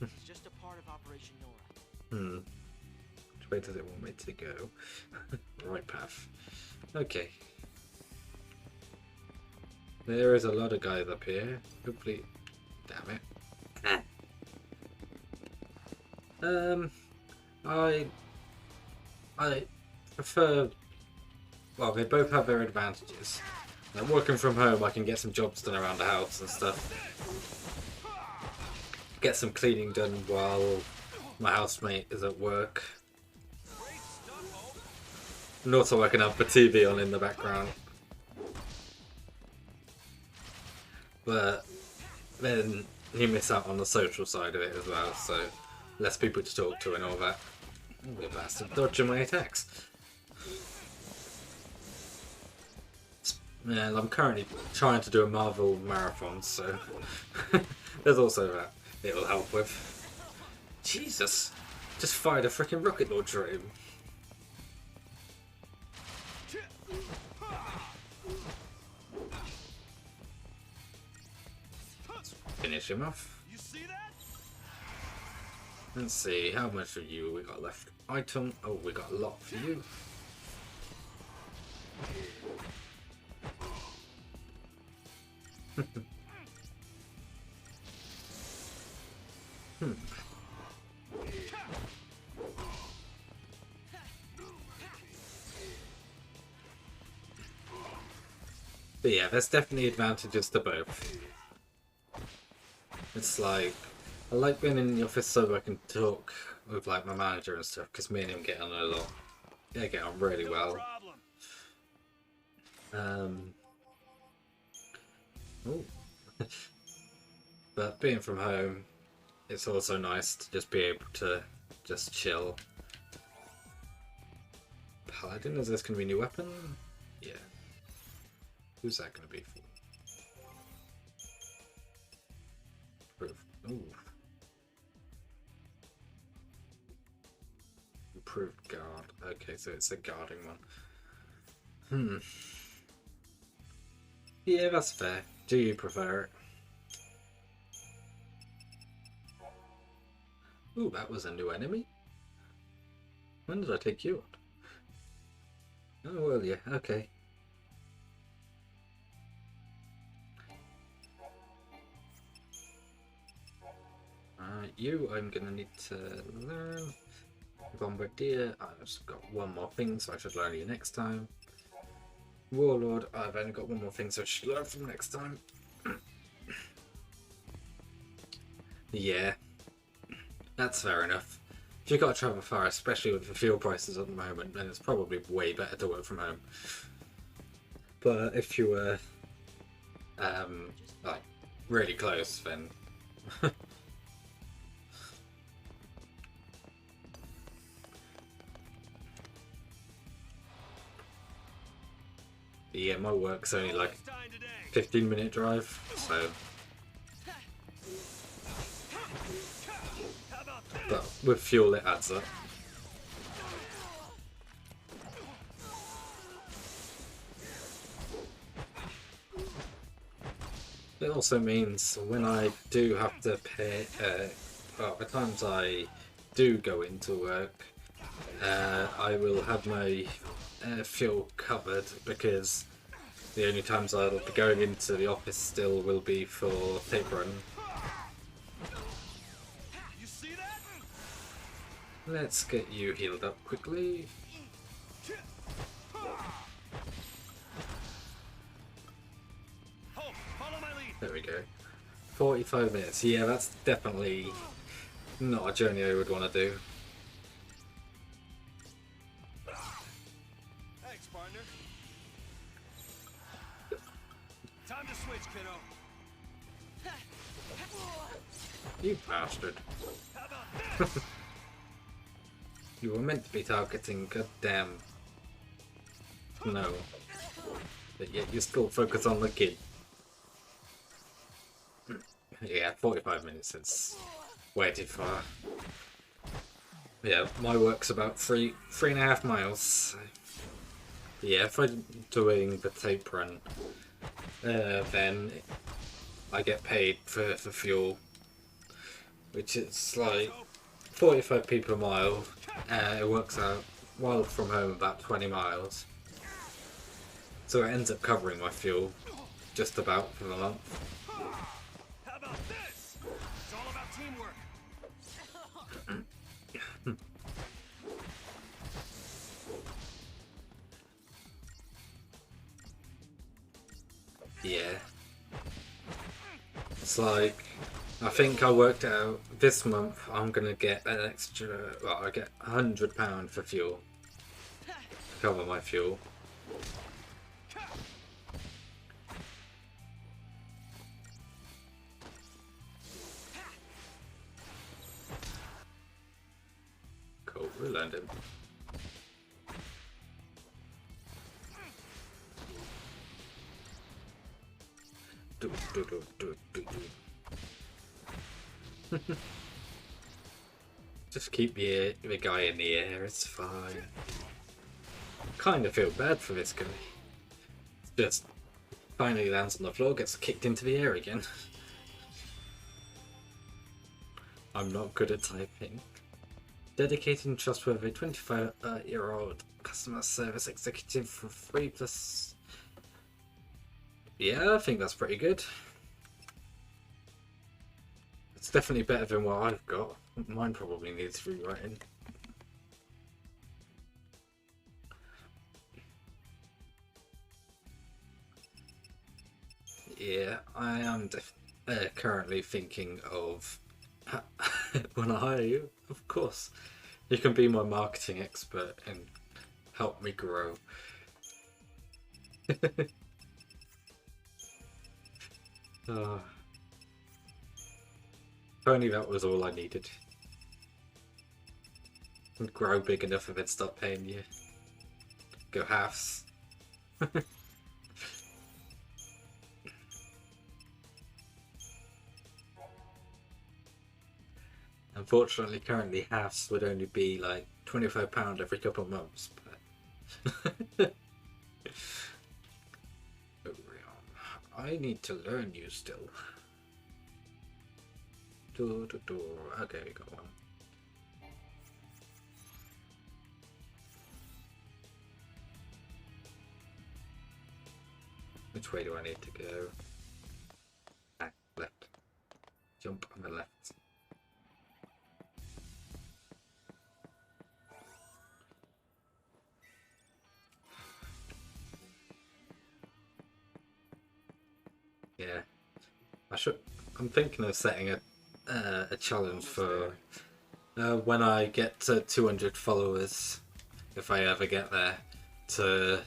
It's just a part of Operation Nora. Which way does it want me to go? Right path. Okay. There is a lot of guys up here. Hopefully, damn it. I prefer. Well, they both have their advantages. Like working from home, I can get some jobs done around the house and stuff. Get some cleaning done while my housemate is at work. And also I can have the TV on in the background. But then you miss out on the social side of it as well, so less people to talk to and all that. Oh, you bastard, dodging my attacks. Yeah, I'm currently trying to do a Marvel marathon, so there's also that it'll help with. Jesus! Just fired a freaking rocket launcher at him. Finish him off. Let's see, how much of you we got left? Item. Oh, we got a lot for you. But yeah, there's definitely advantages to both. It's like, I like being in the office so I can talk with like my manager and stuff, because me and him get on a lot. Yeah, get on really well. Ooh. But being from home, it's also nice to just be able to just chill. Paladin, is this going to be a new weapon? Yeah. Who's that going to be for? Ooh. Improved guard. Okay, so it's a guarding one. Yeah, that's fair. Do you prefer it? Ooh, that was a new enemy. When did I take you on? Oh, well, yeah, okay. You, I'm gonna need to learn. Bombardier, I've just got one more thing, so I should learn you next time. Warlord, I've only got one more thing, so I should learn from next time. Yeah, that's fair enough. If you've got to travel far, especially with the fuel prices at the moment, then it's probably way better to work from home. But if you were, like, really close, then... Yeah, my work's only like 15-minute drive, so. But with fuel, it adds up. It also means when I do have to pay, well, the times I do go into work, I will have my fuel covered, because the only times I'll be going into the office still will be for tape run. Let's get you healed up quickly. There we go. 45 minutes. Yeah, that's definitely not a journey I would want to do. Thanks, partner. Time to switch, kiddo. You bastard. You were meant to be targeting goddamn... No. But yet you still focus on the kid. Yeah, 45 minutes, it's way too far. Yeah, my work's about 3.5 miles. Yeah, if I'm doing the tape run, then I get paid for fuel, which is like 45p per mile. It works out, while from home, about 20 miles. So it ends up covering my fuel, just about for the month. How about this? It's all about teamwork. Yeah. It's like, I think I worked out this month I'm gonna get an extra, well, I get £100 for fuel. To cover my fuel. Cool, we learned him. Just keep the guy in the air, it's fine. Kind of feel bad for this guy. Just finally lands on the floor, gets kicked into the air again. I'm not good at typing. Dedicated and trustworthy 25-year-old customer service executive for 3+. Yeah, I think that's pretty good. It's definitely better than what I've got. Mine probably needs rewriting. Yeah, I am currently thinking of when I hire you, of course. You can be my marketing expert and help me grow. If only that was all I needed. Grow big enough and then start paying you. Go halves. Unfortunately, currently halves would only be like £25 every couple of months. But I need to learn you still. Okay, we got one. Which way do I need to go? Back, left. Jump on the left. Yeah, I'm thinking of setting a challenge for when I get to 200 followers, if I ever get there, to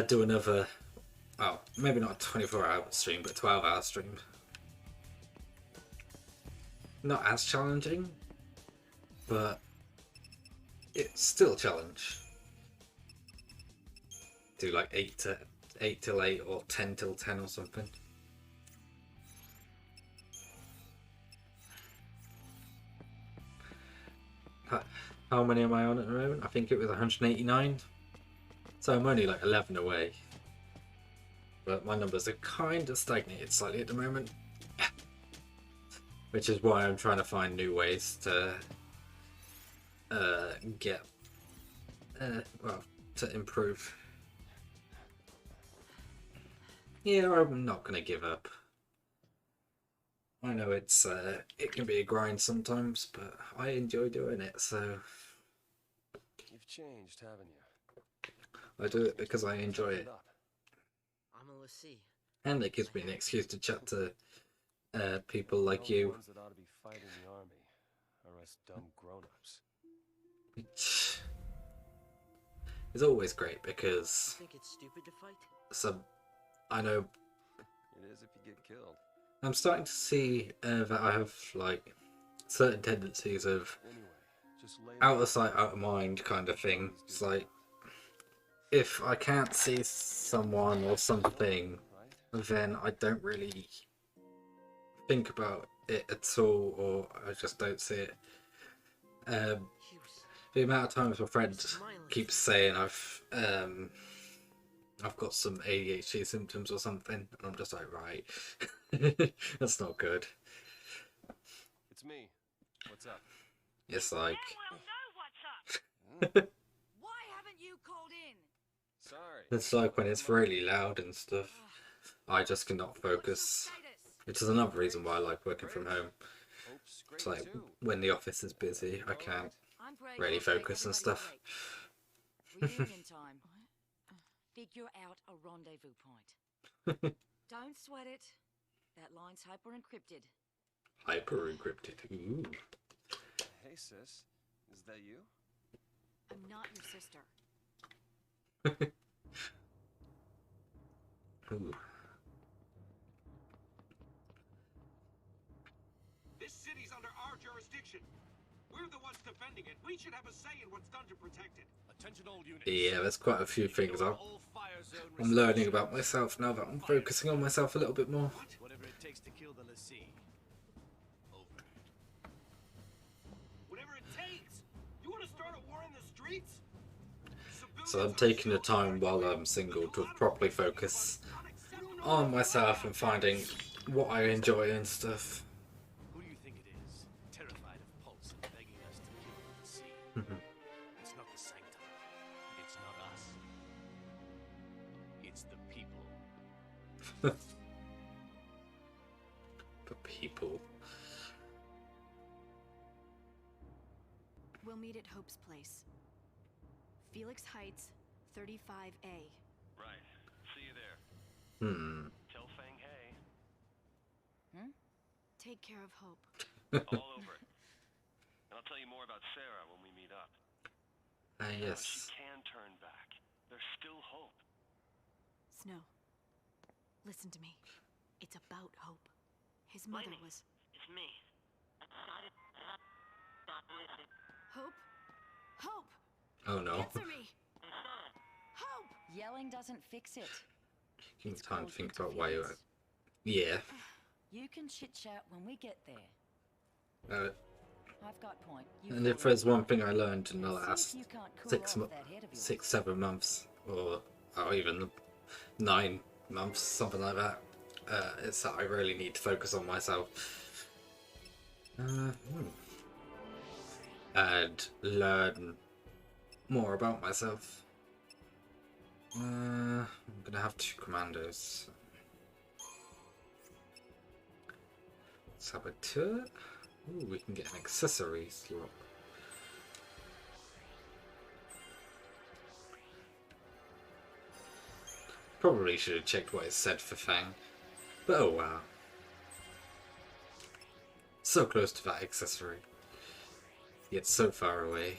do another, oh, maybe not a 24-hour stream, but 12-hour stream. Not as challenging, but it's still a challenge. Do like 8 till 8 or 10 till 10 or something. How many am I on at the moment? I think it was 189. So I'm only like 11 away. But my numbers are kind of stagnated slightly at the moment. Which is why I'm trying to find new ways to get, well, to improve. Yeah, I'm not going to give up. I know it's it can be a grind sometimes, but I enjoy doing it, so... You've changed, haven't you? I do it because I enjoy it. I'm a lessee. And it gives me an excuse to chat to people like you. The ones that ought to be fighting the army are us dumb grown-ups. Which is always great because... You think it's stupid to fight? So, I know... It is if you get killed. I'm starting to see that I have, like, certain tendencies of out of sight, out of mind kind of thing. It's like, if I can't see someone or something, then I don't really think about it at all, or I just don't see it. The amount of times my friend keeps saying I've got some ADHD symptoms or something, and I'm just like, right, that's not good. It's me. What's up? It's like... Why haven't you called in? Sorry. It's like when it's really loud and stuff. I just cannot focus. Which is another reason why I like working from home. It's like when the office is busy, I can't really focus and stuff. Reunion time. Figure out a rendezvous point. Don't sweat it. That line's hyper encrypted. Hyper encrypted. Ooh. Hey, sis. Is that you? I'm not your sister. Ooh. This city's under our jurisdiction. We're the ones defending it. We should have a say in what's done to protect it. Attention all units. Yeah, there's quite a few things I'm learning about myself now that I'm focusing on myself a little bit more. Whatever it takes to kill the lessee. Over. Whatever it takes. You want to start a war in the streets? So I'm taking the time while I'm single to properly focus on myself and finding what I enjoy and stuff. Who do you think it is? Terrified of Pulse and begging us to kill the lessee. It's not the Sanctum. It's not us. It's the people. The people. We'll meet at Hope's place. Felix Heights, 35A. Right. See you there. Tell Fang hey. Take care of Hope. All over it. And I'll tell you more about Sarah when we meet up. Yes. She can turn back. There's still hope. Snow, listen to me. It's about Hope. His mother was... It's me. Hope? Hope! Oh no. Answer me! Hope! Yelling doesn't fix it. Give me time to think about why you're... Yeah. You can chit-chat when we get there. I've got point. And if there's one thing I learned in the last 7 months, or even 9 months, something like that, it's that I really need to focus on myself. And learn more about myself. I'm gonna have 2 commandos. Let's have a tour. Ooh, we can get an accessory slot. Probably should have checked what it said for Fang, but oh wow. So close to that accessory, yet so far away.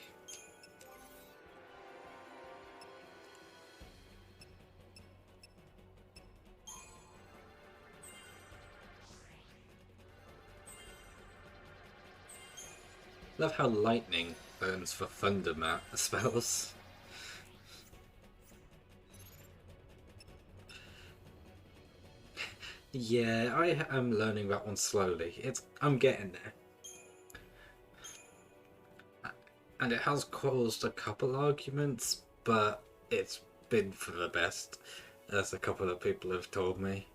Love how lightning burns for thunder spells. Yeah, I am learning that one slowly. I'm getting there. And it has caused a couple arguments, but it's been for the best, as a couple of people have told me.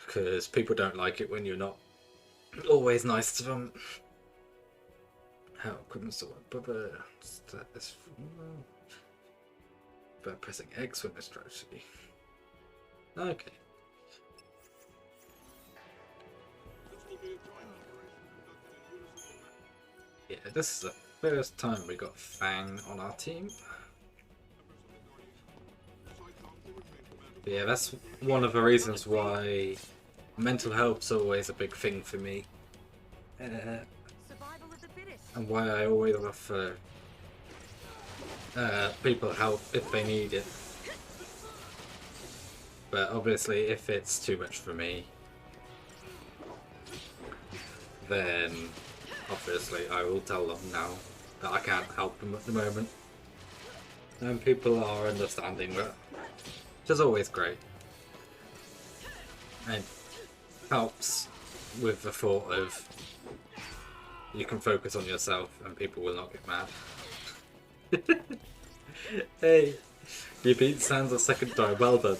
Because people don't like it when you're not always nice to them. How equipment sword, but pressing X when the strategy. Okay. Yeah, this is the first time we got Fang on our team. But yeah, that's one of the reasons why mental health's always a big thing for me. And why I always offer people help if they need it. But obviously if it's too much for me, then obviously I will tell them now that I can't help them at the moment. And people are understanding that, which is always great. And helps with the thought of you can focus on yourself and people will not get mad. Hey, you beat Sans a second time, well done.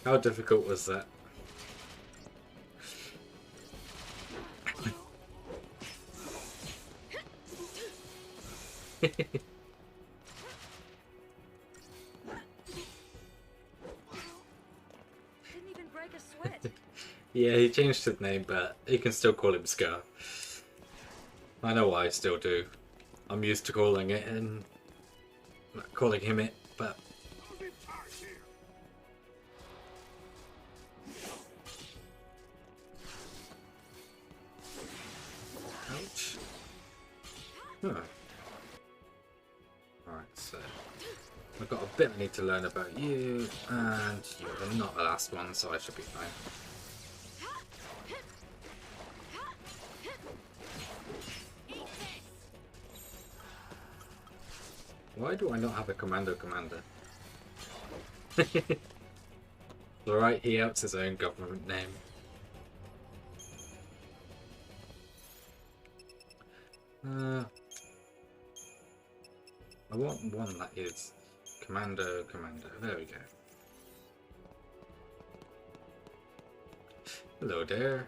How difficult was that? break a sweat. Yeah, he changed his name, but you can still call him Scar. I know I still do. I'm used to calling it and calling him it, but ouch. Huh. Alright, so I've got a bit I need to learn about you, and you're not the last one, so I should be fine. Why do I not have a commander? Alright, he outs his own government name. I want one that is Commando. There we go. Hello there.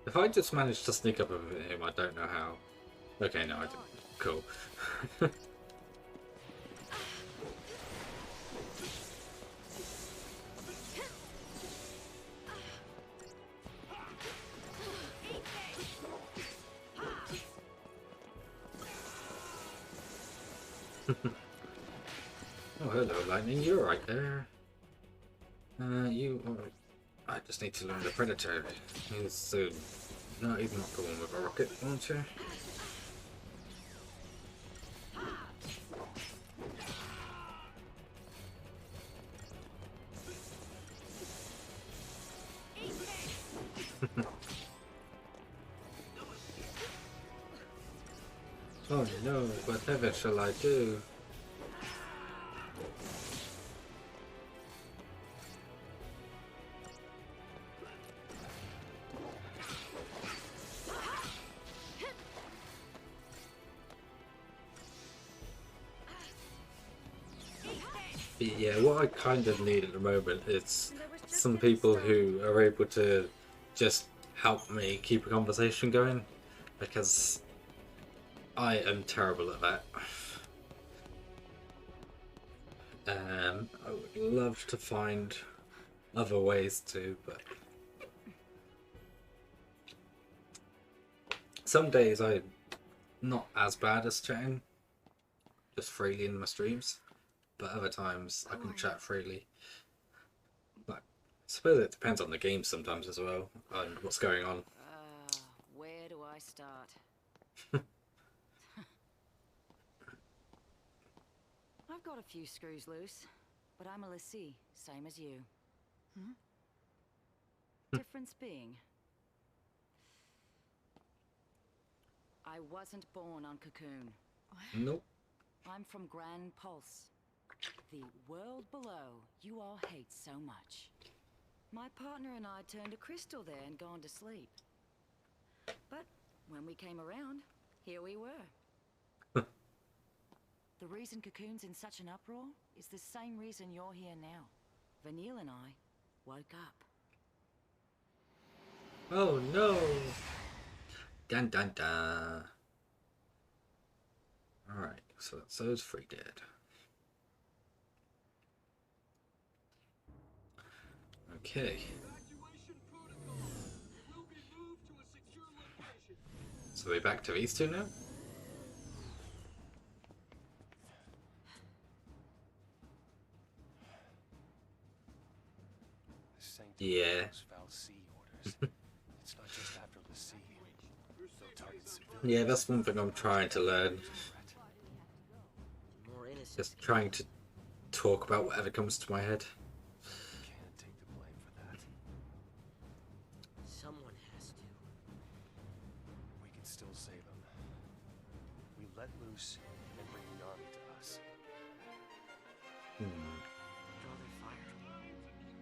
If I just managed to sneak up over him, I don't know how. Okay, no, I didn't. Cool. Oh, hello, Lightning. You're right there. You are... I just need to learn the Predator. He's soon. No, he's not the one with a rocket launcher. Oh no, whatever shall I do? Yeah, what I kind of need at the moment is some people who are able to just help me keep a conversation going, because I am terrible at that. I would love to find other ways to, but some days I'm not as bad as chatting, just freely in my streams, but other times I can chat freely. Like, I suppose it depends on the game sometimes as well, and what's going on. Where do I start? I've got a few screws loose, but I'm a Lassie, same as you. Difference being, I wasn't born on Cocoon. Nope. I'm from Grand Pulse, the world below you all hate so much. My partner and I turned to crystal there and gone to sleep. But when we came around, here we were. The reason Cocoon's in such an uproar is the same reason you're here now. Vanille and I woke up. Oh no! Dun dun dun. Alright, so that's those three dead. Okay. So we're back to these two now? Yeah. Yeah, that's one thing I'm trying to learn. Just trying to talk about whatever comes to my head. Can't take the blame for that. Someone has to. We can still save them. We let loose and bring the army to us. Draw their fire.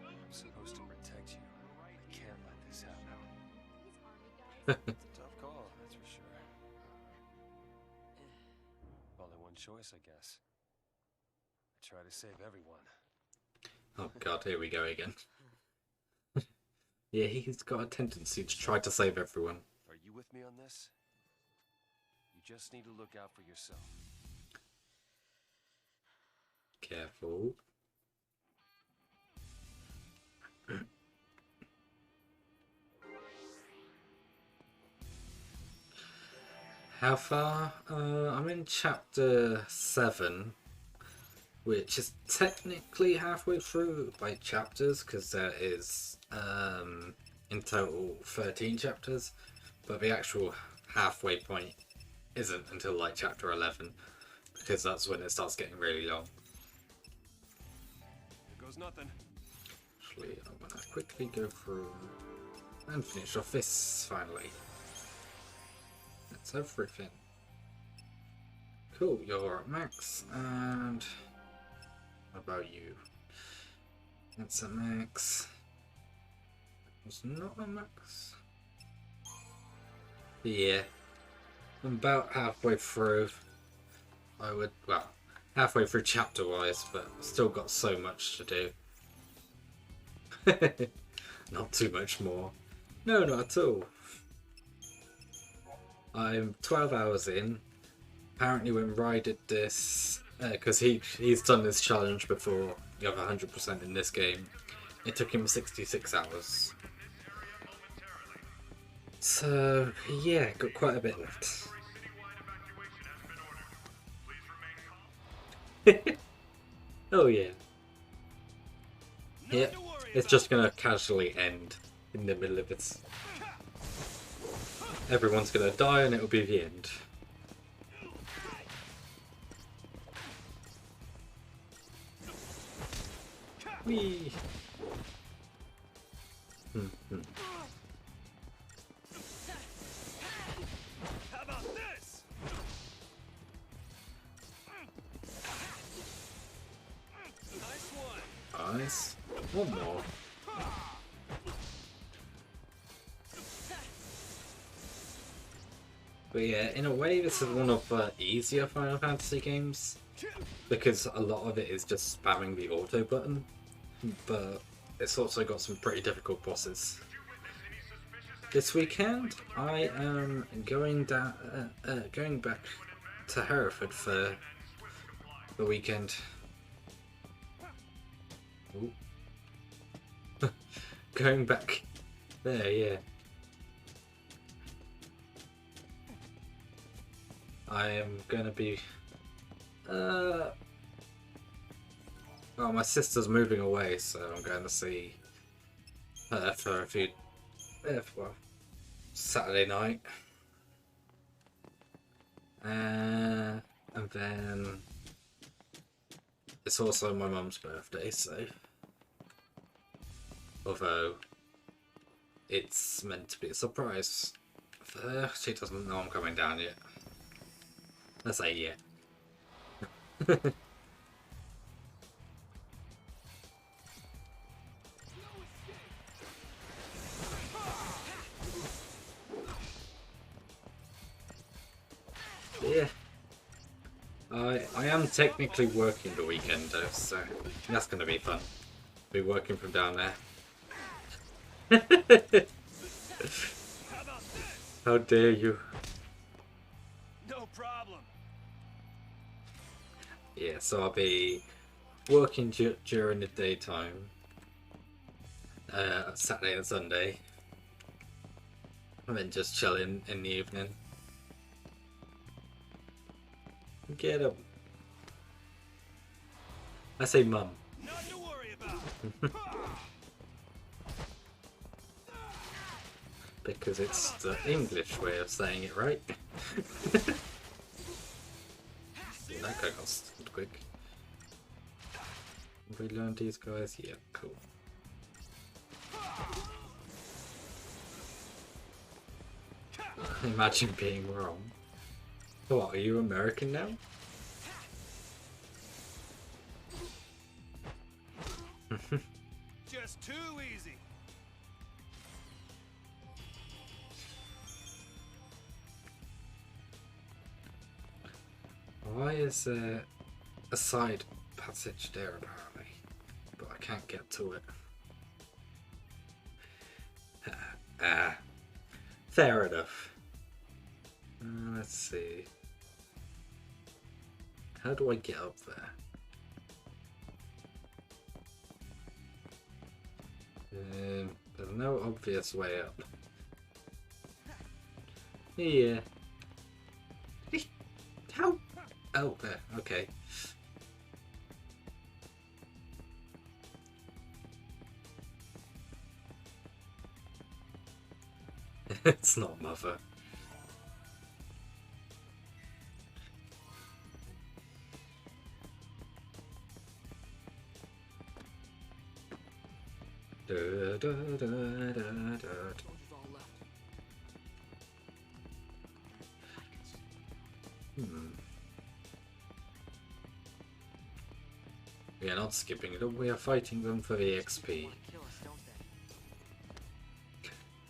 I'm supposed to protect you. I can't let this happen. It's a tough call, that's for sure. Only one choice, I guess. I try to save everyone. Oh god, here we go again. Yeah, he's got a tendency to try to save everyone. Are you with me on this? You just need to look out for yourself. Careful. How far? I'm in chapter 7, which is technically halfway through by chapters, because there is in total 13 chapters, but the actual halfway point isn't until like chapter 11, because that's when it starts getting really long. Here goes nothing. Actually, I'm gonna quickly go through and finish off this finally. That's everything. Cool, you're at max, and what about you? That's a max. It's not a max. Yeah, I'm about halfway through. Well, halfway through chapter wise, but still got so much to do. Not too much more. No, not at all. I'm 12 hours in. Apparently when Rye did this, because he's done this challenge before, you have 100% in this game, it took him 66 hours. So, yeah, got quite a bit left. Oh yeah. Yeah, it's just gonna casually end in the middle of it. Everyone's gonna die and it'll be the end. Whee! How about this? Nice one. Nice. One more. But yeah, in a way this is one of the easier Final Fantasy games, because a lot of it is just spamming the auto button, but it's also got some pretty difficult bosses. This weekend I am going back to Hereford for the weekend. Ooh. Going back there, yeah. I am gonna be well, my sister's moving away, so I'm going to see her for a few well, Saturday night. And then it's also my mum's birthday, so although it's meant to be a surprise for her, she doesn't know I'm coming down yet. Let's say yeah. Yeah. I am technically working the weekend though, so that's gonna be fun. Be working from down there. How dare you? No problem. Yeah, so I'll be working during the daytime, Saturday and Sunday, and then just chilling in the evening. Get him. I say mum. Nothing to worry about. Because it's the English way of saying it, right? That guy got stunned quick. Have we learned these guys? Yeah, cool. Imagine being wrong. What, are you American now? Just too easy. Why is there a side passage there apparently? But I can't get to it. Fair enough. Let's see. How do I get up there? There's no obvious way up. Yeah. Oh, there. Okay. It's not Mother. Da, da, da, da, da. We are not skipping it, we are fighting them for the XP.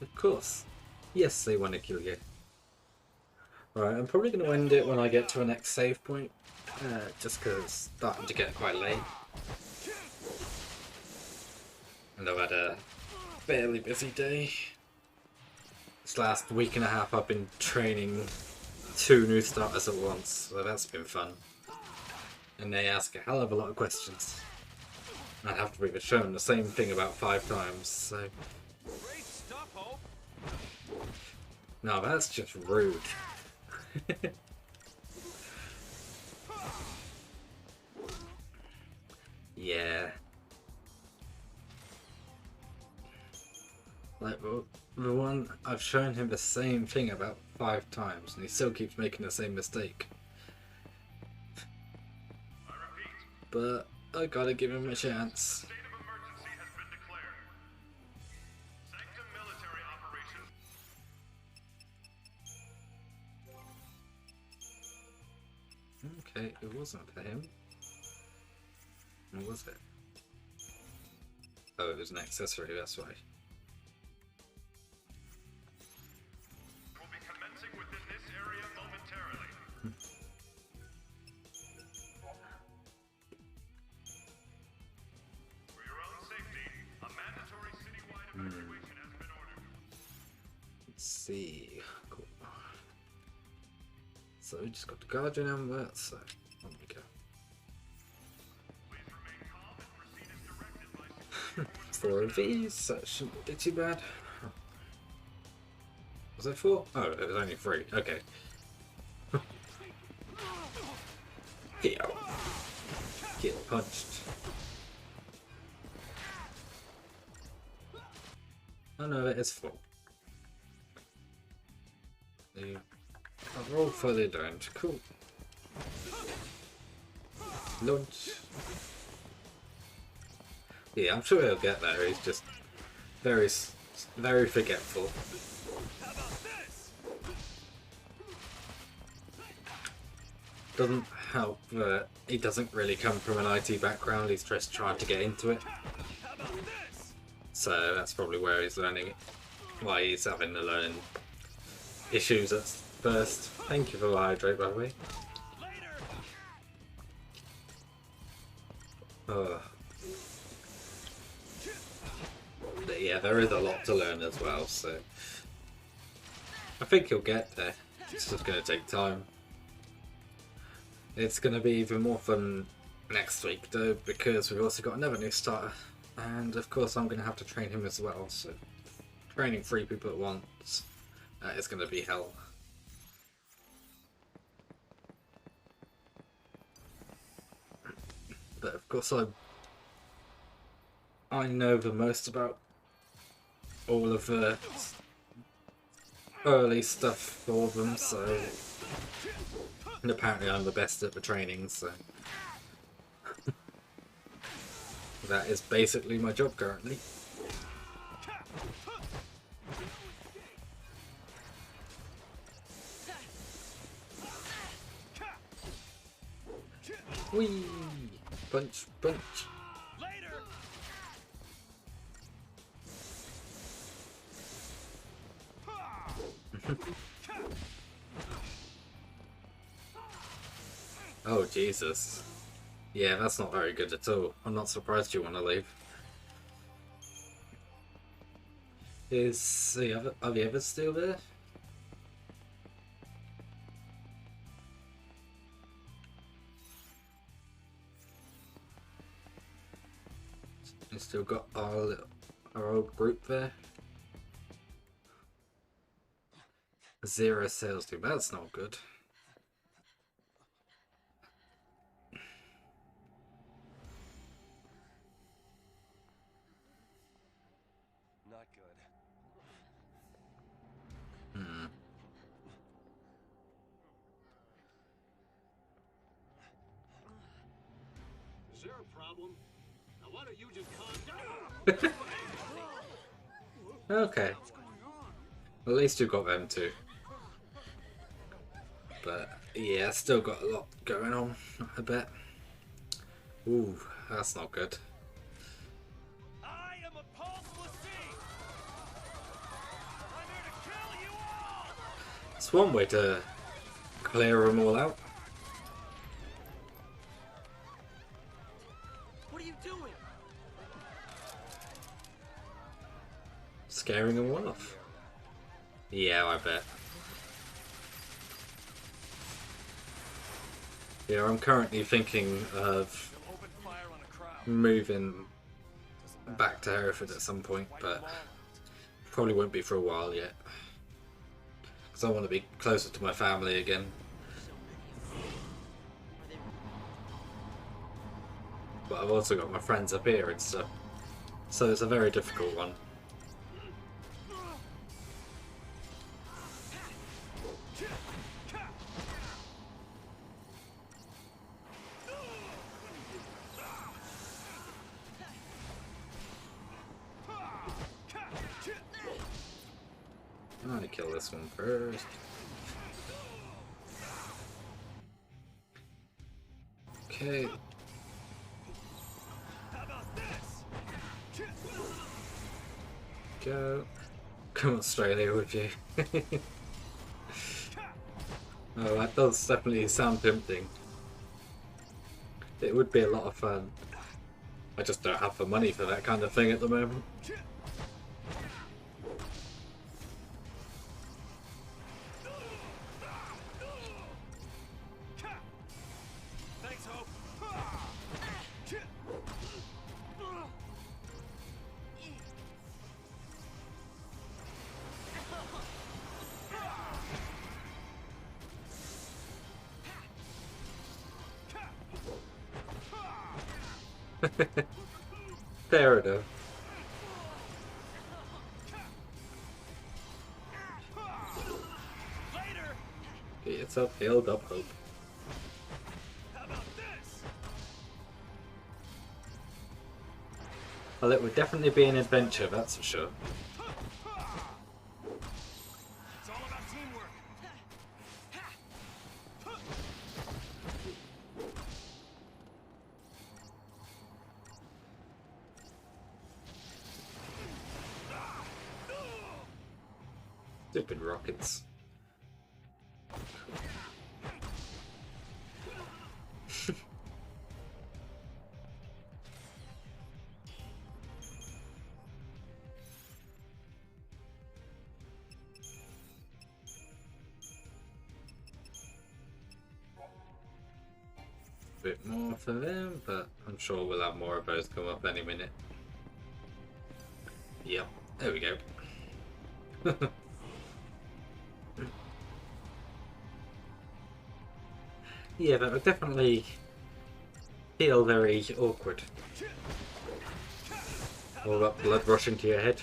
Of course. Yes, they want to kill you. Alright, I'm probably going to end it when I get to the next save point. Just because it's starting to get quite late. And I've had a fairly busy day. This last week and a half I've been training 2 new starters at once, so that's been fun. And they ask a hell of a lot of questions. I'd have to be shown the same thing about 5 times, so... No, that's just rude. Yeah. Like, the one I've shown him the same thing about 5 times, and he still keeps making the same mistake. But I gotta give him a chance. Okay, it wasn't for him. What was it? Oh, it was an accessory, that's why. We'll be commencing within this area momentarily. For your own safety, a mandatory citywide evacuation has been ordered. Let's see. Cool. So we just got the Guardian number, so on we go. 4 of these, that shouldn't be too bad. Was it 4? Oh, it was only 3. Okay. Get punched. Oh no, it is 4. They are all fully learned. Cool. Launch. Yeah, I'm sure he'll get there. He's just very forgetful. Doesn't help that he doesn't really come from an IT background. He's just trying to get into it. So that's probably where he's learning it. Why he's having the learning issues at first. Thank you for the hydrate, by the way. But yeah, there is a lot to learn as well, so I think he'll get there. It's just going to take time. It's going to be even more fun next week though, because we've also got another new starter, and of course I'm going to have to train him as well, so training 3 people at once is going to be hell. But of course I know the most about all of the early stuff for them, so and apparently I'm the best at the training, so that is basically my job currently. Whee! Punch, punch. Oh Jesus. Yeah, that's not very good at all. I'm not surprised you want to leave. Are the others still there? We still got our old group there. 0 sales team, that's not good. problem. Now why don't you just calm down? Okay. At least you got them too. But yeah, still got a lot going on, I bet. Ooh, that's not good. I am a Pulse Lassie. I'm here to kill you all. It's one way to clear them all out. What are you doing? Scaring them all off. Yeah, I bet. Yeah, I'm currently thinking of moving back to Hereford at some point, but probably won't be for a while yet. Because I want to be closer to my family again. But I've also got my friends up here and stuff. So it's a very difficult one. I'm gonna kill this one first. Okay. Go. Come Australia with you. Oh, that does definitely sound tempting. It would be a lot of fun. I just don't have the money for that kind of thing at the moment. Thanks, Hope. Fair enough. Get yourself healed up, Hope. Well, it would definitely be an adventure, that's for sure. It's all about teamwork. Stupid rockets. Bit more for them, but I'm sure we'll have more of those come up any minute. Yep, there we go. Yeah, that would definitely feel very awkward. All that blood rushing to your head.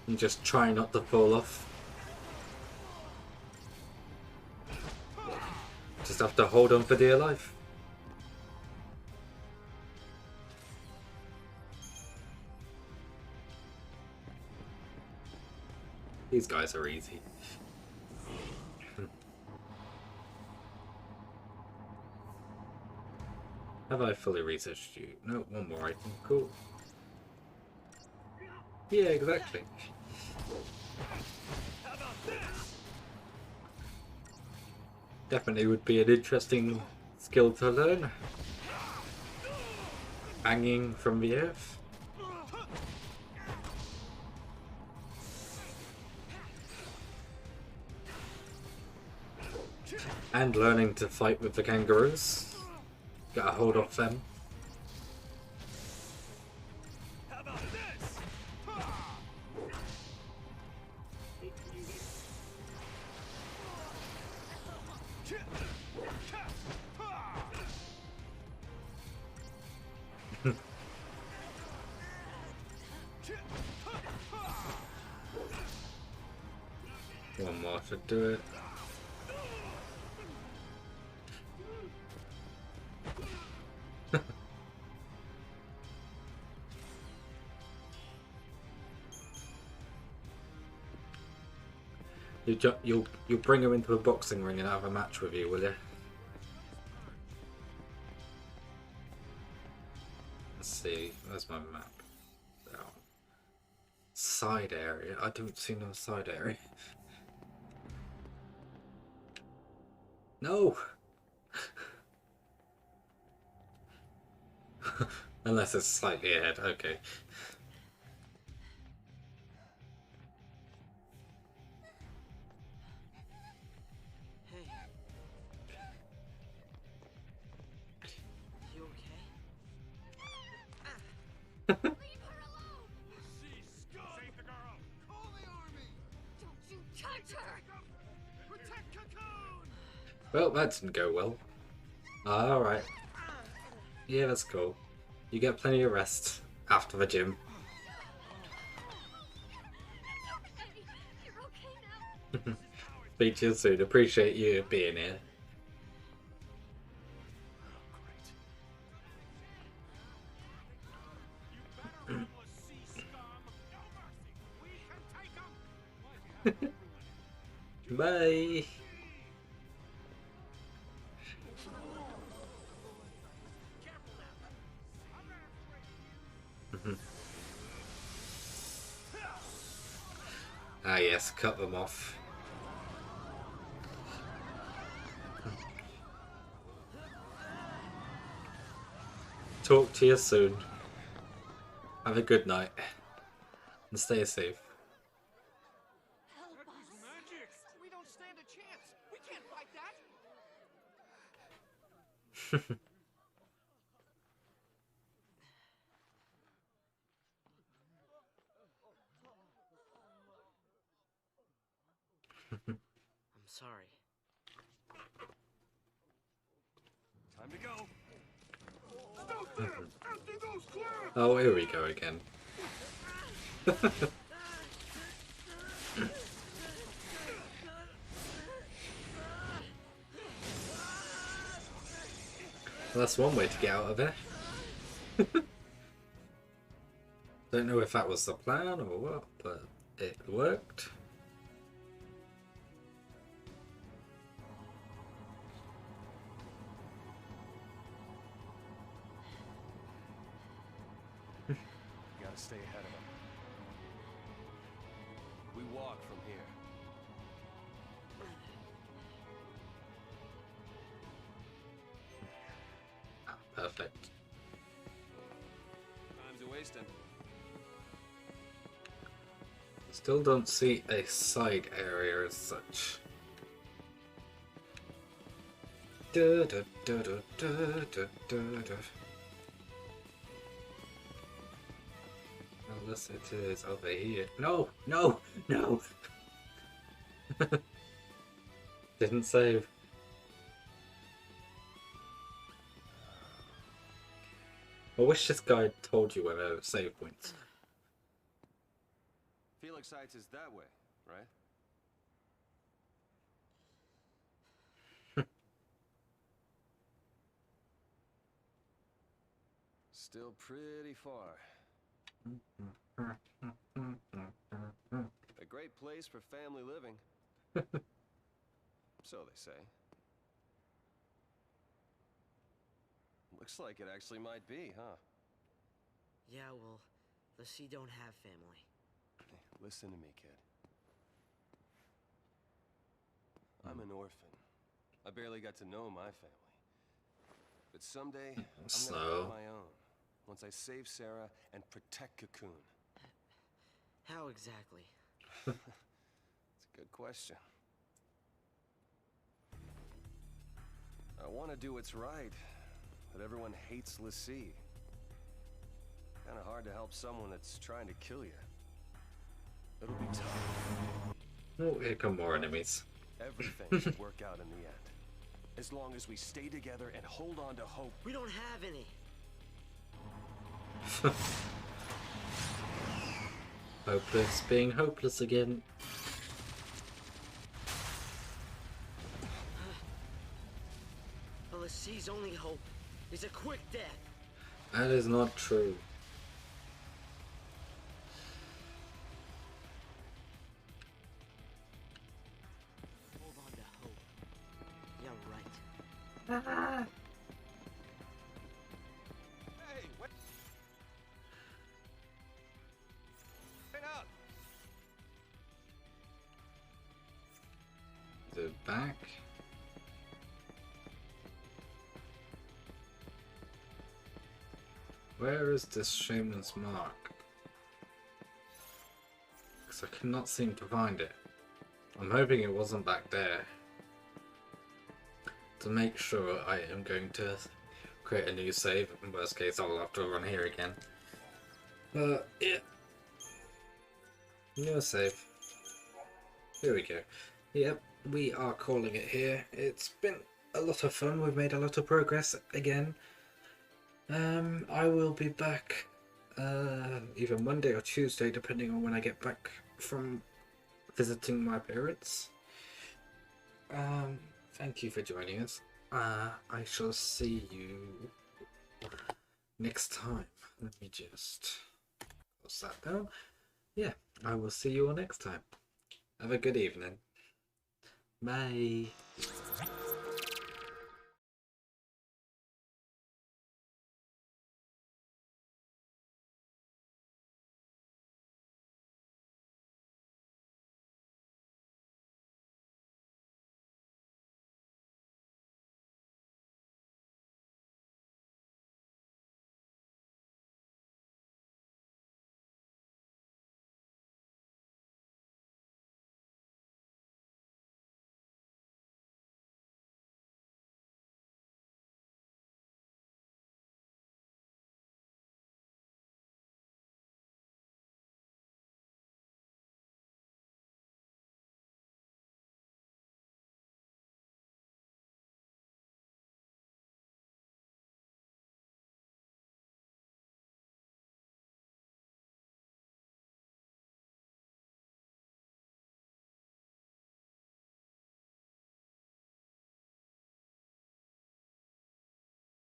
And just try not to fall off. Just have to hold on for dear life. These guys are easy. Have I fully researched you? No, one more item. Cool. Yeah, exactly. Definitely would be an interesting skill to learn. Banging from the earth. And learning to fight with the kangaroos. Gotta hold off them. one more to do it. You'll bring him into a boxing ring and have a match with you, will you? Let's see. Where's my map? Oh. Side area. I don't see no side area. No. Unless it's slightly ahead. Okay. You okay? Leave her alone! Save the girl! Call the army! Don't you touch her! Protect Cocoon! Well, that didn't go well. Alright. Yeah, that's cool. You get plenty of rest after the gym. You're okay now. Speak to you soon. Appreciate you being here. Bye. Ah yes, cut them off. Talk to you soon. Have a good night. And stay safe. Help us. Magic! We don't stand a chance! We can't fight that! I'm sorry. Time to go. Stop there! Empty those clips! Oh, here we go again. Well, that's one way to get out of there. Don't know if that was the plan or what, but it worked. You gotta stay ahead of them. We walk from here. Ah, perfect. Time's a wasting. Still don't see a side area as such. Da, da, da, da, da, da, da, da. Unless it is over here. No! No! No! Didn't save. I wish this guy told you where there were save points. FFXIII is that way, right? Still pretty far. A great place for family living. So they say. Looks like it actually might be, huh? Yeah, well, the sea don't have family. Hey, listen to me, kid. I'm an orphan. I barely got to know my family. But someday, I'm gonna have my own. Once I save Sarah and protect Cocoon. How exactly? It's a good question. I want to do what's right, but everyone hates Lassie. Kind of hard to help someone that's trying to kill you. It'll be tough. Oh, here come more enemies. Everything should work out in the end. As long as we stay together and hold on to hope. We don't have any. Hopeless being hopeless again. Lassie's only hope is a quick death. That is not true. Hold on to hope. You're right. Hey, wait. Wait up. Is it back? Where is this shaman's mark? Because I cannot seem to find it. I'm hoping it wasn't back there. To make sure, I am going to create a new save. In worst case, I'll have to run here again. But yeah. New save. Here we go. Yep, we are calling it here. It's been a lot of fun. We've made a lot of progress again. I will be back either Monday or Tuesday, depending on when I get back from visiting my parents. Thank you for joining us. I shall see you next time. Let me just close that down. Yeah, I will see you all next time. Have a good evening. Bye.